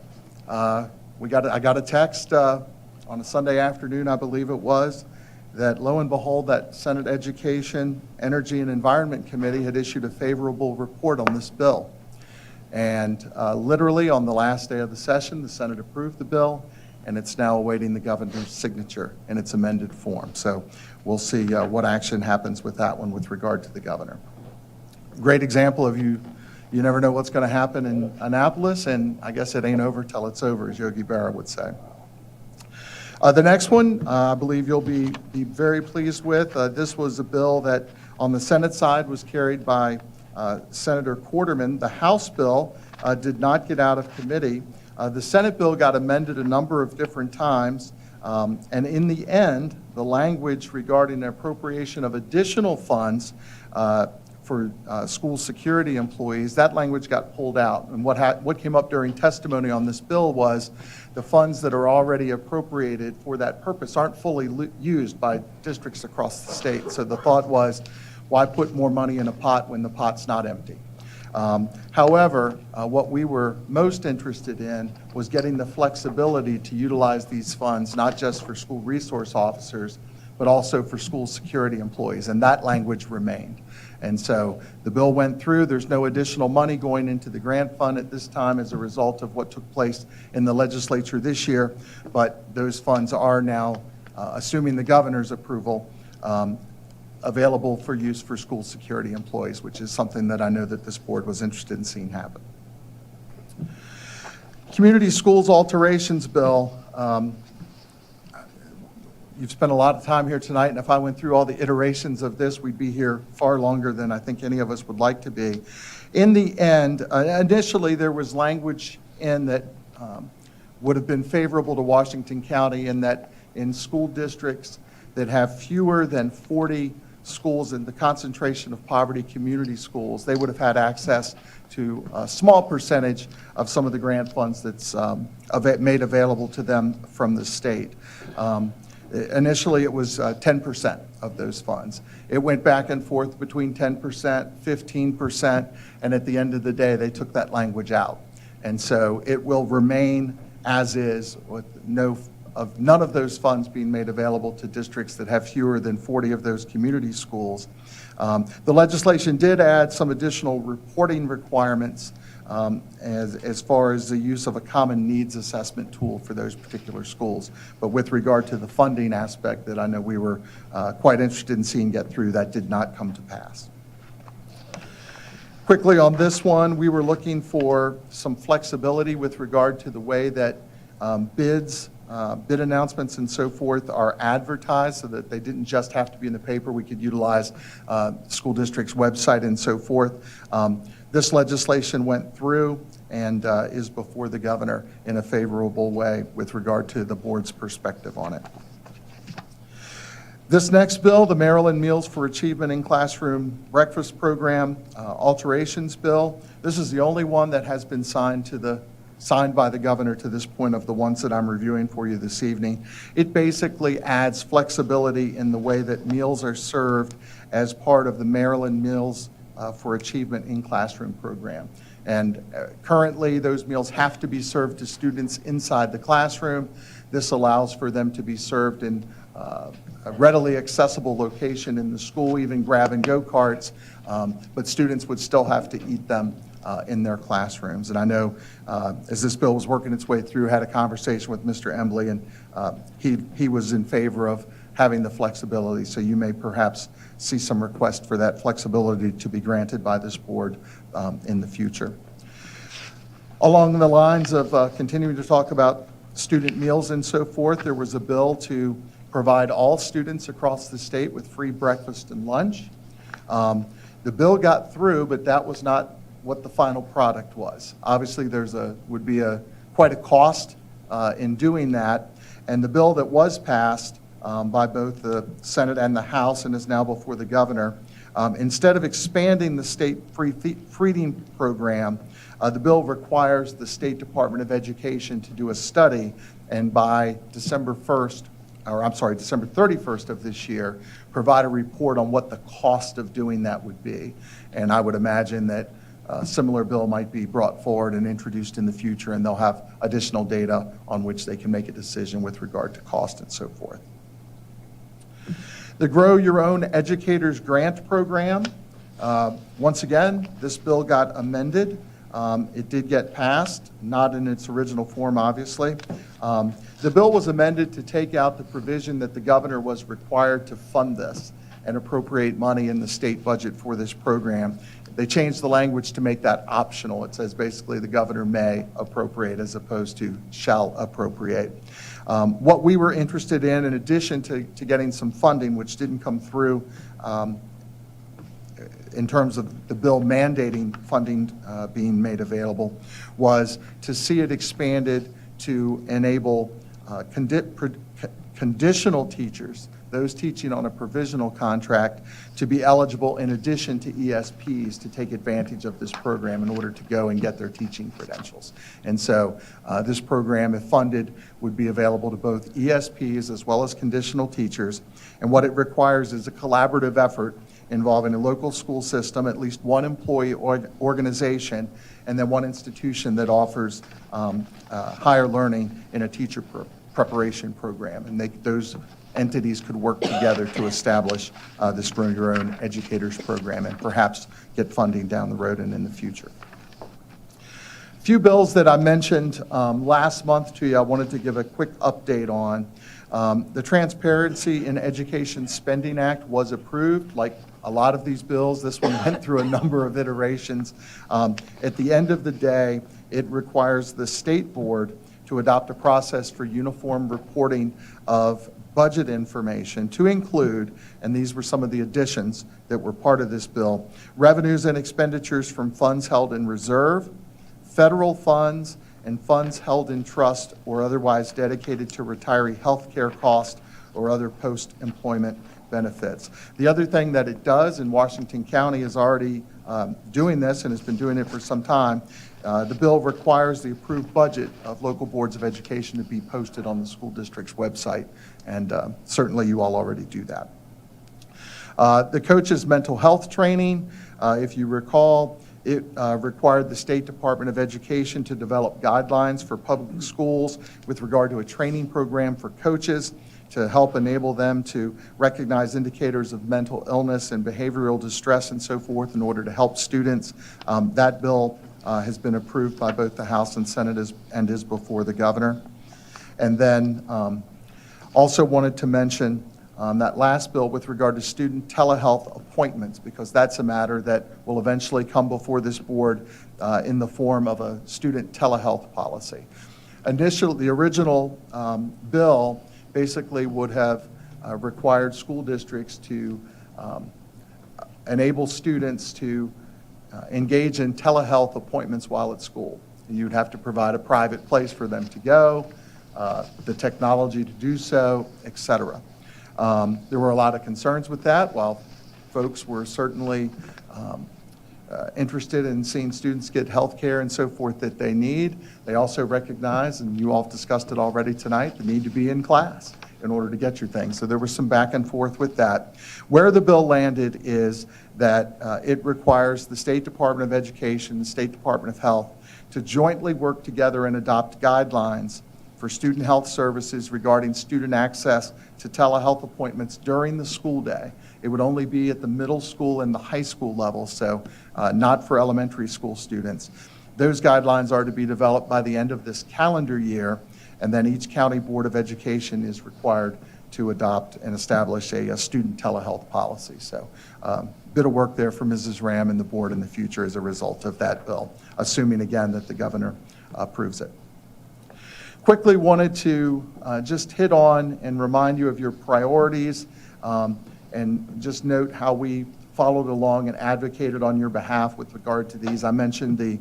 I got a text on a Sunday afternoon, I believe it was, that lo and behold, that Senate Education, Energy, and Environment Committee had issued a favorable report on this bill. And literally on the last day of the session, the Senate approved the bill, and it's now awaiting the governor's signature in its amended form. So we'll see what action happens with that one with regard to the governor. Great example of you never know what's going to happen in Annapolis, and I guess it ain't over till it's over, as Yogi Berra would say. The next one, I believe you'll be very pleased with. This was a bill that on the Senate side was carried by Senator Quarterman. The House bill did not get out of committee. The Senate bill got amended a number of different times, and in the end, the language regarding the appropriation of additional funds for school security employees, that language got pulled out. And what came up during testimony on this bill was the funds that are already appropriated for that purpose aren't fully used by districts across the state. So the thought was, why put more money in a pot when the pot's not empty? However, what we were most interested in was getting the flexibility to utilize these funds, not just for school resource officers, but also for school security employees, and that language remained. And so the bill went through. There's no additional money going into the grant fund at this time as a result of what took place in the legislature this year, but those funds are now, assuming the governor's approval, available for use for school security employees, which is something that I know that this board was interested in seeing happen. Community Schools Alterations Bill. You've spent a lot of time here tonight, and if I went through all the iterations of this, we'd be here far longer than I think any of us would like to be. In the end, initially there was language in that would have been favorable to Washington County, in that in school districts that have fewer than 40 schools in the concentration of poverty community schools, they would have had access to a small percentage of some of the grant funds that's made available to them from the state. Initially, it was 10% of those funds. It went back and forth between 10%, 15%, and at the end of the day, they took that language out. And so it will remain as is, with none of those funds being made available to districts that have fewer than 40 of those community schools. The legislation did add some additional reporting requirements as far as the use of a common needs assessment tool for those particular schools. But with regard to the funding aspect that I know we were quite interested in seeing get through, that did not come to pass. Quickly on this one, we were looking for some flexibility with regard to the way that bid announcements and so forth are advertised, so that they didn't just have to be in the paper. We could utilize school district's website and so forth. This legislation went through and is before the governor in a favorable way with regard to the board's perspective on it. This next bill, the Maryland Meals for Achievement in Classroom Breakfast Program Alterations Bill, this is the only one that has been signed by the governor to this point of the ones that I'm reviewing for you this evening. It basically adds flexibility in the way that meals are served as part of the Maryland Meals for Achievement in Classroom program. And currently, those meals have to be served to students inside the classroom. This allows for them to be served in a readily accessible location in the school, even grab-and-go carts, but students would still have to eat them in their classrooms. And I know as this bill was working its way through, I had a conversation with Mr. Embley, and he was in favor of having the flexibility. So you may perhaps see some request for that flexibility to be granted by this board in the future. Along the lines of continuing to talk about student meals and so forth, there was a bill to provide all students across the state with free breakfast and lunch. The bill got through, but that was not what the final product was. Obviously, would be quite a cost in doing that, and the bill that was passed by both the Senate and the House and is now before the governor, instead of expanding the state free feeding program, The bill requires the State Department of Education to do a study, and by December 31st of this year, provide a report on what the cost of doing that would be. And I would imagine that a similar bill might be brought forward and introduced in the future, and they'll have additional data on which they can make a decision with regard to cost and so forth. The Grow Your Own Educators Grant Program. Once again, this bill got amended. It did get passed, not in its original form, obviously. The bill was amended to take out the provision that the governor was required to fund this and appropriate money in the state budget for this program. They changed the language to make that optional. It says basically the governor may appropriate as opposed to shall appropriate. What we were interested in addition to getting some funding, which didn't come through in terms of the bill mandating funding being made available, was to see it expanded to enable conditional teachers, those teaching on a provisional contract, to be eligible in addition to ESPs to take advantage of this program in order to go and get their teaching credentials. And so this program, if funded, would be available to both ESPs as well as conditional teachers. And what it requires is a collaborative effort involving a local school system, at least one employee organization, and then one institution that offers higher learning in a teacher preparation program. And those entities could work together to establish this Grow Your Own Educators program and perhaps get funding down the road and in the future. A few bills that I mentioned last month to you, I wanted to give a quick update on. The Transparency in Education Spending Act was approved. Like a lot of these bills, this one went through a number of iterations. At the end of the day, it requires the state board to adopt a process for uniform reporting of budget information to include, and these were some of the additions that were part of this bill, revenues and expenditures from funds held in reserve, federal funds, and funds held in trust or otherwise dedicated to retiree health care costs or other post-employment benefits. The other thing that it does, and Washington County is already doing this and has been doing it for some time, the bill requires the approved budget of local boards of education to be posted on the school district's website, and certainly you all already do that. The coaches' mental health training, if you recall, it required the State Department of Education to develop guidelines for public schools with regard to a training program for coaches to help enable them to recognize indicators of mental illness and behavioral distress and so forth in order to help students. That bill has been approved by both the House and Senate and is before the governor. And then also wanted to mention that last bill with regard to student telehealth appointments, because that's a matter that will eventually come before this board in the form of a student telehealth policy. The original bill basically would have required school districts to enable students to engage in telehealth appointments while at school. You'd have to provide a private place for them to go, the technology to do so, etc. There were a lot of concerns with that. While folks were certainly interested in seeing students get health care and so forth that they need, they also recognize, and you all have discussed it already tonight, the need to be in class in order to get your things. So there was some back and forth with that. Where the bill landed is that it requires the State Department of Education, the State Department of Health to jointly work together and adopt guidelines for student health services regarding student access to telehealth appointments during the school day. It would only be at the middle school and the high school level, so not for elementary school students. Those guidelines are to be developed by the end of this calendar year, and then each county board of education is required to adopt and establish a student telehealth policy. So bit of work there for Mrs. Ram and the board in the future as a result of that bill, assuming again that the governor approves it. Quickly wanted to just hit on and remind you of your priorities and just note how we followed along and advocated on your behalf with regard to these. I mentioned the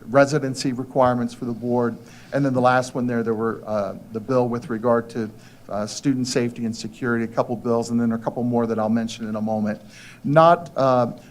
residency requirements for the board, and then the last one there were the bill with regard to student safety and security, a couple bills, and then a couple more that I'll mention in a moment. Not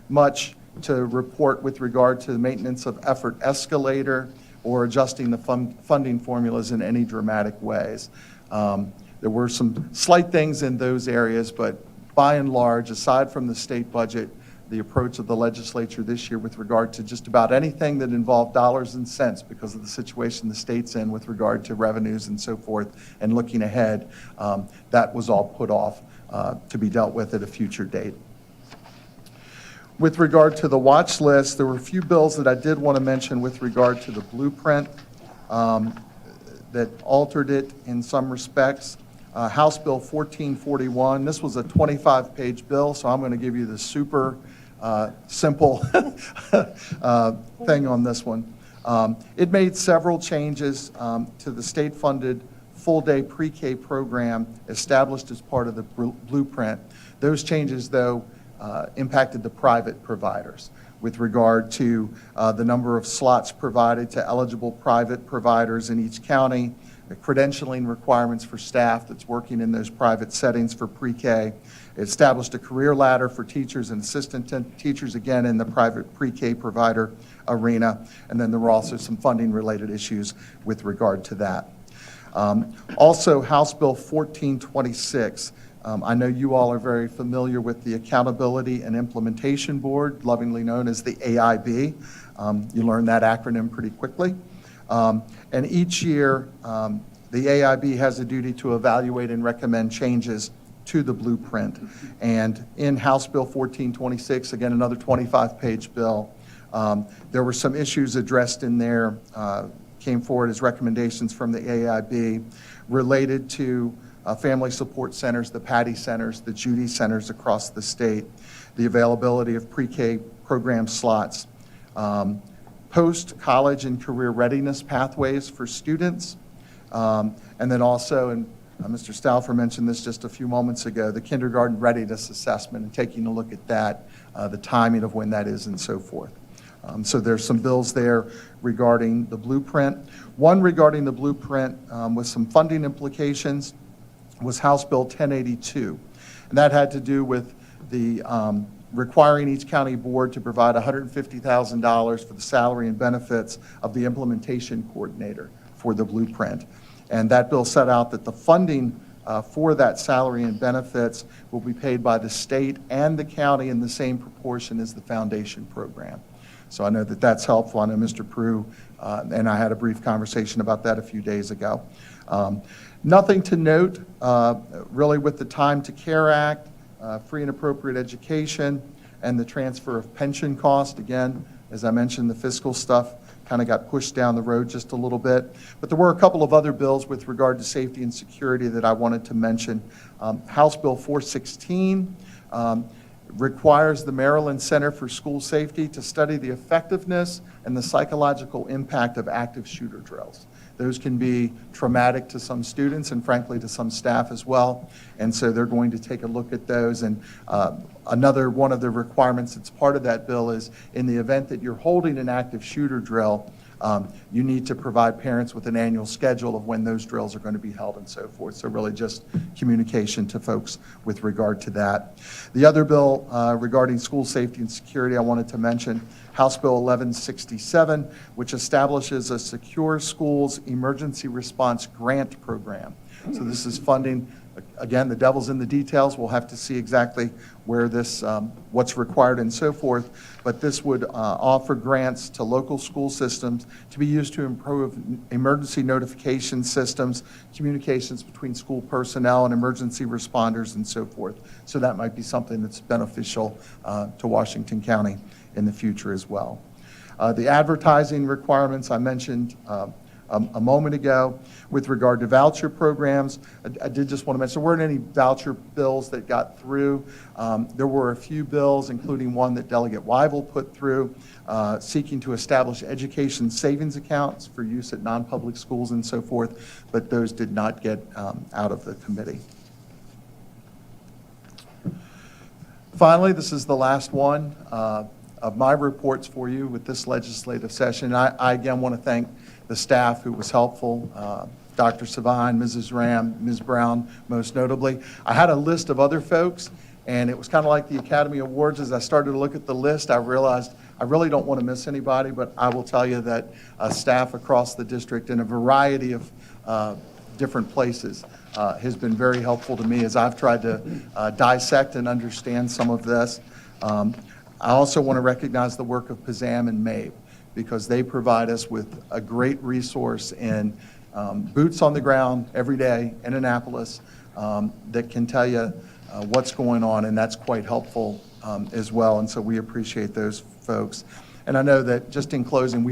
much to report with regard to the maintenance of effort escalator or adjusting the funding formulas in any dramatic ways. There were some slight things in those areas, but by and large, aside from the state budget, the approach of the legislature this year with regard to just about anything that involved dollars and cents because of the situation the state's in with regard to revenues and so forth and looking ahead, that was all put off to be dealt with at a future date. With regard to the watch list, there were a few bills that I did want to mention with regard to the blueprint that altered it in some respects. House Bill 1441, this was a 25-page bill, so I'm going to give you the super simple thing on this one. It made several changes to the state-funded full-day pre-K program established as part of the blueprint. Those changes, though, impacted the private providers with regard to the number of slots provided to eligible private providers in each county, the credentialing requirements for staff that's working in those private settings for pre-K. It established a career ladder for teachers and assistant teachers, again, in the private pre-K provider arena. And then there were also some funding-related issues with regard to that. Also, House Bill 1426. I know you all are very familiar with the Accountability and Implementation Board, lovingly known as the AIB. You learn that acronym pretty quickly. And each year, the AIB has a duty to evaluate and recommend changes to the blueprint. And in House Bill 1426, again, another 25-page bill, there were some issues addressed in there, came forward as recommendations from the AIB related to family support centers, the PADI centers, the Judy centers across the state, the availability of pre-K program slots, post-college and career readiness pathways for students, and then also, and Mr. Stauffer mentioned this just a few moments ago, the kindergarten readiness assessment and taking a look at that, the timing of when that is and so forth. So there's some bills there regarding the blueprint. One regarding the blueprint with some funding implications was House Bill 1082. And that had to do with the requiring each county board to provide $150,000 for the salary and benefits of the implementation coordinator for the blueprint. And that bill set out that the funding for that salary and benefits will be paid by the state and the county in the same proportion as the foundation program. So I know that that's helpful. I know Mr. Prue and I had a brief conversation about that a few days ago. Nothing to note really with the Time to Care Act, free and appropriate education, and the transfer of pension cost. Again, as I mentioned, the fiscal stuff kind of got pushed down the road just a little bit. But there were a couple of other bills with regard to safety and security that I wanted to mention. House Bill 416 requires the Maryland Center for School Safety to study the effectiveness and the psychological impact of active shooter drills. Those can be traumatic to some students and frankly to some staff as well. And so they're going to take a look at those. And another one of the requirements that's part of that bill is in the event that you're holding an active shooter drill, you need to provide parents with an annual schedule of when those drills are going to be held and so forth. So really just communication to folks with regard to that. The other bill regarding school safety and security I wanted to mention, House Bill 1167, which establishes a Secure Schools Emergency Response Grant Program. So this is funding, again, the devil's in the details. We'll have to see exactly where this, what's required and so forth. But this would offer grants to local school systems to be used to improve emergency notification systems, communications between school personnel and emergency responders and so forth. So that might be something that's beneficial to Washington County in the future as well. The advertising requirements I mentioned a moment ago with regard to voucher programs. I did just want to mention there weren't any voucher bills that got through. There were a few bills, including one that Delegate Weibel put through, seeking to establish education savings accounts for use at non-public schools and so forth, but those did not get out of the committee. Finally, this is the last one of my reports for you with this legislative session. I again want to thank the staff who was helpful, Dr. Savine, Mrs. Ram, Ms. Brown, most notably. I had a list of other folks, And it was kind of like the Academy Awards. As I started to look at the list, I realized I really don't want to miss anybody, but I will tell you that staff across the district in a variety of different places has been very helpful to me as I've tried to dissect and understand some of this. I also want to recognize the work of PZAM and MAVE, because they provide us with a great resource in boots on the ground every day in Annapolis that can tell you what's going on, and that's quite helpful as well. And so we appreciate those folks. And I know that just in closing,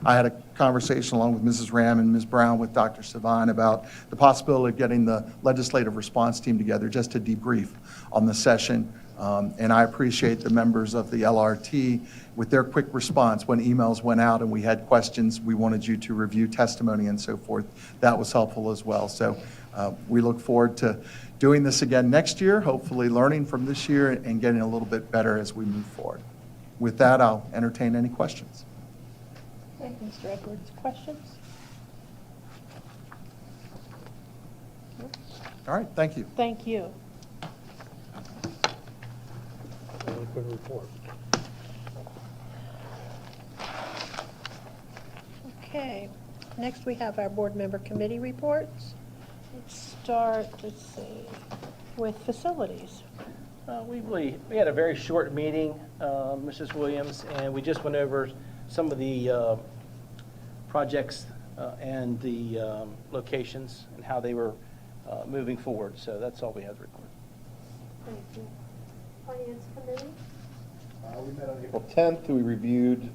I had a conversation along with Mrs. Ram and Ms. Brown with Dr. Savine about the possibility of getting the legislative response team together just to debrief on the session. And I appreciate the members of the LRT with their quick response when emails went out and we had questions. We wanted you to review testimony and so forth. That was helpful as well. So we look forward to doing this again next year, hopefully learning from this year and getting a little bit better as we move forward. With that, I'll entertain any questions. Okay, Mr. Edwards, questions? All right, thank you. Thank you. Good report. Okay, next we have our board member committee reports. Let's start, with facilities. We had a very short meeting, Mrs. Williams, and we just went over some of the projects and the locations and how they were moving forward. So that's all we had to report. Thank you. Finance committee? We met on April 10th. We reviewed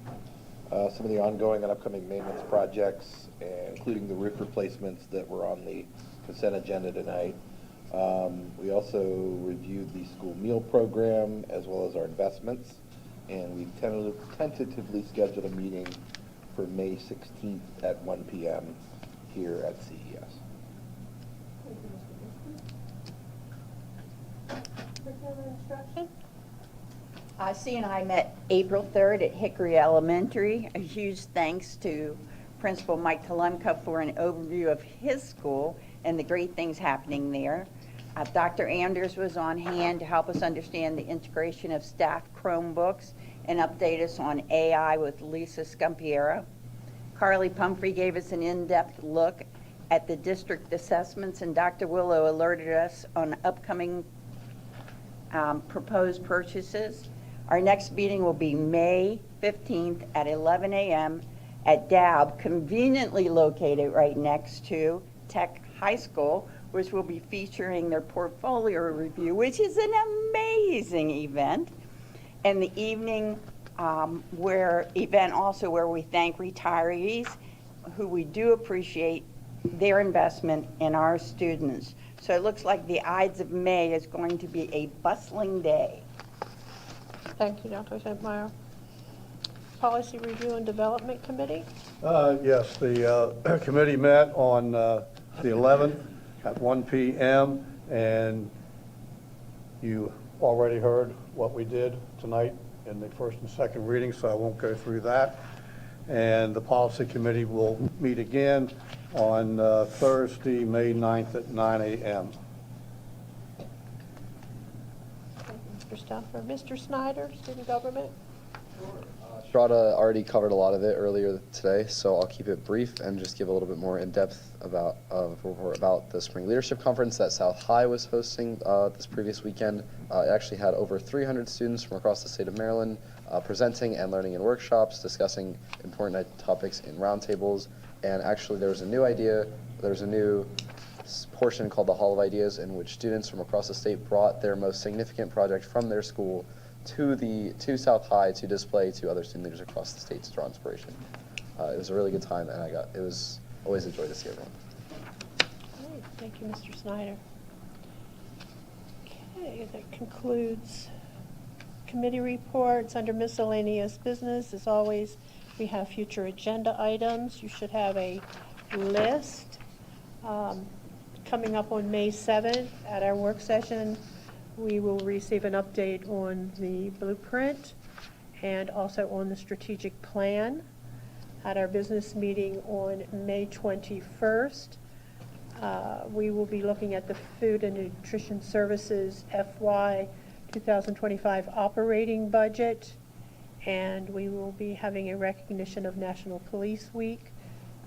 some of the ongoing and upcoming maintenance projects, including the roof replacements that were on the consent agenda tonight. We also reviewed the school meal program as well as our investments, and we tentatively scheduled a meeting for May 16th at 1 p.m. here at CES. Curriculum instruction? C and I met April 3rd at Hickory Elementary. A huge thanks to Principal Mike Talemka for an overview of his school and the great things happening there. Dr. Anders was on hand to help us understand the integration of staff Chromebooks and update us on AI with Lisa Scampiera. Carly Pumphrey gave us an in-depth look at the district assessments, and Dr. Willow alerted us on upcoming proposed purchases. Our next meeting will be May 15th at 11 a.m. at DAB, conveniently located right next to Tech High School, which will be featuring their portfolio review, which is an amazing event. And the evening event also where we thank retirees who we do appreciate their investment in our students. So it looks like the Ides of May is going to be a bustling day. Thank you, Dr. Zentmeyer. Policy Review and Development Committee? Yes, the committee met on the 11th at 1 p.m. and you already heard what we did tonight in the first and second reading, so I won't go through that. And the policy committee will meet again on Thursday, May 9th at 9 a.m. Mr. Stauffer. Mr. Snyder, Student Government? Strada already covered a lot of it earlier today, so I'll keep it brief and just give a little bit more in-depth about the Spring Leadership Conference that South High was hosting this previous weekend. It actually had over 300 students from across the state of Maryland presenting and learning in workshops, discussing important topics in roundtables, and actually there was a new portion called the Hall of Ideas, in which students from across the state brought their most significant project from their school to South High to display to other student leaders across the state to draw inspiration. It was a really good time, and it was always a joy to see everyone. Great. Thank you, Mr. Snyder. Okay, that concludes committee reports. Under miscellaneous business, as always, we have future agenda items. You should have a list. Coming up on May 7th at our work session, we will receive an update on the blueprint and also on the strategic plan. At our business meeting on May 21st, we will be looking at the Food and Nutrition Services FY 2025 operating budget, and we will be having a recognition of National Police Week,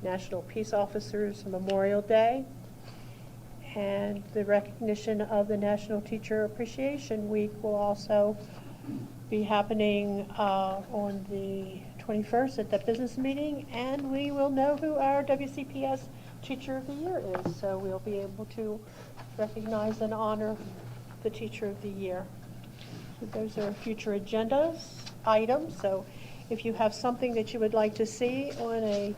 National Peace Officers Memorial Day, and the recognition of the National Teacher Appreciation Week will also be happening on the 21st at the business meeting, and we will know who our WCPS Teacher of the Year is, so we'll be able to recognize and honor the Teacher of the Year. So those are future agendas items, so if you have something that you would like to see on a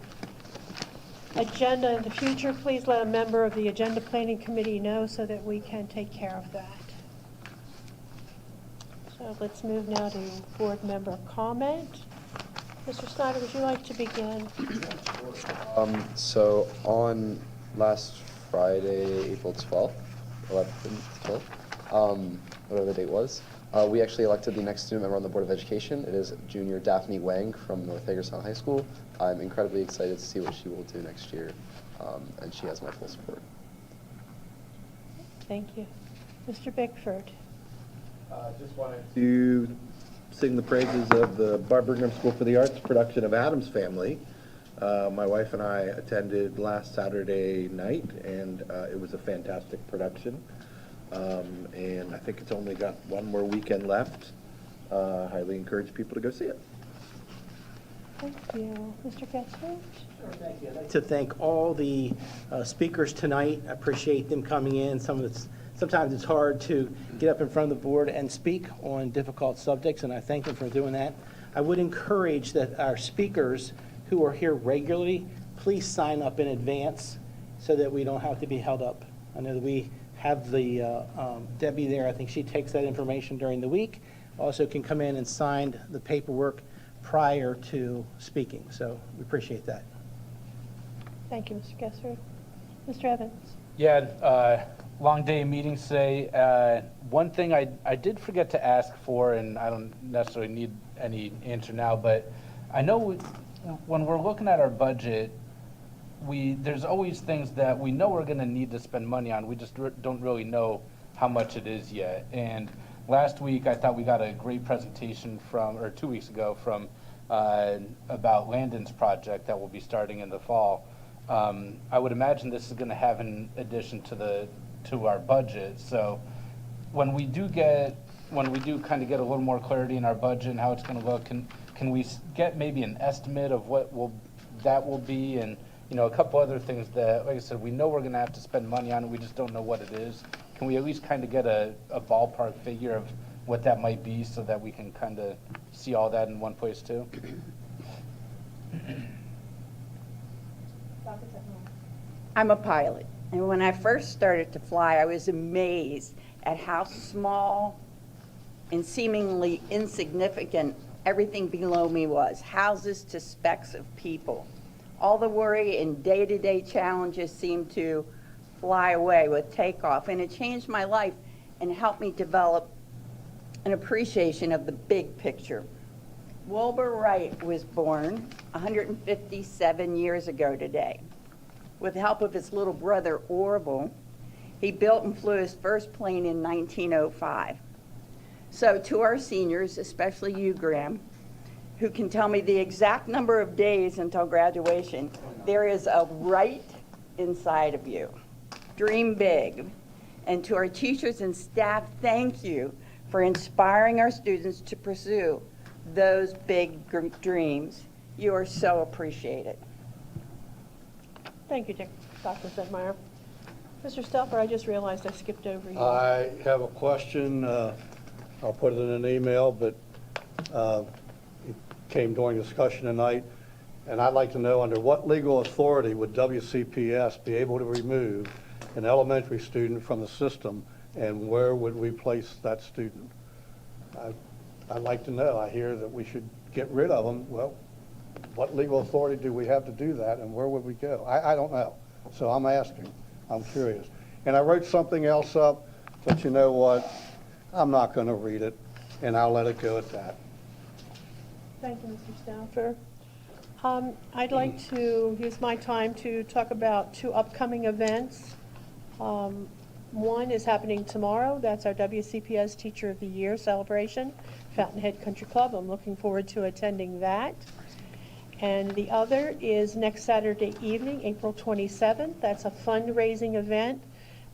agenda in the future, please let a member of the Agenda Planning Committee know so that we can take care of that. So let's move now to board member comment. Mr. Snyder, would you like to begin? So on last Friday, April 12th, 11th, 12th, whatever the date was, we actually elected the next student member on the Board of Education. It is junior Daphne Wang from North Hagerstown High School. I'm incredibly excited to see what she will do next year, and she has my full support. Thank you. Mr. Bickford. Just wanted to sing the praises of the Barbara Ingram School for the Arts production of Addams Family. My wife and I attended last Saturday night, and it was a fantastic production. And I think it's only got one more weekend left. Highly encourage people to go see it. Thank you. Mr. Kessler? Thank you. I'd like to thank all the speakers tonight. I appreciate them coming in. Sometimes it's hard to get up in front of the board and speak on difficult subjects, and I thank them for doing that. I would encourage that our speakers who are here regularly, please sign up in advance so that we don't have to be held up. I know that we have the Debbie there. I think she takes that information during the week. Also can come in and sign the paperwork prior to speaking. So we appreciate that. Thank you, Mr. Kessler. Mr. Evans? Yeah, long day of meetings today. One thing I did forget to ask for, and I don't necessarily need any answer now, but I know when we're looking at our budget, there's always things that we know we're going to need to spend money on. We just don't really know how much it is yet. And last week, I thought we got a great presentation or 2 weeks ago from about Landon's project that will be starting in the fall. I would imagine this is going to have an addition to our budget. So when we do kind of get a little more clarity in our budget and how it's going to look, can we get maybe an estimate of what that will be, and a couple other things that, like I said, we know we're going to have to spend money on, and we just don't know what it is. Can we at least kind of get a ballpark figure of what that might be so that we can kind of see all that in one place too? I'm a pilot, and when I first started to fly, I was amazed at how small and seemingly insignificant everything below me was, houses to specks of people. All the worry and day-to-day challenges seemed to fly away with takeoff, and it changed my life and helped me develop an appreciation of the big picture. Wilbur Wright was born 157 years ago today. With the help of his little brother, Orville, he built and flew his first plane in 1905. So to our seniors, especially you, Graham, who can tell me the exact number of days until graduation, there is a Wright inside of you. Dream big. And to our teachers and staff, thank you for inspiring our students to pursue those big dreams. You are so appreciated. Thank you, Dr. Zedmeyer. Mr. Stelfer, I just realized I skipped over you. I have a question. I'll put it in an email, but it came during discussion tonight. And I'd like to know, under what legal authority would WCPS be able to remove an elementary student from the system, and where would we place that student? I'd like to know. I hear that we should get rid of them. Well, what legal authority do we have to do that, and where would we go? I don't know. So I'm asking. I'm curious. And I wrote something else up, but you know what? I'm not going to read it, and I'll let it go at that. Thank you, Mr. Stauffer. I'd like to use my time to talk about two upcoming events. One is happening tomorrow. That's our WCPS Teacher of the Year celebration, Fountainhead Country Club. I'm looking forward to attending that. And the other is next Saturday evening, April 27th. That's a fundraising event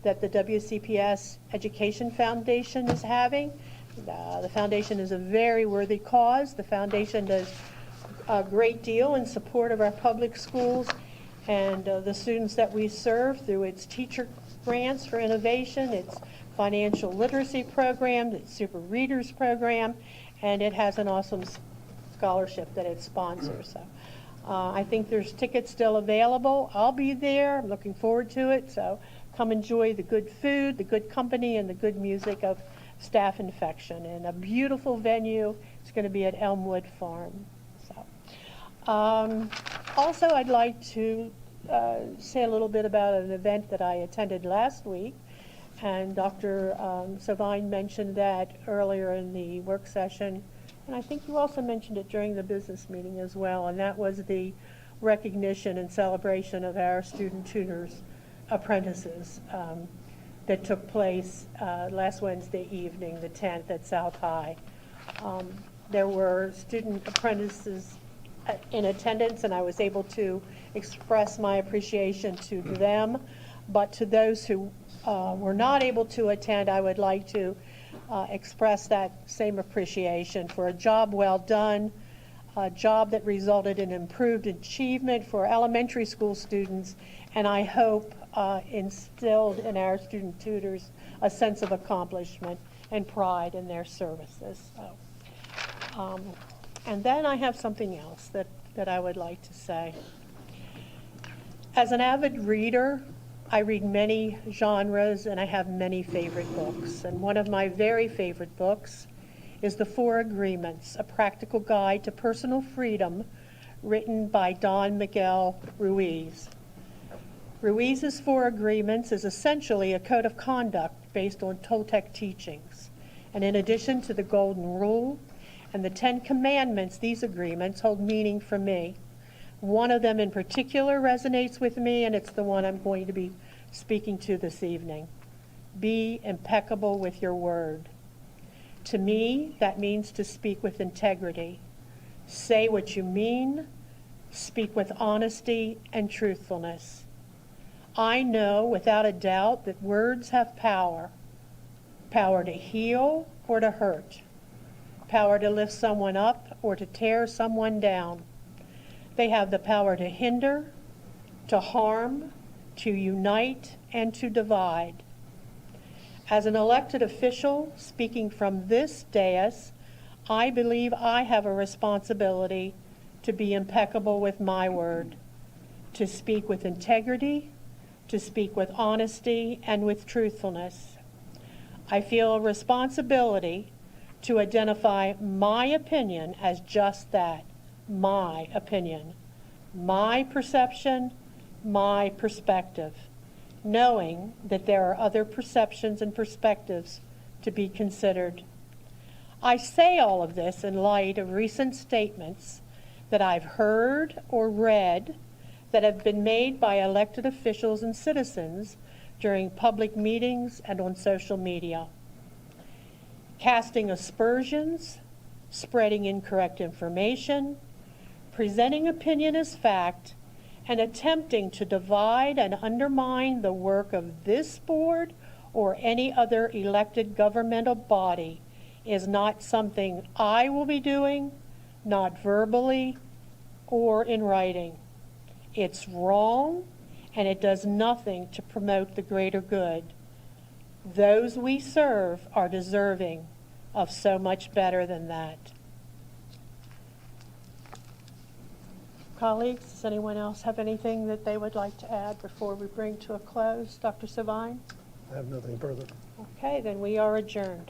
that the WCPS Education Foundation is having. The foundation is a very worthy cause. The foundation does a great deal in support of our public schools and the students that we serve through its teacher grants for innovation, its financial literacy program, its Super Readers program, and it has an awesome scholarship that it sponsors. So I think there's tickets still available. I'll be there. I'm looking forward to it. So come enjoy the good food, the good company, and the good music of Staff Infection. And a beautiful venue. It's going to be at Elmwood Farm. Also, I'd like to say a little bit about an event that I attended last week. And Dr. Savine mentioned that earlier in the work session. And I think you also mentioned it during the business meeting as well. And that was the recognition and celebration of our student tutors apprentices that took place last Wednesday evening, the 10th, at South High. There were student apprentices in attendance, and I was able to express my appreciation to them. But to those who were not able to attend, I would like to express that same appreciation for a job well done, a job that resulted in improved achievement for elementary school students, and I hope instilled in our student tutors a sense of accomplishment and pride in their services. So, and then I have something else that I would like to say. As an avid reader, I read many genres and I have many favorite books. And one of my very favorite books is The Four Agreements, A Practical Guide to Personal Freedom, written by Don Miguel Ruiz. Ruiz's Four Agreements is essentially a code of conduct based on Toltec teachings. And in addition to the Golden Rule and the 10 Commandments, these agreements hold meaning for me. One of them in particular resonates with me, and it's the one I'm going to be speaking to this evening. Be impeccable with your word. To me, that means to speak with integrity. Say what you mean, speak with honesty and truthfulness. I know without a doubt that words have power. Power to heal or to hurt. Power to lift someone up or to tear someone down. They have the power to hinder, to harm, to unite, and to divide. As an elected official speaking from this dais, I believe I have a responsibility to be impeccable with my word, to speak with integrity, to speak with honesty and with truthfulness. I feel a responsibility to identify my opinion as just that, my opinion, my perception, my perspective, knowing that there are other perceptions and perspectives to be considered. I say all of this in light of recent statements that I've heard or read that have been made by elected officials and citizens during public meetings and on social media. Casting aspersions, spreading incorrect information, presenting opinion as fact, and attempting to divide and undermine the work of this board or any other elected governmental body is not something I will be doing, not verbally or in writing. It's wrong, and it does nothing to promote the greater good. Those we serve are deserving of so much better than that. Colleagues, does anyone else have anything that they would like to add before we bring to a close? Dr. Savine? I have nothing further. Okay, then we are adjourned.